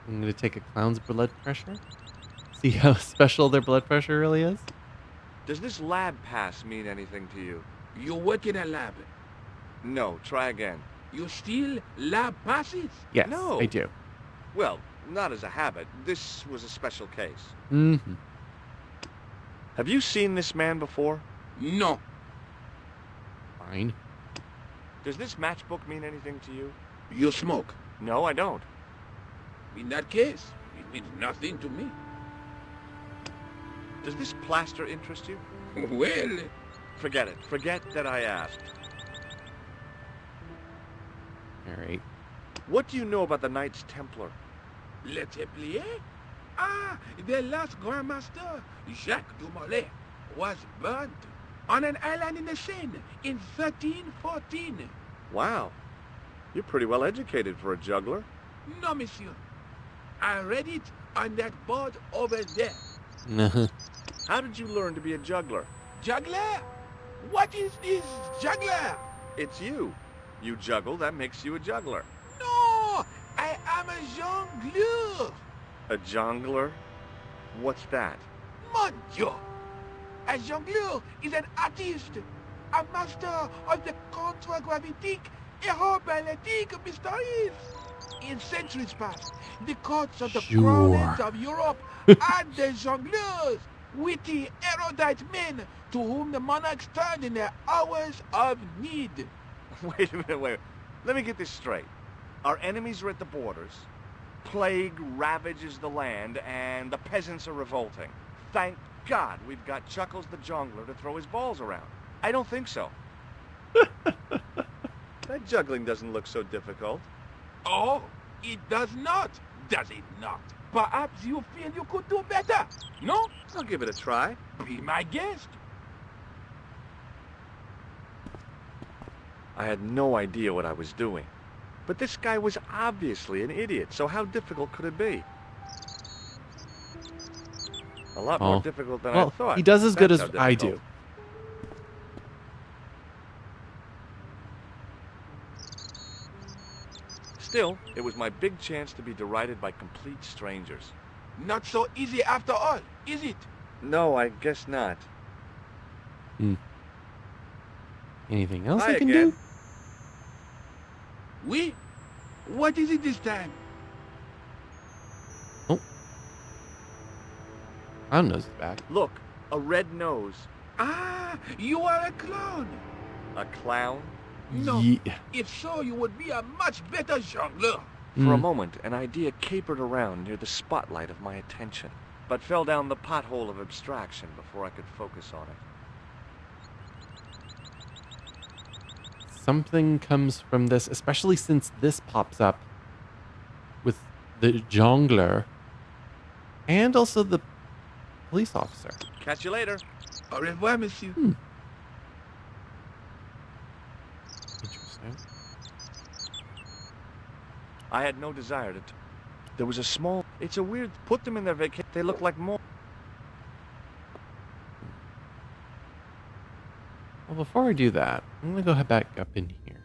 I'm going to take a clown's blood pressure. See how special their blood pressure really is? Does this lab pass mean anything to you? You work in a lab. No, try again. You steal lab passes? Yes, No. I do. Well, not as a habit. This was a special case. Mm-hmm. Have you seen this man before? No. Fine. Does this matchbook mean anything to you? You smoke. No, I don't. In that case, it means nothing to me. Does this plaster interest you? Well, Forget it. Forget that I asked. Alright. What do you know about the Knights Templar? Le Templier? Ah, the last Grand Master, Jacques Dumoulin, was burnt on an island in the Seine in 1314. Wow. You're pretty well educated for a juggler. No, monsieur. I read it on that board over there. How did you learn to be a juggler? Juggler? What is this juggler? It's you. You juggle, that makes you a juggler. No, I am a jongleur. A jongler? What's that? Mon Dieu! A jongleur is an artist, a master of the contragravitique aeroballetic mysteries. In centuries past, the courts of the province of Europe had the jongleurs, witty, erudite men to whom the monarchs turned in their hours of need. Wait a minute, wait. Let me get this straight. Our enemies are at the borders, plague ravages the land, and the peasants are revolting. Thank God we've got Chuckles the Jongler to throw his balls around. I don't think so. That juggling doesn't look so difficult. Oh, it does not, does it not? Perhaps you feel you could do better, no? I'll give it a try. Be my guest. I had no idea what I was doing. But this guy was obviously an idiot, so how difficult could it be? A lot more difficult than I thought. He does as good as That's how I difficult. do. Still, it was my big chance to be derided by complete strangers. Not so easy after all, is it? No, I guess not. Anything else Hi I can again. do? Oui? What is it this time? Oh. Clown nose is back. Look, a red nose. Ah, you are a clown. A clown? No. If so, you would be a much better jongleur. For a moment, an idea capered around near the spotlight of my attention, but fell down the pothole of abstraction before I could focus on it. Something comes from this, especially since this pops up with the jongler and also the police officer. Catch you later. Au revoir, monsieur. Interesting. I had no desire to... There was a small... It's a weird... Put them in their vacation. They look like more... Well, before I do that, I'm going to go back up in here.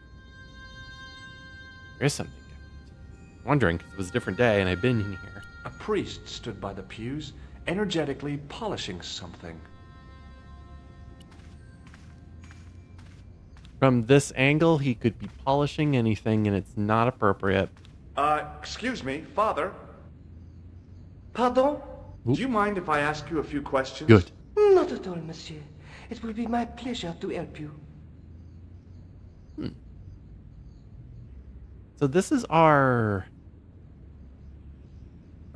There is something different. I'm wondering, because it was a different day and I've been in here. A priest stood by the pews, energetically polishing something. From this angle, he could be polishing anything and it's not appropriate. Excuse me, Father. Pardon? Do you mind if I ask you a few questions? Good. Not at all, monsieur. It will be my pleasure to help you. So this is our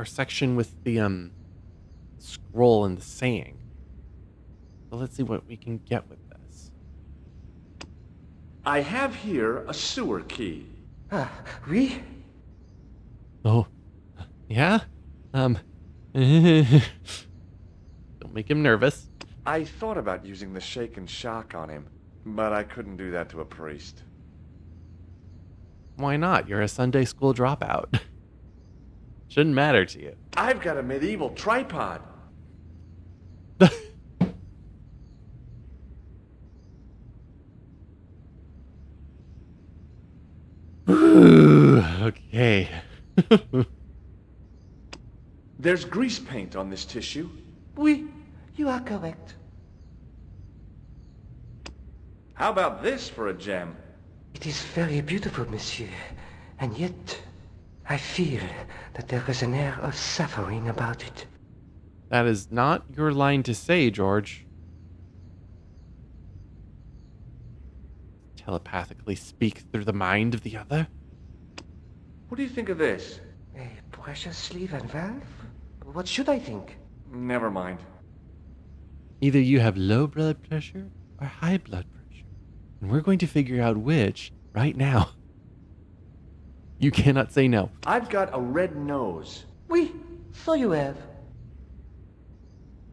section with the scroll and the saying. So let's see what we can get with this. I have here a sewer key. Ah, oui? Oh, yeah? Don't make him nervous. I thought about using the shake and shock on him, but I couldn't do that to a priest. Why not? You're a Sunday school dropout. Shouldn't matter to you. I've got a medieval tripod. Okay. There's grease paint on this tissue. Oui, you are correct. How about this for a gem? It is very beautiful, monsieur. And yet, I feel that there is an air of suffering about it. That is not your line to say, George. Telepathically speak through the mind of the other? What do you think of this? A precious sleeve and valve? What should I think? Never mind. Either you have low blood pressure are high blood pressure. And we're going to figure out which right now. You cannot say no. I've got a red nose. Oui, so you have.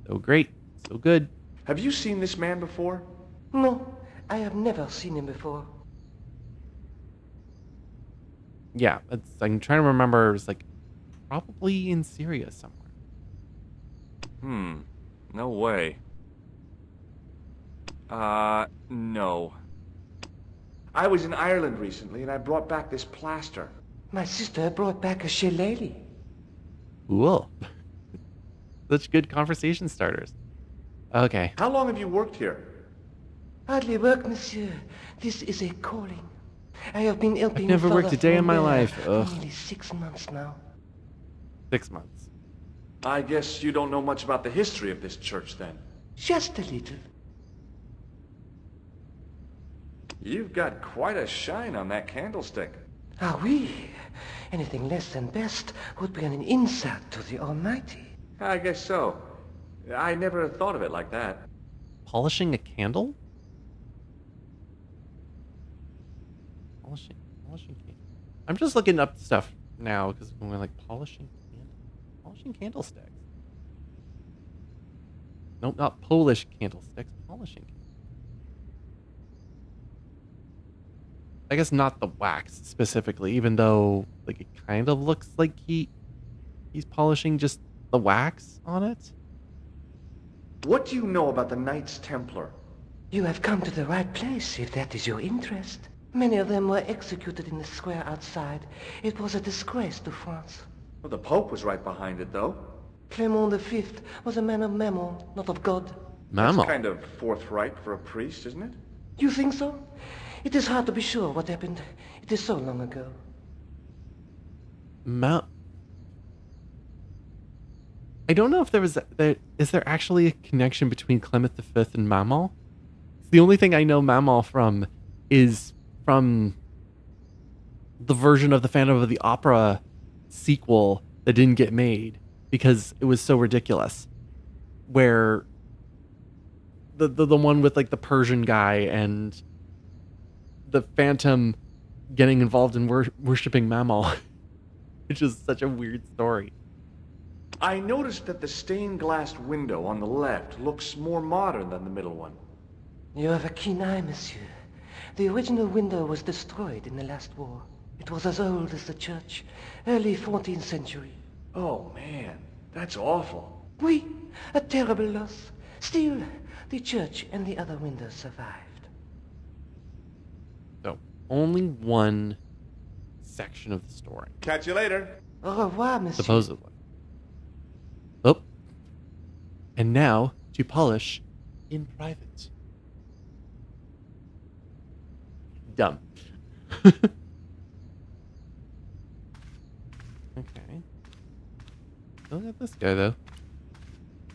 So great. So good. Have you seen this man before? No, I have never seen him before. Yeah, I'm trying to remember. It was like probably in Syria somewhere. No way. No. I was in Ireland recently and I brought back this plaster. My sister brought back a shillelagh. Cool. Such good conversation starters. Okay. How long have you worked here? Hardly work, monsieur. This is a calling. I have been helping I've never Father worked a day in my Flaubert life. for Ugh. nearly 6 months now. 6 months. I guess you don't know much about the history of this church then. Just a little. You've got quite a shine on that candlestick. Ah oui. Anything less than best would be an insult to the Almighty. I guess so. I never thought of it like that. Polishing a candle? Polishing candle. I'm just looking up stuff now because we're like polishing candlesticks. Nope, not Polish candlesticks. Polishing. I guess not the wax specifically, even though like it kind of looks like he's polishing just the wax on it. What do you know about the Knights Templar? You have come to the right place, if that is your interest. Many of them were executed in the square outside. It was a disgrace to France. Well, the Pope was right behind it, though. Clement V was a man of mammon, not of God. Mammon? That's kind of forthright for a priest, isn't it? You think so? It is hard to be sure what happened. It is so long ago. I don't know if is there actually a connection between Clement V and Mammon? The only thing I know Mammon from is from the version of the Phantom of the Opera sequel that didn't get made because it was so ridiculous. Where the one with like the Persian guy and the Phantom getting involved in worshipping Mammon, which is such a weird story. I noticed that the stained glass window on the left looks more modern than the middle one. You have a keen eye, monsieur. The original window was destroyed in the last war. It was as old as the church, early 14th century. Oh, man, that's awful. Oui, a terrible loss. Still, the church and the other windows survived. So, only one section of the story. Catch you later. Au revoir, monsieur. Supposedly. Oh. And now, to polish in private. Dumb. Okay. Look at this guy, though.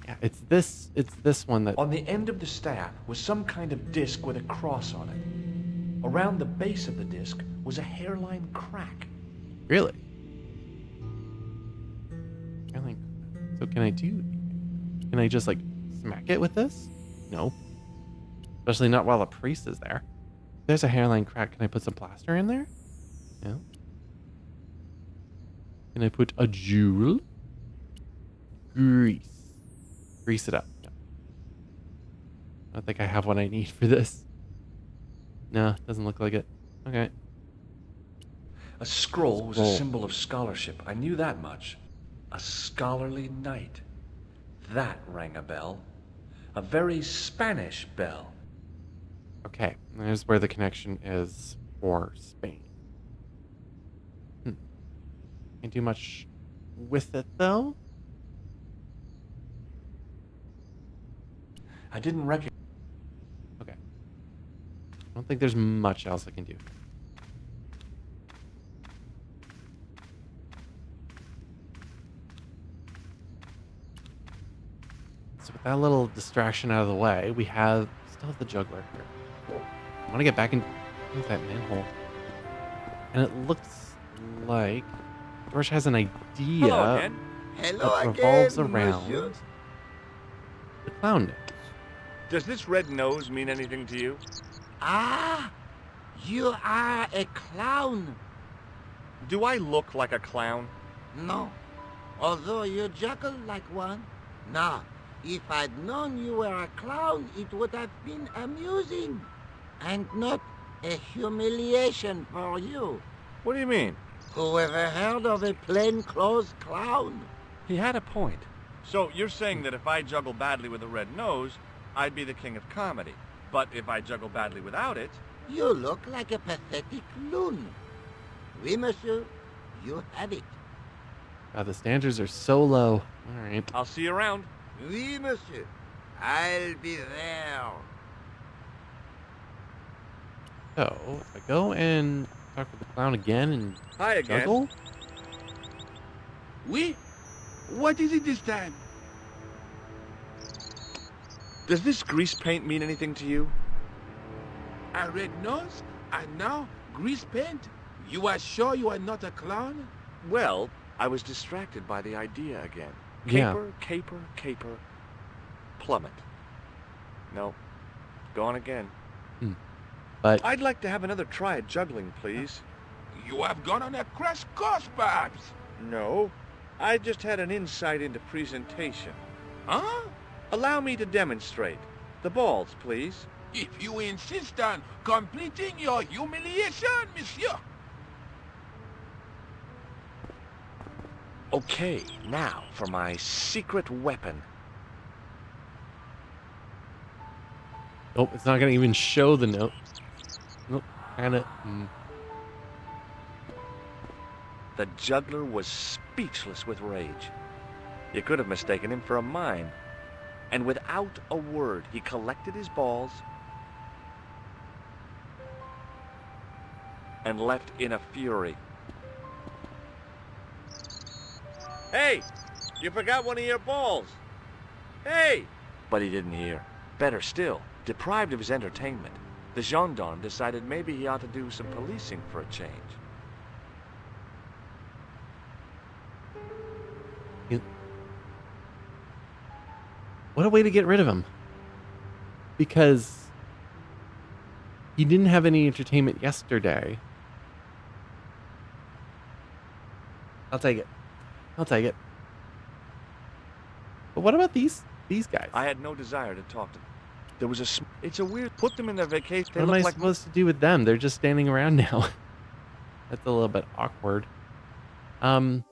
Yeah, it's this one that... On the end of the staff was some kind of disc with a cross on it. Around the base of the disc was a hairline crack. Really? So can I just like smack it with this? No. Especially not while the priest is there. There's a hairline crack. Can I put some plaster in there? No. Can I put a jewel? Grease it up. No. I don't think I have what I need for this. No, doesn't look like it. Okay. A scroll was a symbol of scholarship. I knew that much. A scholarly knight. That rang a bell. A very Spanish bell. Okay, there's where the connection is for Spain. Can't do much with it, though. I didn't recognize... Okay. I don't think there's much else I can do. So with that little distraction out of the way, we still have the juggler here. I want to get back into that manhole. And it looks like George has an idea Hello that revolves around monsieur. the clown nose. Does this red nose mean anything to you? Ah, you are a clown. Do I look like a clown? No, although you juggle like one. Now, if I'd known you were a clown, it would have been amusing, and not a humiliation for you. What do you mean? Whoever heard of a plainclothes clown? He had a point. So you're saying that if I juggle badly with a red nose, I'd be the king of comedy. But if I juggle badly without it... You look like a pathetic loon. Oui, monsieur, you have it. God, the standards are so low. All right. I'll see you around. Oui, monsieur. I'll be there. So, if I go and talk with the clown again and Hi again. juggle? Oui? What is it this time? Does this grease paint mean anything to you? A red nose? And now grease paint? You are sure you are not a clown? Well, I was distracted by the idea again. Yeah. Caper, caper, caper, plummet. No, gone again. But I'd like to have another try at juggling, please. You have gone on a crash course, perhaps. No, I just had an insight into presentation. Huh? Allow me to demonstrate. The balls, please. If you insist on completing your humiliation, monsieur. Okay, now for my secret weapon. oh, it's not going to even show the note. Nope. Kind of. The juggler was speechless with rage. You could have mistaken him for a mime. And without a word, he collected his balls and left in a fury. Hey! You forgot one of your balls! Hey! But he didn't hear. Better still, deprived of his entertainment, the gendarme decided maybe he ought to do some policing for a change. What a way to get rid of him. Because he didn't have any entertainment yesterday. I'll take it. I'll take it. But what about these guys? I had no desire to talk to them. There was it's a weird... Put them in their vacation. They What am I look like... supposed to do with them? They're just standing around now. That's a little bit awkward. For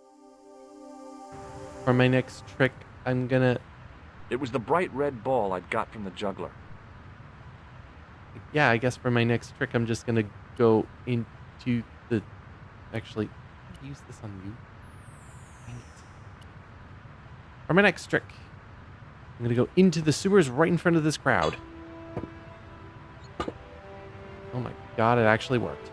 my next trick, I'm gonna... It was the bright red ball I'd got from the juggler. Yeah, I guess for my next trick, I'm just gonna go into the... Actually, use this on you. Dang it. For my next trick, I'm gonna go into the sewers right in front of this crowd. Oh my god, it actually worked.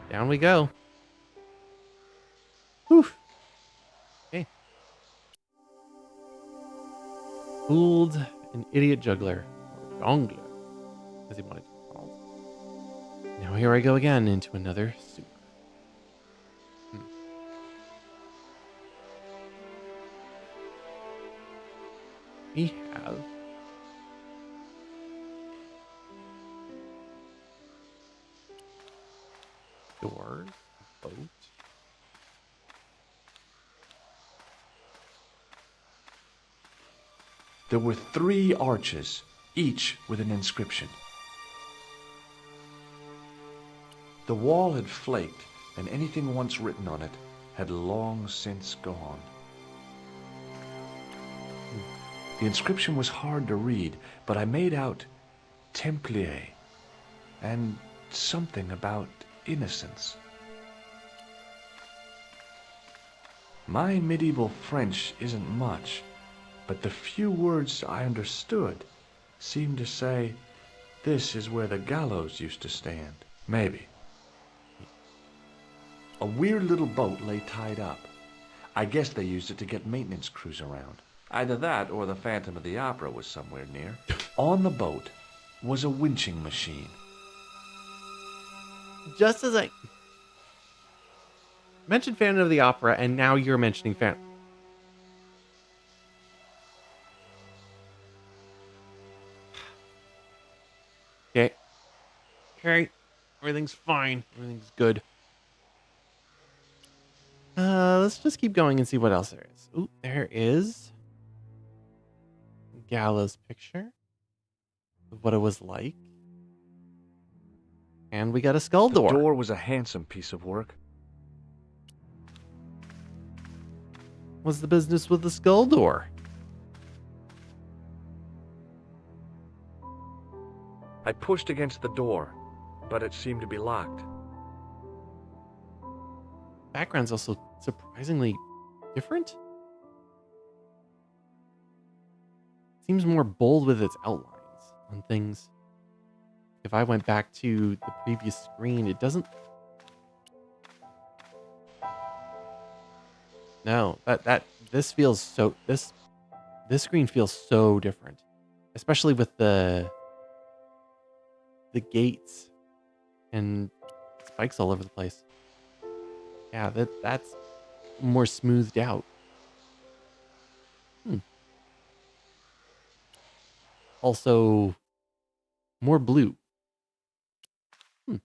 Down we go. Whew. Okay. Fooled an idiot juggler. Or jongler, as he wanted to be called. Now here I go again into another sewer. We have doors, boat. There were 3 arches, each with an inscription. The wall had flaked, and anything once written on it had long since gone. The inscription was hard to read, but I made out Templier and something about innocence. My medieval French isn't much, but the few words I understood seemed to say, this is where the gallows used to stand. Maybe. A weird little boat lay tied up. I guess they used it to get maintenance crews around. Either that or the Phantom of the Opera was somewhere near. On the boat was a winching machine. Just as I mentioned Phantom of the Opera, and now you're mentioning Phantom. Okay. Everything's fine. Everything's good. Let's just keep going and see what else there is. Ooh, there is Gallows picture of what it was like. And we got a skull door. The door was a handsome piece of work. What's the business with the skull door? I pushed against the door, but it seemed to be locked. Background's also surprisingly different. Seems more bold with its outlines on things. If I went back to the previous screen, it doesn't. No, this feels so this screen feels so different, especially with the gates and spikes all over the place. Yeah, that's more smoothed out. Also, more blue. Okay,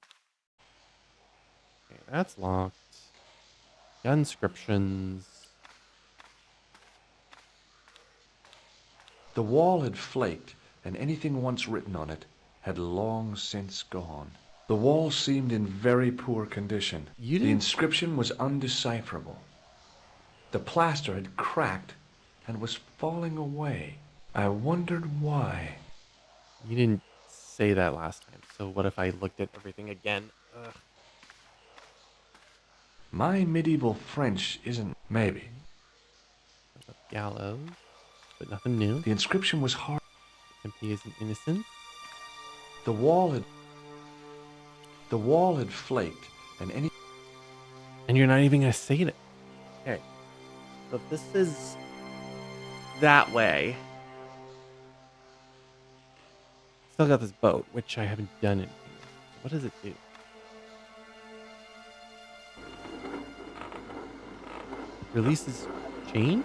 that's locked. Inscriptions. The wall had flaked, and anything once written on it had long since gone. The wall seemed in very poor condition. The inscription was undecipherable. The plaster had cracked and was falling away. I wondered why. You didn't say that last time, so what if I looked at everything again? Ugh. My medieval French isn't... maybe. Gallows, but nothing new. The inscription was hard. Simply isn't innocent. The wall had flaked, and And you're not even gonna say it. Okay. So if this is that way. Still got this boat, which I haven't done anything with. What does it do? Releases chain?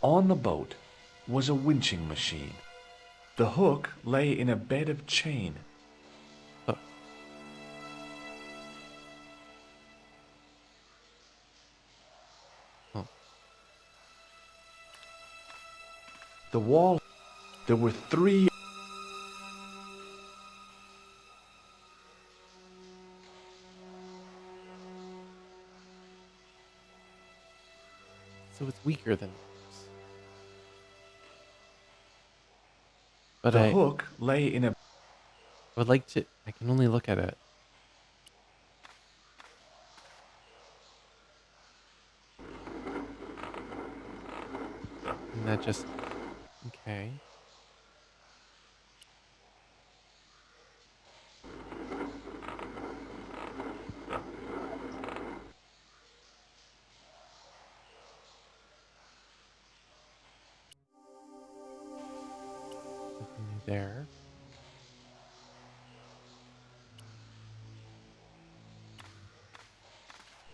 On the boat was a winching machine. The hook lay in a bed of chain. The wall, there were 3... So it's weaker than others. But the hook lay in a... I would like to... I can only look at it. And that just... Okay. Nothing there.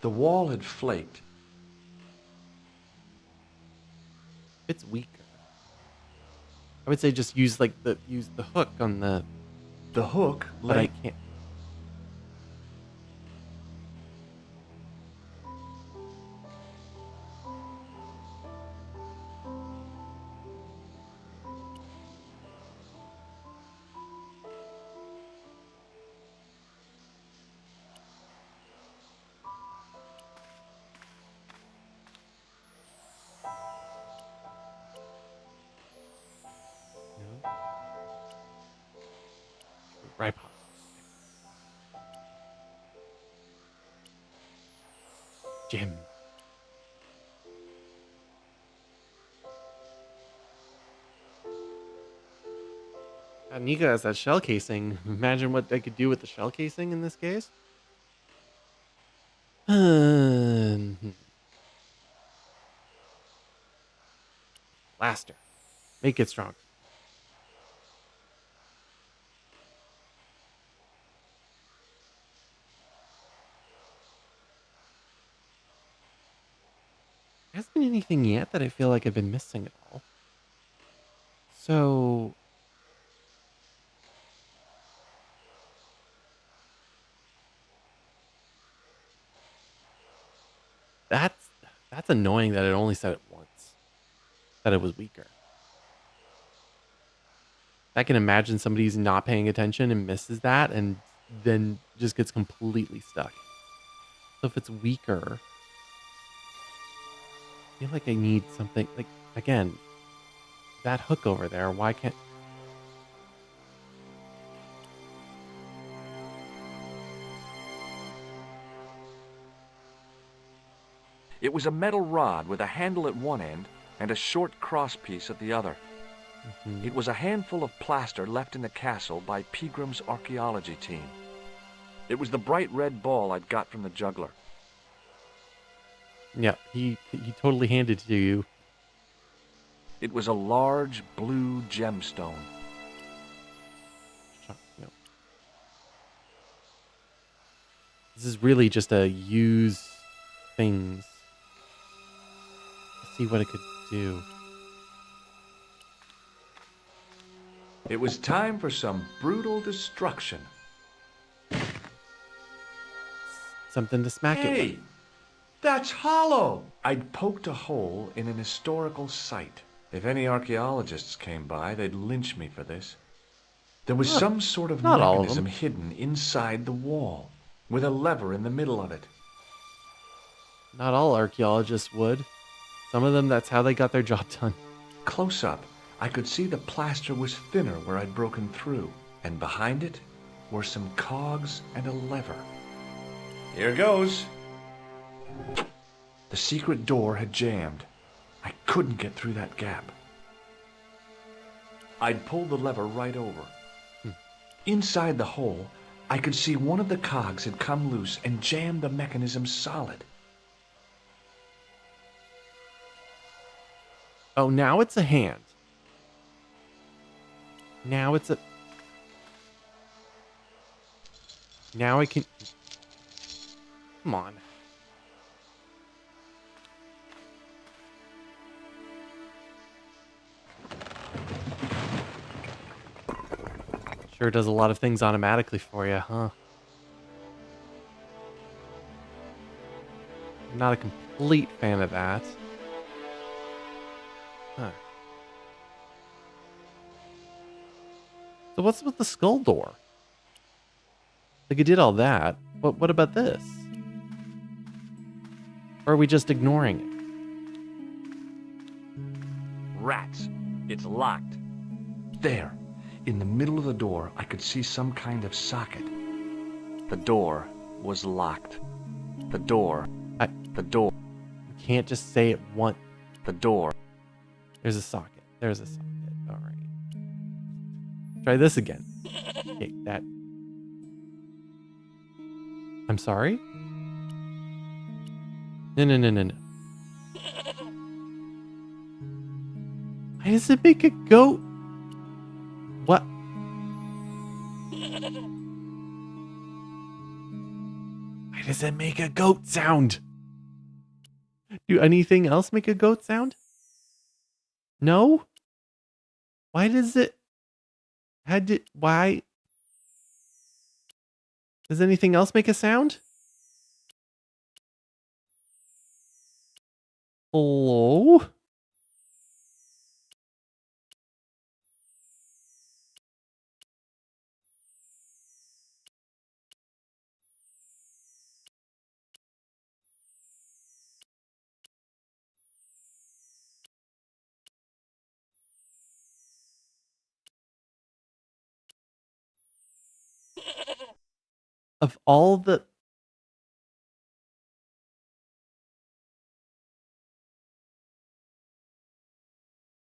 The wall had flaked. It's weaker. I would say just use the hook on the... The hook but lay... I can't. Right. Gem. Nico has that shell casing. Imagine what I could do with the shell casing in this case. Blaster. Make it strong. There hasn't been anything yet that I feel like I've been missing at all. So That's that's annoying that it only said it once. That it was weaker. I can imagine somebody's not paying attention and misses that and then just gets completely stuck. So if it's weaker, I feel like I need something like again, that hook over there, why can't It was a metal rod with a handle at one end and a short crosspiece at the other. It was a handful of plaster left in the castle by Pegram's archaeology team. It was the bright red ball I'd got from the juggler. Yeah, he totally handed it to you. It was a large blue gemstone. Yep. This is really just a use things. See what it could do. It was time for some brutal destruction. Something to smack it with. Hey, that's hollow! I'd poked a hole in an historical site. If any archaeologists came by, they'd lynch me for this. There was some sort of not all of mechanism them. hidden inside the wall, with a lever in the middle of it. Not all archaeologists would. Some of them, that's how they got their job done. Close up, I could see the plaster was thinner where I'd broken through, and behind it were some cogs and a lever. Here goes. The secret door had jammed. I couldn't get through that gap. I'd pulled the lever right over. Inside the hole, I could see one of the cogs had come loose and jammed the mechanism solid. Oh, now it's a hand. Now it's a... Now I can... Come on. Sure does a lot of things automatically for you, huh? I'm not a complete fan of that. Huh. So what's with the skull door? Like, it did all that, but what about this? Or are we just ignoring it? Rats. It's locked. There, in the middle of the door, I could see some kind of socket. The door was locked. The door. The door. You can't just say it once. The door. There's a socket. There's a socket. All right. Try this again. Okay, that. I'm sorry? No. Why does it make a goat? What? Why does it make a goat sound? Do anything else make a goat sound? No? Why does it... Why? Does anything else make a sound? Hello? Of all the...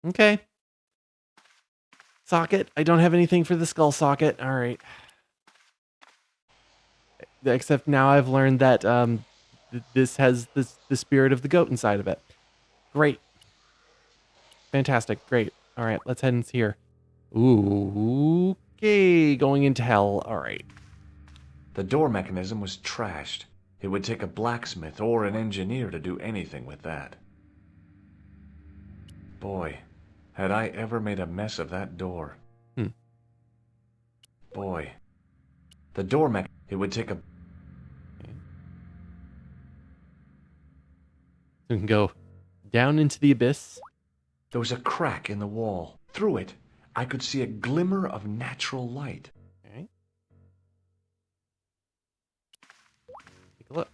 Okay. Socket. I don't have anything for the skull socket. All right. Except now I've learned that this has the spirit of the goat inside of it. Great. Fantastic. Great. All right. Let's head in here. Ooh. Okay. Going into hell. All right. The door mechanism was trashed. It would take a blacksmith or an engineer to do anything with that. Boy, had I ever made a mess of that door. Boy. The door it would take a... we can go down into the abyss. There was a crack in the wall. Through it, I could see a glimmer of natural light. Okay. Take a look.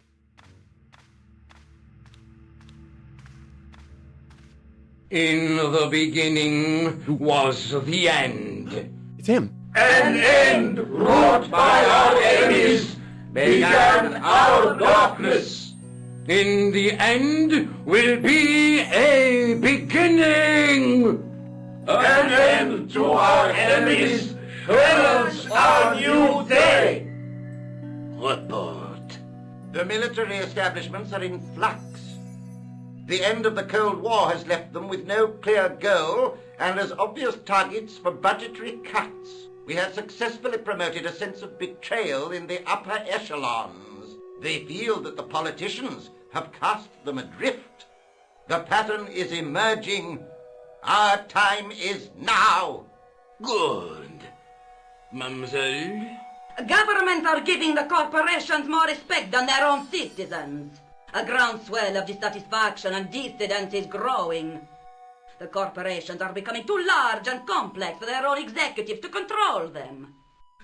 In the beginning was the end. It's him. An end wrought by our enemies began our darkness. In the end will be a beginning. An end to our enemies heralds our new day. Report. The military establishments are in flux. The end of the Cold War has left them with no clear goal and as obvious targets for budgetary cuts. We have successfully promoted a sense of betrayal in the upper echelons. They feel that the politicians have cast them adrift. The pattern is emerging. Our time is now. Good. Mademoiselle? Governments are giving the corporations more respect than their own citizens. A groundswell of dissatisfaction and dissidence is growing. The corporations are becoming too large and complex for their own executives to control them.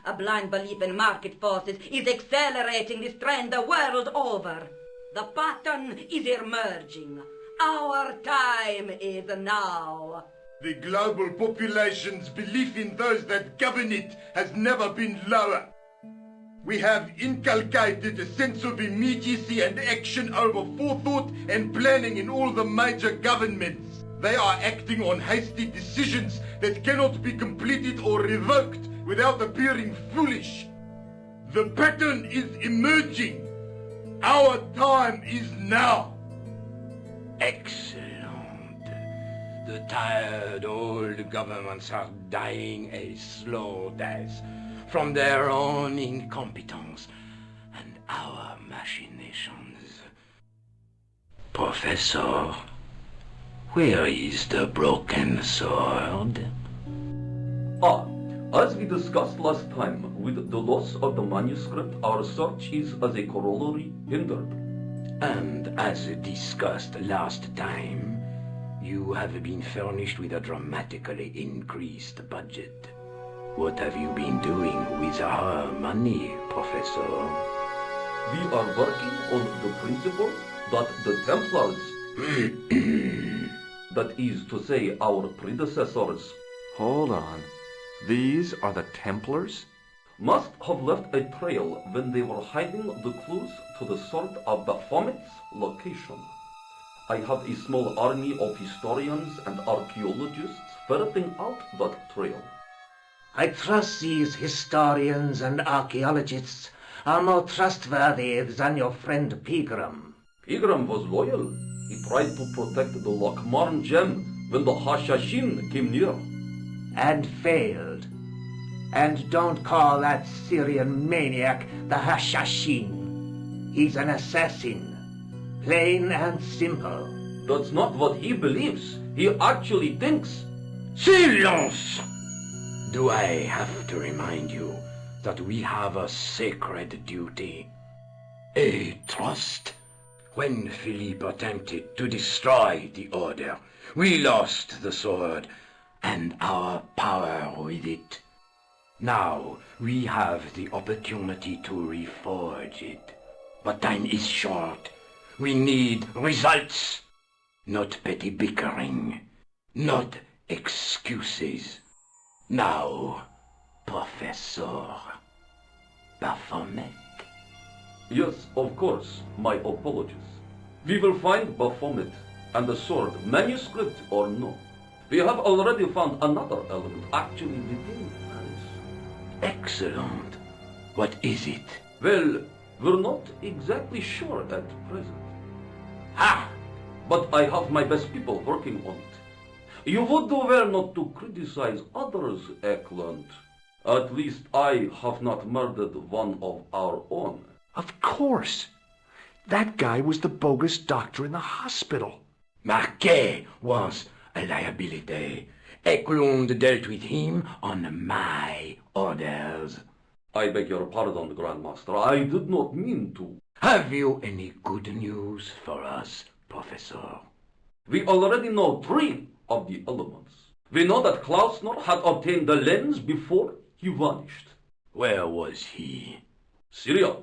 A blind belief in market forces is accelerating this trend the world over. The pattern is emerging. Our time is now. The global population's belief in those that govern it has never been lower. We have inculcated a sense of immediacy and action over forethought and planning in all the major governments. They are acting on hasty decisions that cannot be completed or revoked without appearing foolish. The pattern is emerging. Our time is now. Excellent. The tired old governments are dying a slow death from their own incompetence and our machinations. Professor, where is the broken sword? As we discussed last time, with the loss of the manuscript, our search is as a corollary hindered. And as discussed last time, you have been furnished with a dramatically increased budget. What have you been doing with our money, Professor? We are working on the principle that the Templars, that is to say, our predecessors, Hold on. These are the Templars? must have left a trail when they were hiding the clues to the sword of Baphomet's location. I have a small army of historians and archaeologists ferreting out that trail. I trust these historians and archaeologists are more trustworthy than your friend Pegram. Pegram was loyal. He tried to protect the Lochmarn gem when the Hashashin came near. And failed. And don't call that Syrian maniac the Hashashin. He's an assassin. Plain and simple. That's not what he believes. He actually thinks. Silence! Do I have to remind you that we have a sacred duty? A trust? When Philippe attempted to destroy the Order, we lost the sword and our power with it. Now we have the opportunity to reforge it. But time is short. We need results, not petty bickering, not excuses. Now, Professor Baphomet. Yes, of course, my apologies. We will find Baphomet and the sword, manuscript or no. We have already found another element actually within Paris. Excellent. What is it? Well, we're not exactly sure at present. Ha! But I have my best people working on it. You would do well not to criticize others, Eklund. At least I have not murdered one of our own. Of course. That guy was the bogus doctor in the hospital. Marquet was a liability. Eklund dealt with him on my orders. I beg your pardon, Grandmaster. I did not mean to. Have you any good news for us, Professor? We already know 3 of the elements. We know that Klausner had obtained the lens before he vanished. Where was he? Syria.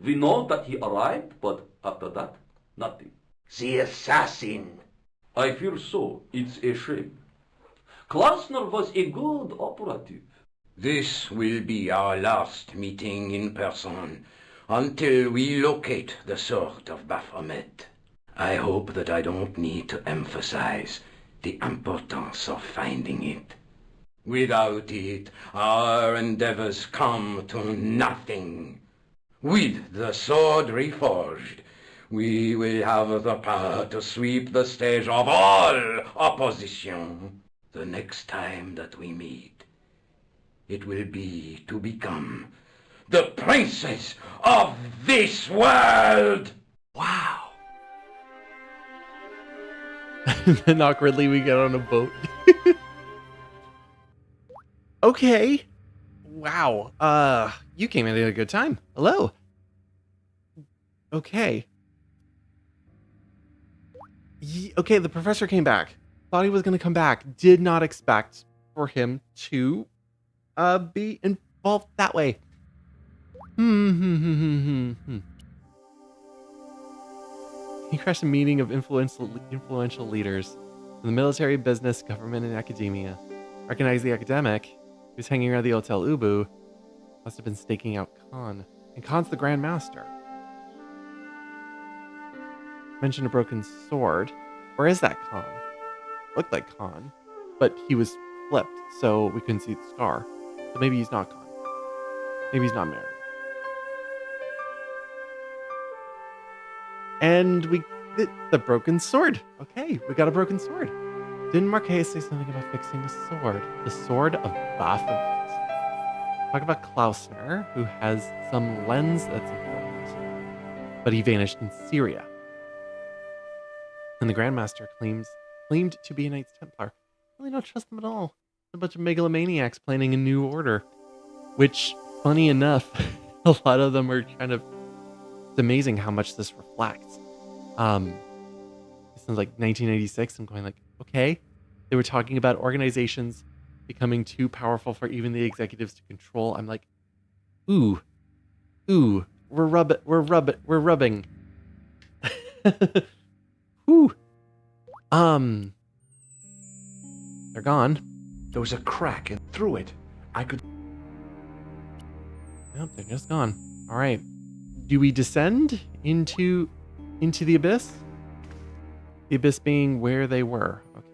We know that he arrived, but after that, nothing. The assassin! I fear so. It's a shame. Klausner was a good operative. This will be our last meeting in person until we locate the sword of Baphomet. I hope that I don't need to emphasize the importance of finding it. Without it, our endeavors come to nothing. With the sword reforged, we will have the power to sweep the stage of all opposition. The next time that we meet, it will be to become the princess of this world! Wow. And then awkwardly we get on a boat. Okay. Wow. You came in at a good time. Hello. Okay. Okay, the professor came back. Thought he was going to come back. Did not expect for him to be involved that way. He crashed a meeting of influential leaders in the military, business, government, and academia. Recognized the academic who's hanging around the Hotel Ubu must have been staking out Khan. And Khan's the Grand Master. Mentioned a broken sword. Where is that Khan? Looked like Khan, but he was flipped, so we couldn't see the scar. So maybe he's not Khan. Maybe he's not married. And the broken sword. Okay, we got a broken sword. Didn't Marquez say something about fixing the sword? The sword of Baphomet. Talk about Klausner, who has some lens that's important, but he vanished in Syria. And the Grandmaster claimed to be a Knights Templar. I really don't trust them at all. A bunch of megalomaniacs planning a new order, which, funny enough, a lot of them are kind of. It's amazing how much this reflects. This is like 1996. I'm going like, okay. They were talking about organizations becoming too powerful for even the executives to control. I'm like, ooh, we're rubbing. Ooh. They're gone. There was a crack, and through it, I could... Nope, they're just gone. All right. Do we descend into the abyss? The abyss being where they were. Okay.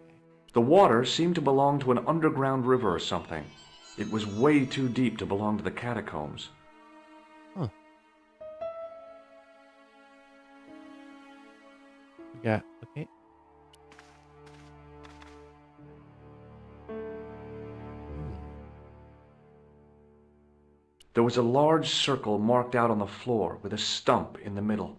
The water seemed to belong to an underground river or something. It was way too deep to belong to the catacombs. Huh. Yeah, okay. There was a large circle marked out on the floor with a stump in the middle.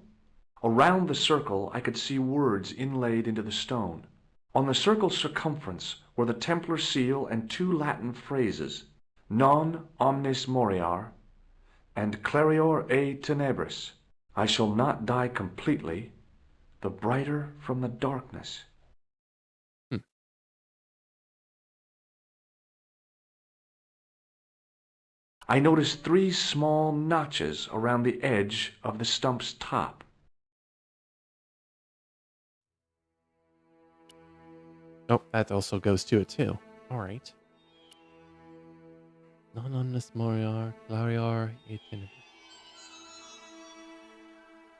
Around the circle, I could see words inlaid into the stone. On the circle's circumference were the Templar seal and 2 Latin phrases, Non omnis moriar and Clarior e tenebris. I shall not die completely, the brighter from the darkness. I noticed 3 small notches around the edge of the stump's top. Oh, that also goes to it too. All right. Non omnis moriar, clarior et tenebris.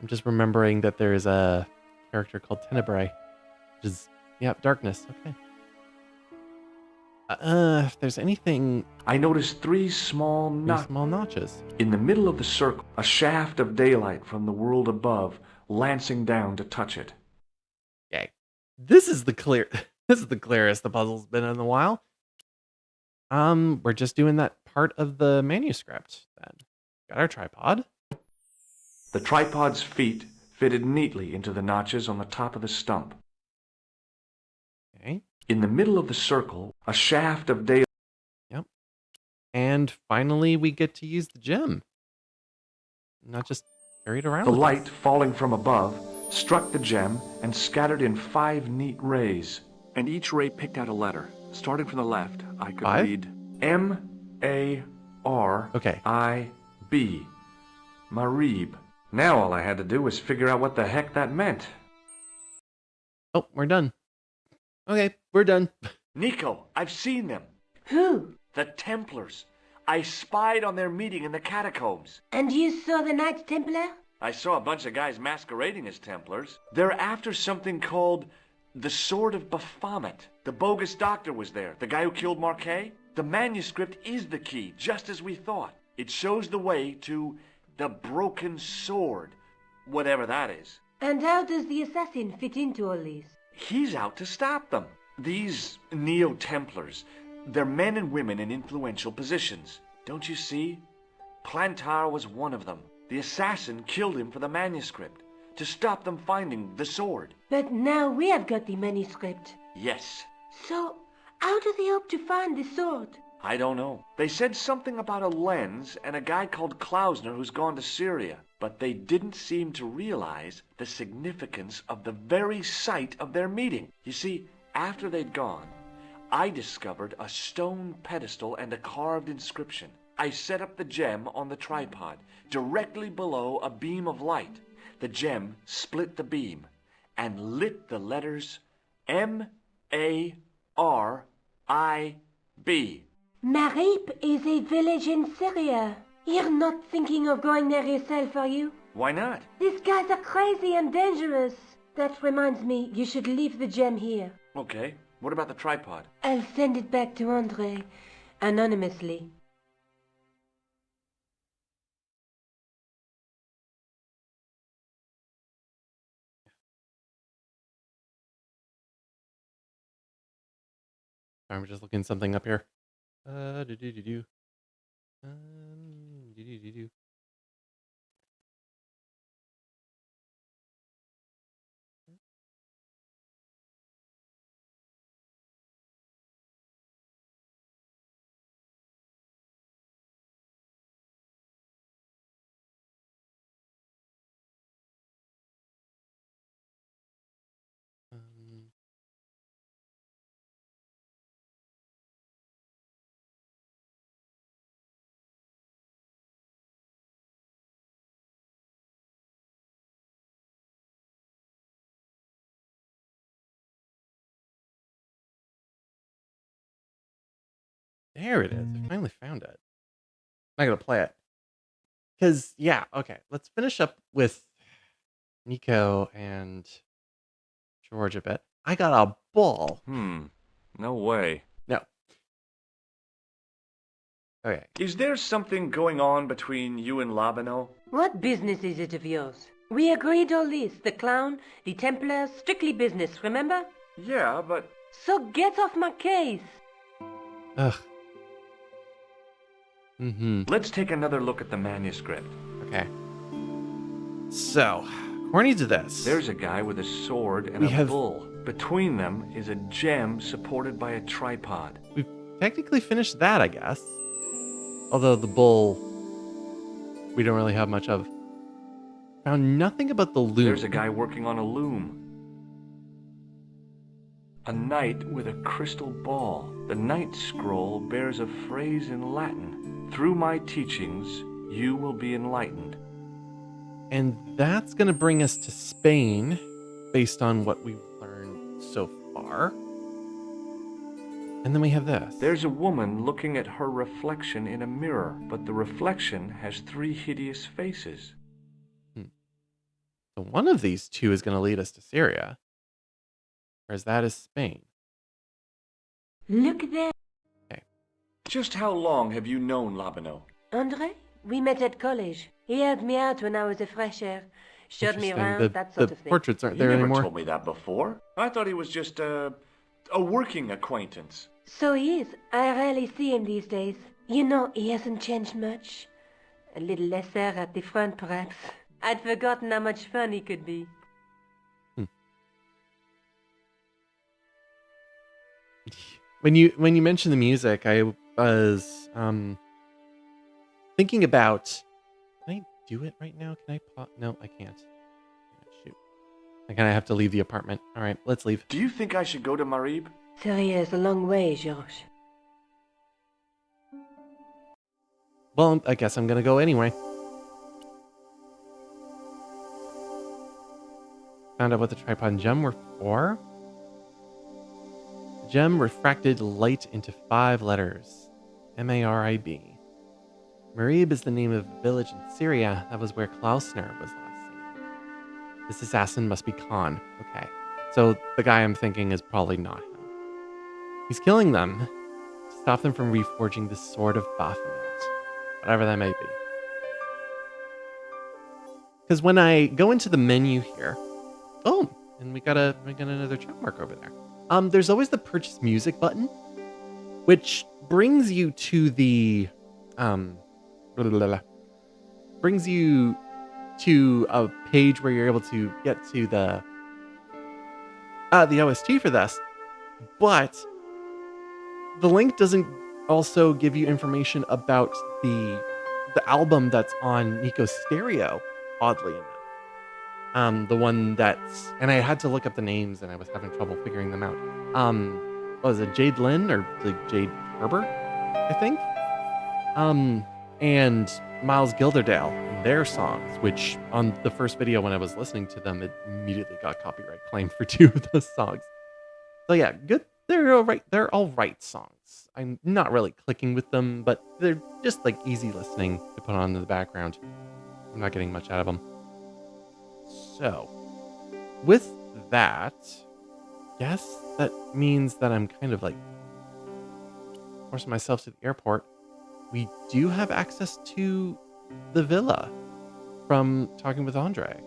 I'm just remembering that there is a character called Tenebrae, which is, yeah, darkness. Okay. If there's anything... I noticed 3 small notches. In the middle of the circle, a shaft of daylight from the world above, lancing down to touch it. Okay. This is the clearest the puzzle's been in a while. We're just doing that part of the manuscript then. Got our tripod. The tripod's feet fitted neatly into the notches on the top of the stump. Okay. In the middle of the circle, a shaft of daylight. Yep. And finally, we get to use the gem. Not just carry it around. The light falling from above struck the gem, and scattered in 5 neat rays. And each ray picked out a letter. Starting from the left, I could 5? read M-A-R-I-B. Marib. Now all I had to do was figure out what the heck that meant. Oh, we're done. Okay, we're done. Nico, I've seen them. Who? The Templars. I spied on their meeting in the catacombs. And you saw the Knights Templar? I saw a bunch of guys masquerading as Templars. They're after something called the Sword of Baphomet. The bogus doctor was there, the guy who killed Marquet. The manuscript is the key, just as we thought. It shows the way to the broken sword, whatever that is. And how does the assassin fit into all this? He's out to stop them. These Neo-Templars, they're men and women in influential positions. Don't you see? Plantar was one of them. The assassin killed him for the manuscript, to stop them finding the sword. But now we have got the manuscript. Yes. So, how do they hope to find the sword? I don't know. They said something about a lens and a guy called Klausner who's gone to Syria, but they didn't seem to realize the significance of the very site of their meeting. You see, after they'd gone, I discovered a stone pedestal and a carved inscription. I set up the gem on the tripod, directly below a beam of light. The gem split the beam and lit the letters M-A-R-I-B. Marib is a village in Syria. You're not thinking of going there yourself, are you? Why not? These guys are crazy and dangerous. That reminds me, you should leave the gem here. Okay, what about the tripod? I'll send it back to André, anonymously. I'm just looking something up here. Do-do-do-do. Do-do-do-do. There it is. I finally found it. I'm not going to play it. Because, yeah, okay. Let's finish up with Nico and George a bit. I got a ball. No way. No. Okay. Is there something going on between you and Labano? What business is it of yours? We agreed all this, the clown, the Templars, strictly business, remember? Yeah, but... So get off my case. Ugh. Let's take another look at the manuscript. Okay. So, according to this... There's a guy with a sword and a bull. Between them is a gem supported by a tripod. We've technically finished that, I guess. Although the bull, we don't really have much of. Found nothing about the loom. There's a guy working on a loom. A knight with a crystal ball. The Knight Scroll bears a phrase in Latin. Through my teachings, you will be enlightened. And that's going to bring us to Spain, based on what we've learned so far. And then we have this. There's a woman looking at her reflection in a mirror, but the reflection has 3 hideous faces. So one of these two is going to lead us to Syria, whereas that is Spain. Look there. Okay. Just how long have you known Labano? André? We met at college. He helped me out when I was a fresher. Showed me around, that sort of thing. The portraits aren't there anymore. You never told me that before. I thought he was just a working acquaintance. So he is. I rarely see him these days. You know, he hasn't changed much. A little lesser at the front, perhaps. I'd forgotten how much fun he could be. When you mentioned the music, I was thinking about. Can I do it right now? Can I pause? No, I can't. Shoot. I'm gonna have to leave the apartment. All right, let's leave. Do you think I should go to Marib? Feria is a long way, Georges. Well, I guess I'm gonna go anyway. Found out what the tripod and gem were for. The gem refracted light into 5 letters. M-A-R-I-B. Marib is the name of a village in Syria. That was where Klausner was last seen. This assassin must be Khan. Okay. So the guy I'm thinking is probably not him. He's killing them to stop them from reforging the Sword of Baphomet. Whatever that may be. Because when I go into the menu here... Oh, and we got another check mark over there. There's always the purchase music button, which brings you to the brings you to a page where you're able to get to the OST for this, but the link doesn't also give you information about the album that's on Nico's stereo, oddly enough. The one that's... And I had to look up the names, and I was having trouble figuring them out. What was it, Jade Lynn or like Jade Herber, I think? And Miles Gilderdale and their songs, which on the first video when I was listening to them, it immediately got copyright claim for 2 of those songs. So yeah, good. They're all right. They're all right songs. I'm not really clicking with them, but they're just like easy listening to put on in the background. I'm not getting much out of them. So, with that, guess that means that I'm kind of like forcing myself to the airport. We do have access to the villa from talking with Andre.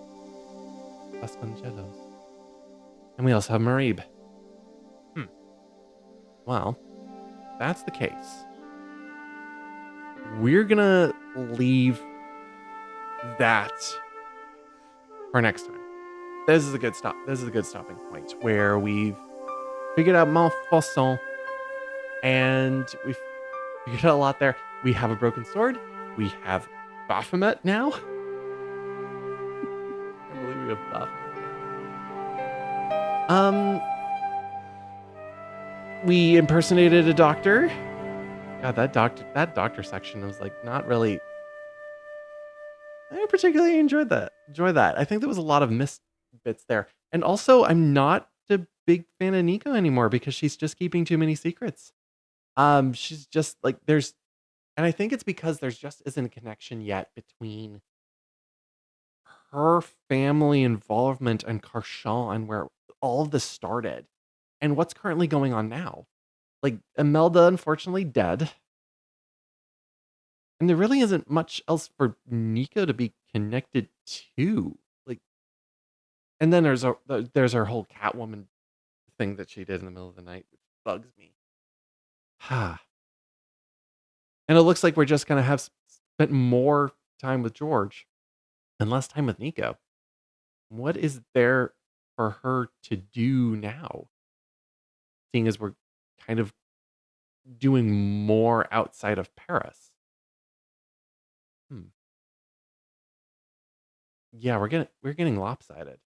Vasconcelos. And we also have Marib. Well, that's the case. We're gonna leave that for next time. This is a good stop. This is a good stopping point where we've figured out Montfaucon and we've figured out a lot there. We have a broken sword. We have Baphomet now. I believe we have Baphomet. We impersonated a doctor. God, that doctor section was like not really. I particularly enjoyed that. I think there was a lot of missed bits there. And also, I'm not a big fan of Nico anymore because she's just keeping too many secrets. She's just like and I think it's because there's just isn't a connection yet between her family involvement and Karshan and where all of this started and what's currently going on now. Like Imelda, unfortunately, dead. And there really isn't much else for Nico to be connected to. Like, and then there's her whole Catwoman thing that she did in the middle of the night, which bugs me. And it looks like we're just gonna have spent more time with George and less time with Nico. What is there for her to do now? Seeing as we're kind of doing more outside of Paris. Yeah, we're getting lopsided.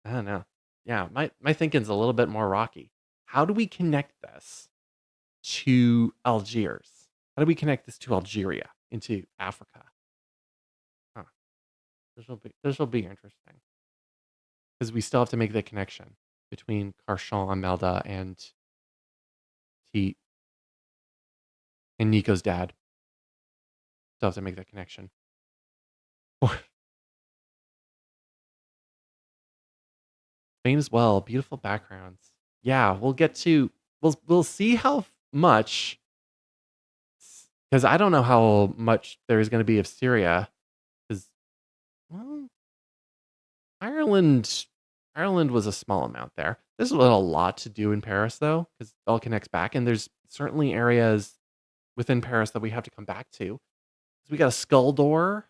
I don't know. Yeah, my thinking's a little bit more rocky. How do we connect this to Algiers? How do we connect this to Algeria into Africa? Huh. This will be interesting. Because we still have to make the connection between Karshan, Imelda, and Nico's dad. Still have to make that connection. Spain as well. Beautiful backgrounds. Yeah, we'll see how much, because I don't know how much there is going to be of Syria. Because, well, Ireland was a small amount there. There's a lot to do in Paris though, because it all connects back, and there's certainly areas within Paris that we have to come back to. So we got a skull door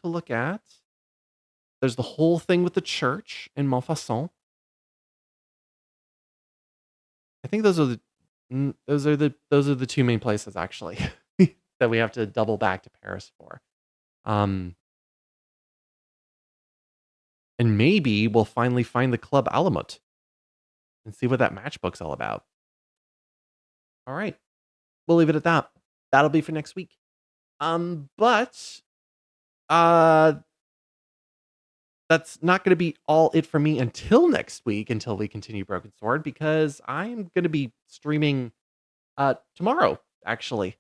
to look at. There's the whole thing with the church in Montfaucon. I think those are the 2 main places actually that we have to double back to Paris for. And maybe we'll finally find the Club Alamut and see what that matchbook's all about. All right. We'll leave it at that. That'll be for next week. But that's not going to be all it for me until next week, until we continue Broken Sword, because I'm going to be streaming tomorrow, actually.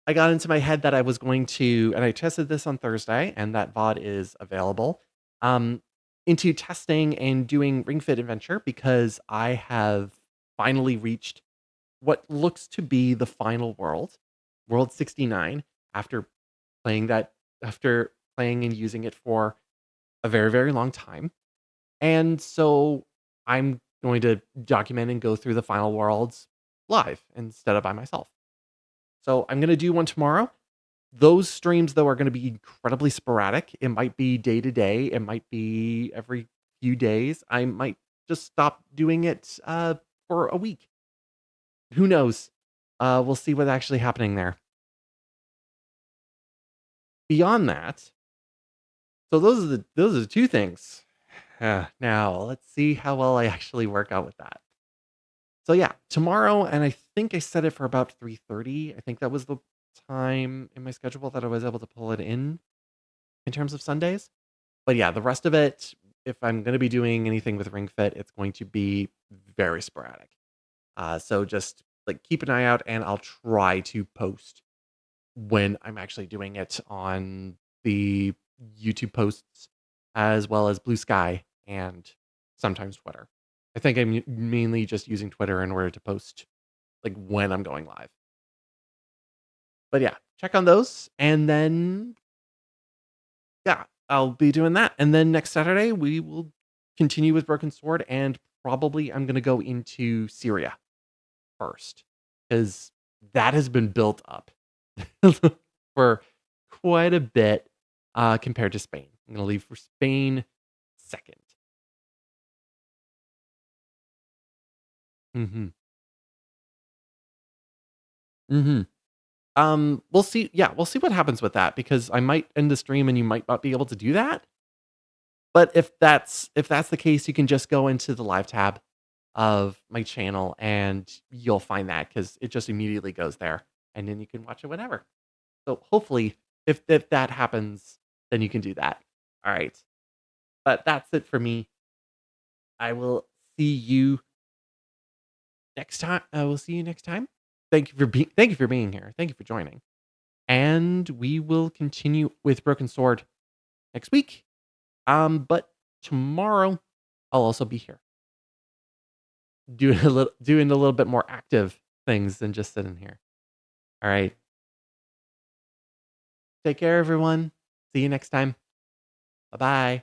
I got into my head that I was going to, and I tested this on Thursday, and that VOD is available, into testing and doing Ring Fit Adventure, because I have finally reached what looks to be the final world, World 69, after playing and using it for a very, very long time. And so I'm going to document and go through the final worlds live instead of by myself. So I'm going to do one tomorrow. Those streams, though, are going to be incredibly sporadic. It might be day to day. It might be every few days. I might just stop doing it for a week. Who knows? We'll see what's actually happening there. Beyond that, so those are the two things. Now let's see how well I actually work out with that. So yeah, tomorrow, and I think I set it for about 3:30. I think that was the time in my schedule that I was able to pull it in terms of Sundays. But yeah, the rest of it, if I'm going to be doing anything with Ring Fit, it's going to be very sporadic. So just like keep an eye out, and I'll try to post when I'm actually doing it on the YouTube posts, as well as Blue Sky and sometimes Twitter. I think I'm mainly just using Twitter in order to post like when I'm going live. But yeah, check on those. And then, yeah, I'll be doing that. And then next Saturday, we will continue with Broken Sword. And probably I'm going to go into Syria first, because that has been built up for quite a bit compared to Spain. I'm going to leave for Spain second. Mm-hmm. Mm-hmm. We'll see. Yeah, we'll see what happens with that, because I might end the stream and you might not be able to do that. But if that's the case, you can just go into the live tab of my channel and you'll find that, because it just immediately goes there, and then you can watch it whenever. So hopefully, if that happens, then you can do that. All right. But that's it for me. I will see you next time. I will see you next time. Thank you for being here. Thank you for joining. And we will continue with Broken Sword next week. But tomorrow I'll also be here doing a little bit more active things than just sitting here. All right. Take care, everyone. See you next time. Bye-bye.